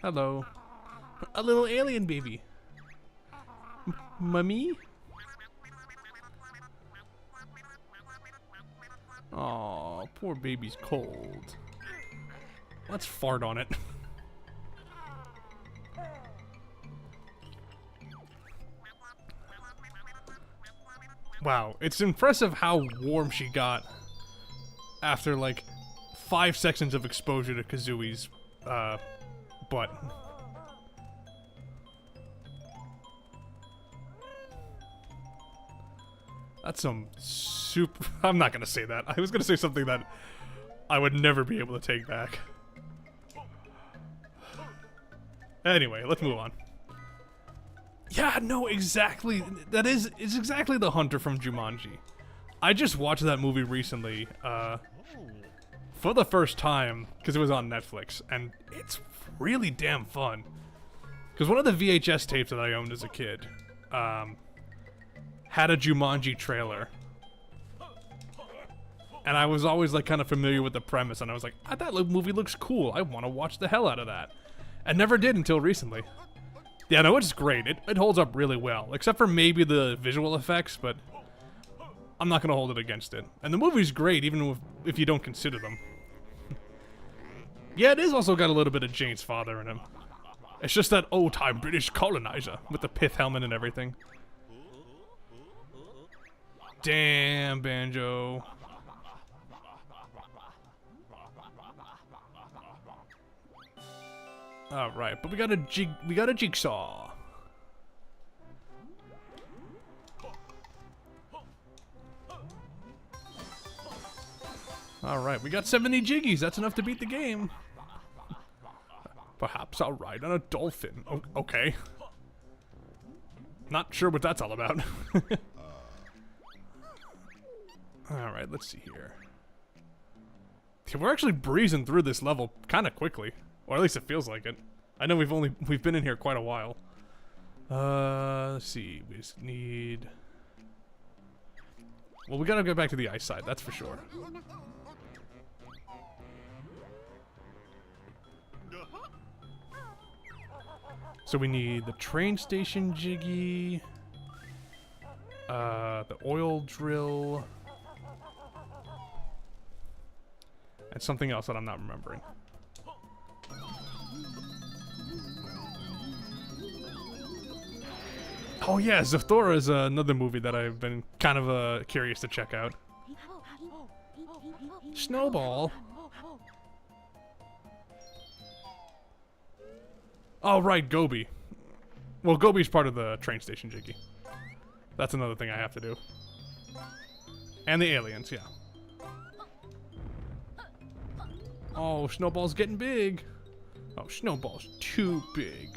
Hello. A little alien baby. Mummy? Aw, poor baby's cold. Let's fart on it. Wow, it's impressive how warm she got after like 5 seconds of exposure to Kazooie's butt. That's some super... I'm not gonna say that. I was gonna say something that I would never be able to take back. Anyway, let's move on. Yeah, no, exactly. It's exactly the hunter from Jumanji. I just watched that movie recently, for the first time, because it was on Netflix, and it's really damn fun. Because one of the VHS tapes that I owned as a kid, had a Jumanji trailer. And I was always, like, kind of familiar with the premise, and I was like, that movie looks cool. I want to watch the hell out of that. And never did until recently. Yeah, no, it's great. It holds up really well, except for maybe the visual effects, but I'm not going to hold it against it. And the movie's great, even if you don't consider them. Yeah, it is also got a little bit of Jane's father in him. It's just that old-time British colonizer with the pith helmet and everything. Damn, Banjo. All right, but we got a jigsaw. All right, we got 70 jiggies. That's enough to beat the game. Perhaps I'll ride on a dolphin. Okay. Not sure what that's all about. All right, let's see here. Okay, we're actually breezing through this level kind of quickly. Or at least it feels like it. I know we've been in here quite a while. Let's see. We just need... Well, we gotta go back to the ice side, that's for sure. So we need the train station jiggy, the oil drill, and something else that I'm not remembering. Oh yeah, Zathura is another movie that I've been kind of curious to check out. Snowball. Oh right, Gobi. Well, Gobi's part of the train station jiggy. That's another thing I have to do. And the aliens, yeah. Oh, Snowball's getting big. Oh, Snowball's too big.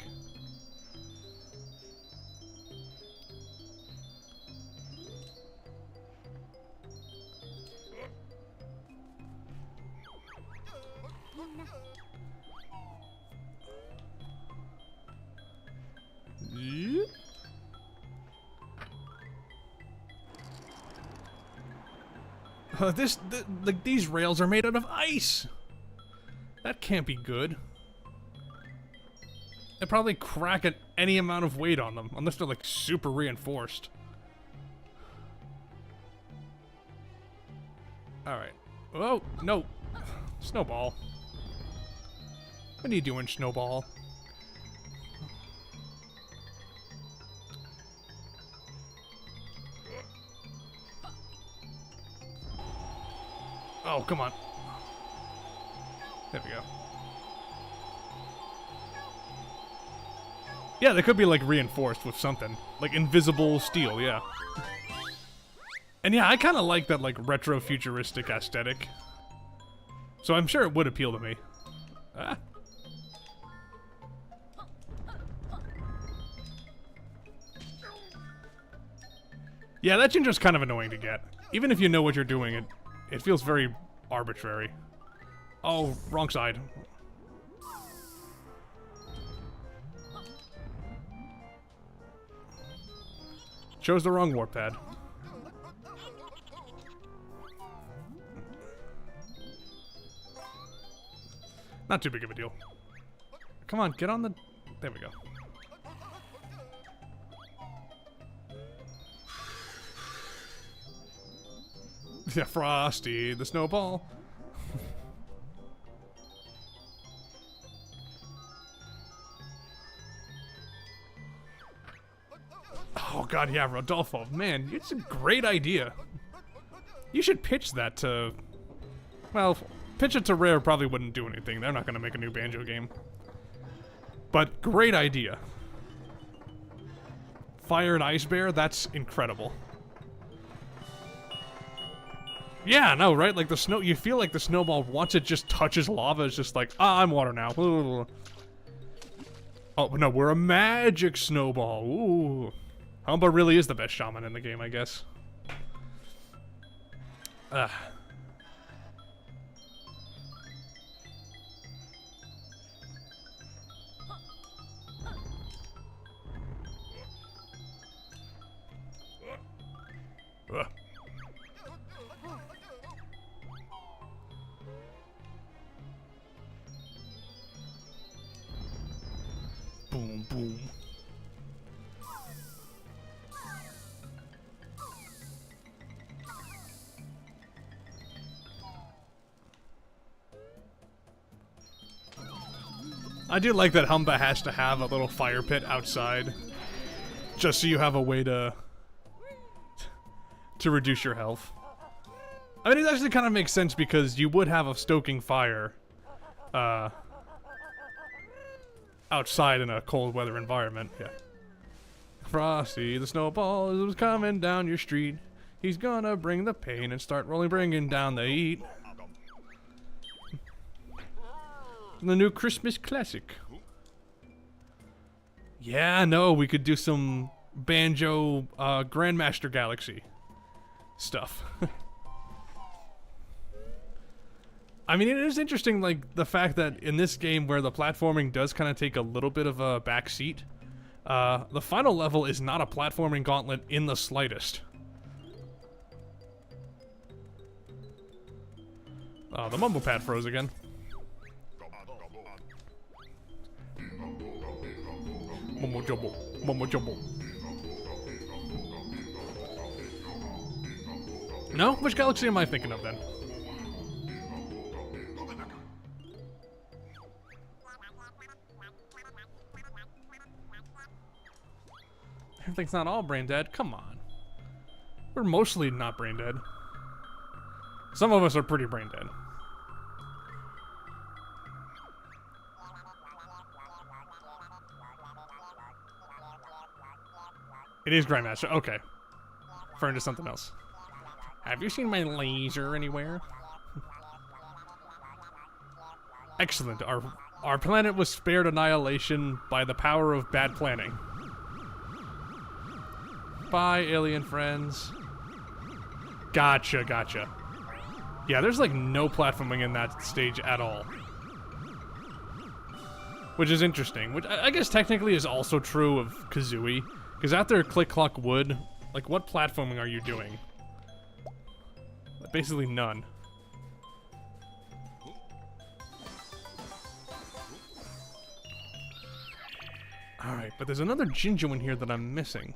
These rails are made out of ice. That can't be good. They probably crack at any amount of weight on them, unless they're like super reinforced. All right. Oh no, Snowball. What are you doing, Snowball? Oh, come on. There we go. Yeah, they could be, like, reinforced with something. Like, invisible steel, yeah. And yeah, I kind of like that, like, retro-futuristic aesthetic. So I'm sure it would appeal to me. Ah. Yeah, that ginger's kind of annoying to get. Even if you know what you're doing, it feels very arbitrary. Oh, wrong side. Chose the wrong warp pad. Not too big of a deal. Come on, get on the... There we go. Yeah, Frosty, the snowball. Oh god, yeah, Rodolfo. Man, it's a great idea. You should pitch that to... Well, pitch it to Rare probably wouldn't do anything. They're not going to make a new Banjo game. But great idea. Fire and Ice Bear, that's incredible. Yeah, no, right? Like the snow, you feel like the snowball, once it just touches lava, it's just like, ah, I'm water now. Oh, no, we're a magic snowball. Ooh. Humba really is the best shaman in the game, I guess. Ugh. Ugh. Boom, boom. I do like that Humba has to have a little fire pit outside, just so you have a way to reduce your health. I mean, it actually kind of makes sense because you would have a stoking fire outside in a cold weather environment. Yeah. Frosty the snowball is coming down your street. He's gonna bring the pain and start rolling, bringing down the heat. The new Christmas classic. Yeah, no, we could do some Banjo Grandmaster Galaxy stuff. I mean, it is interesting, like, the fact that in this game where the platforming does kind of take a little bit of a back seat, the final level is not a platforming gauntlet in the slightest. Oh, the mumble pad froze again. Mumbo jumbo, mumbo jumbo. No? Which galaxy am I thinking of then? Everything's not all brain dead. Come on. We're mostly not brain dead. Some of us are pretty brain dead. It is Grandmaster. Okay. Referring to something else. Have you seen my laser anywhere? Excellent. Our planet was spared annihilation by the power of bad planning. Bye, alien friends. Gotcha, gotcha. Yeah, there's like no platforming in that stage at all. Which is interesting. Which I guess technically is also true of Kazooie. Because after Click Clock Wood, like, what platforming are you doing? Basically none. Alright, but there's another Jinjo in here that I'm missing.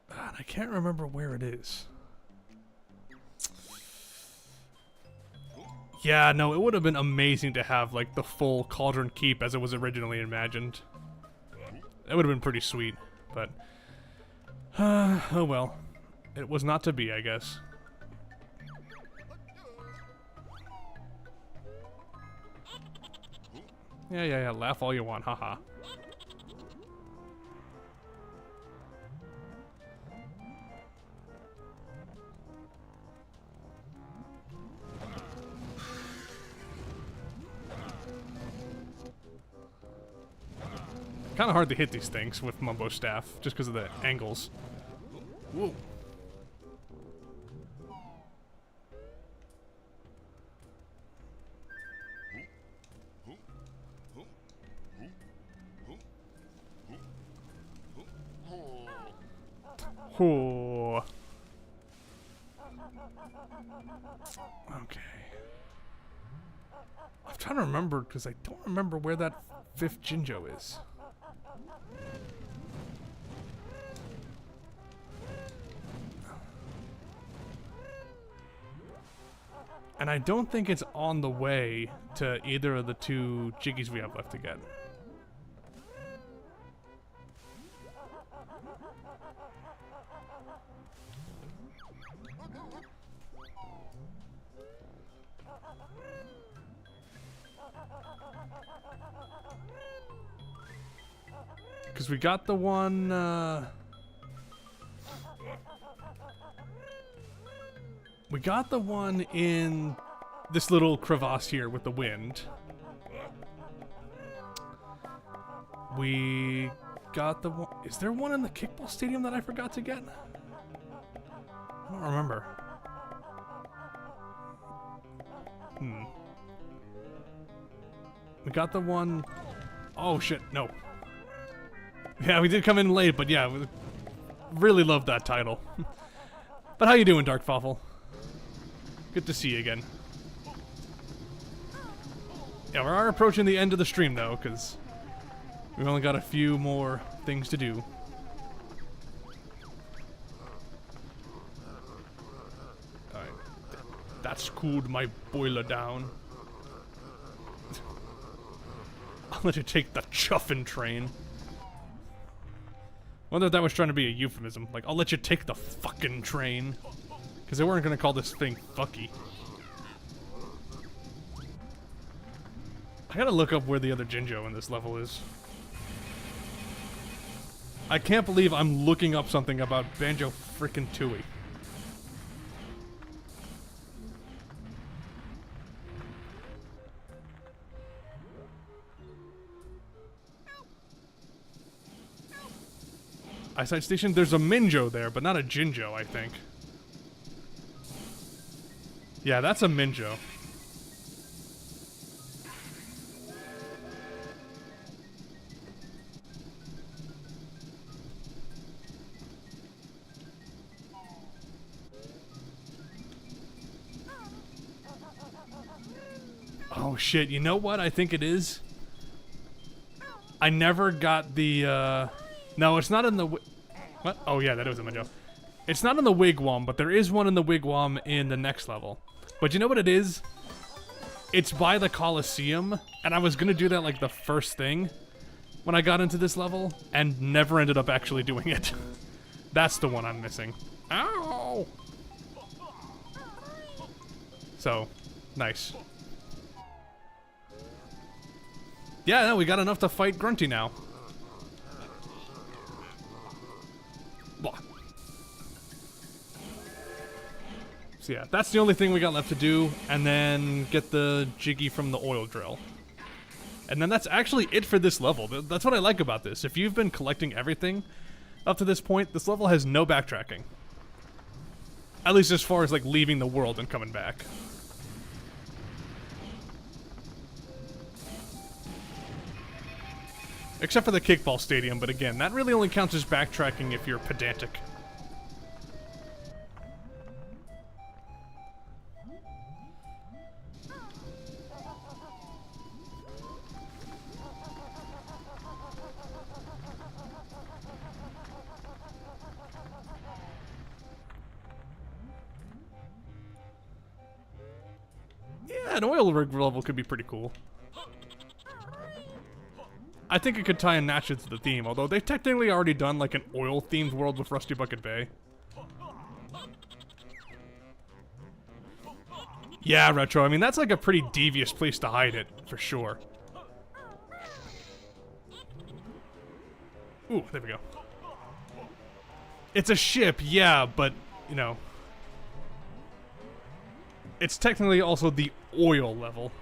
God, I can't remember where it is. Yeah, no, it would have been amazing to have, like, the full Cauldron Keep as it was originally imagined. It would have been pretty sweet, but... oh well. It was not to be, I guess. Yeah, laugh all you want, haha. Kind of hard to hit these things with Mumbo Staff, just because of the angles. Whoa. Whoa. Okay. I'm trying to remember, because I don't remember where that 5th Jinjo is. And I don't think it's on the way to either of the 2 Jiggies we have left to get. Because we got the one, we got the one in this little crevasse here with the wind. We got the one... Is there one in the kickball stadium that I forgot to get? I don't remember. We got the one... Oh shit, no. Yeah, we did come in late, but yeah, we really loved that title. But how you doing, Dark Fawful? Good to see you again. Yeah, we are approaching the end of the stream though, because we've only got a few more things to do. Alright. That's cooled my boiler down. I'll let you take the chuffin' train. Wonder if that was trying to be a euphemism. Like, I'll let you take the fucking train. Because they weren't going to call this thing fucky. I gotta look up where the other Jinjo in this level is. I can't believe I'm looking up something about Banjo-Tooie. Eyesight Station? There's a Minjo there, but not a Jinjo, I think. Yeah, that's a Minjo. Oh shit, you know what I think it is? I never got the, no, it's not in the... What? Oh yeah, that was a Minjo. It's not in the Wigwam, but there is one in the Wigwam in the next level. But you know what it is? It's by the Coliseum, and I was gonna do that like the first thing when I got into this level, and never ended up actually doing it. That's the one I'm missing. Ow! So, nice. Yeah, no, we got enough to fight Grunty now. Blah. So yeah, that's the only thing we got left to do, and then get the Jiggy from the oil drill. And then that's actually it for this level. That's what I like about this. If you've been collecting everything up to this point, this level has no backtracking. At least as far as like leaving the world and coming back. Except for the kickball stadium, but again, that really only counts as backtracking if you're pedantic. Yeah, an oil rig level could be pretty cool. I think it could tie in naturally to the theme, although they've technically already done like an oil-themed world with Rusty Bucket Bay. Yeah, Retro, I mean, that's like a pretty devious place to hide it, for sure. Ooh, there we go. It's a ship, yeah, but, you know. It's technically also the oil level.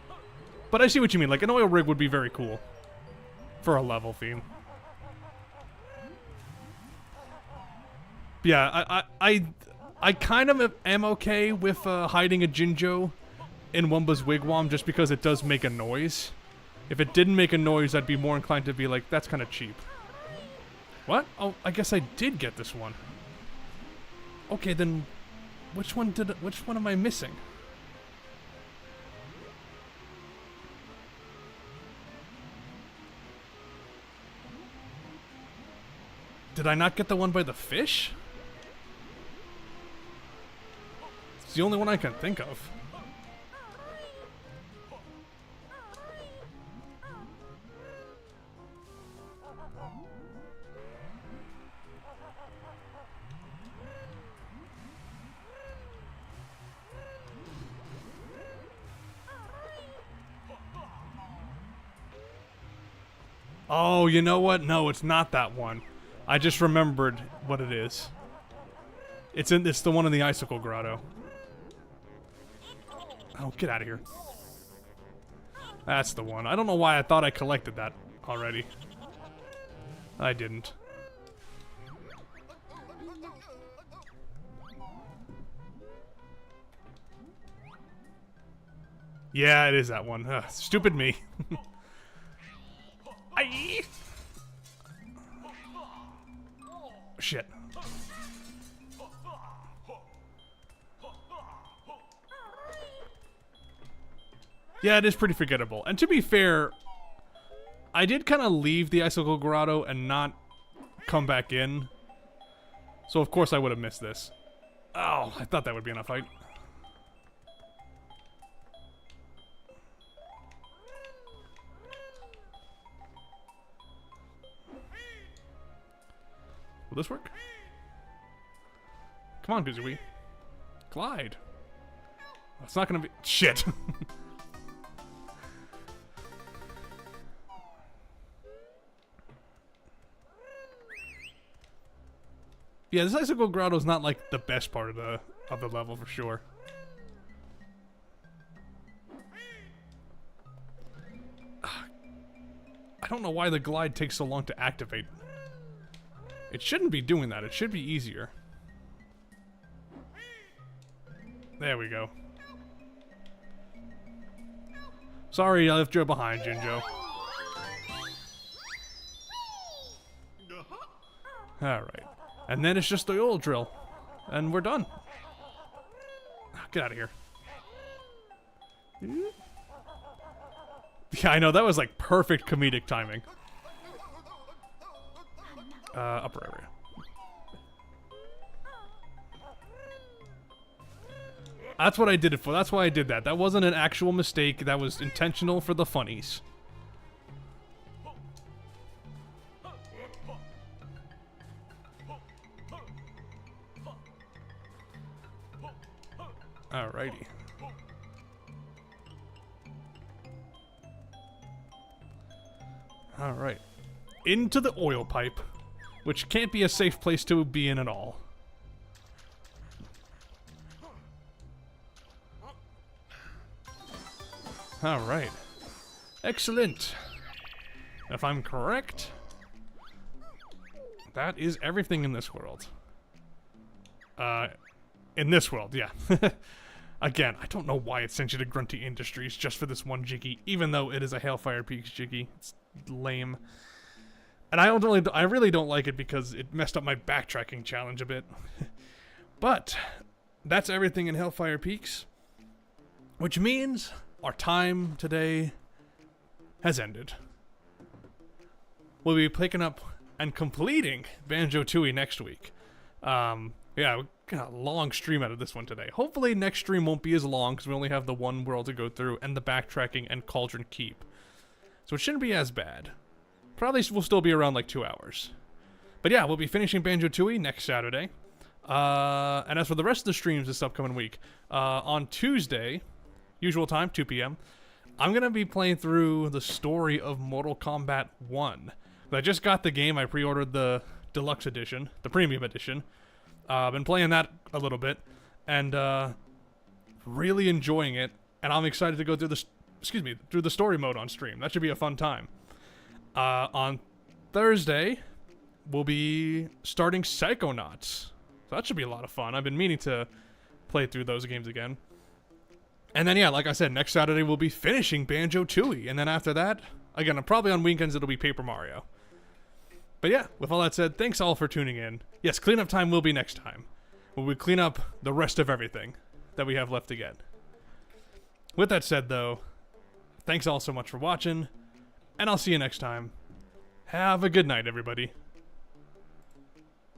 But I see what you mean, like an oil rig would be very cool. For a level theme. Yeah, I kind of am okay with hiding a Jinjo in Wumba's Wigwam just because it does make a noise. If it didn't make a noise, I'd be more inclined to be like, that's kind of cheap. What? Oh, I guess I did get this one. Okay, then which one am I missing? Did I not get the one by the fish? It's the only one I can think of. Oh, you know what? No, it's not that one. I just remembered what it is. It's the one in the Icicle Grotto. Oh, get out of here. That's the one. I don't know why I thought I collected that already. I didn't. Yeah, it is that one. Ugh, stupid me. Aye. Shit. Yeah, it is pretty forgettable. And to be fair, I did kind of leave the Icicle Grotto and not come back in. So of course I would have missed this. Oh, I thought that would be enough fight. Will this work? Come on, Kazooie. Glide. It's not gonna be... Shit. Yeah, this Icicle Grotto is not like the best part of the level for sure. I don't know why the glide takes so long to activate. It shouldn't be doing that. It should be easier. There we go. Sorry, I left you behind, Jinjo. Alright. And then it's just the oil drill. And we're done. Get out of here. Yeah, I know, that was like perfect comedic timing. Upper area. That's what I did it for. That's why I did that. That wasn't an actual mistake. That was intentional for the funnies. Alrighty. Alright. Into the oil pipe, which can't be a safe place to be in at all. Alright. Excellent. If I'm correct, that is everything in this world. In this world, yeah. Again, I don't know why it sent you to Grunty Industries just for this one Jiggy, even though it is a Hailfire Peaks Jiggy. It's lame. And I really don't like it because it messed up my backtracking challenge a bit. But that's everything in Hailfire Peaks, which means our time today has ended. We'll be picking up and completing Banjo-Tooie next week. Yeah, we got a long stream out of this one today. Hopefully next stream won't be as long because we only have the one world to go through and the backtracking and Cauldron Keep. So it shouldn't be as bad. Probably will still be around like 2 hours. But yeah, we'll be finishing Banjo-Tooie next Saturday. And as for the rest of the streams this upcoming week, on Tuesday, usual time, 2 p.m., I'm going to be playing through the story of Mortal Kombat 1. I just got the game. I pre-ordered the deluxe edition, the premium edition. I've been playing that a little bit, and really enjoying it. And I'm excited to go through through the story mode on stream. That should be a fun time. On Thursday, we'll be starting Psychonauts. So that should be a lot of fun. I've been meaning to play through those games again. And then, yeah, like I said, next Saturday we'll be finishing Banjo-Tooie. And then after that, again, probably on weekends it'll be Paper Mario. But yeah, with all that said, thanks all for tuning in. Yes, cleanup time will be next time, when we clean up the rest of everything that we have left to get. With that said, though, thanks all so much for watching, and I'll see you next time. Have a good night, everybody.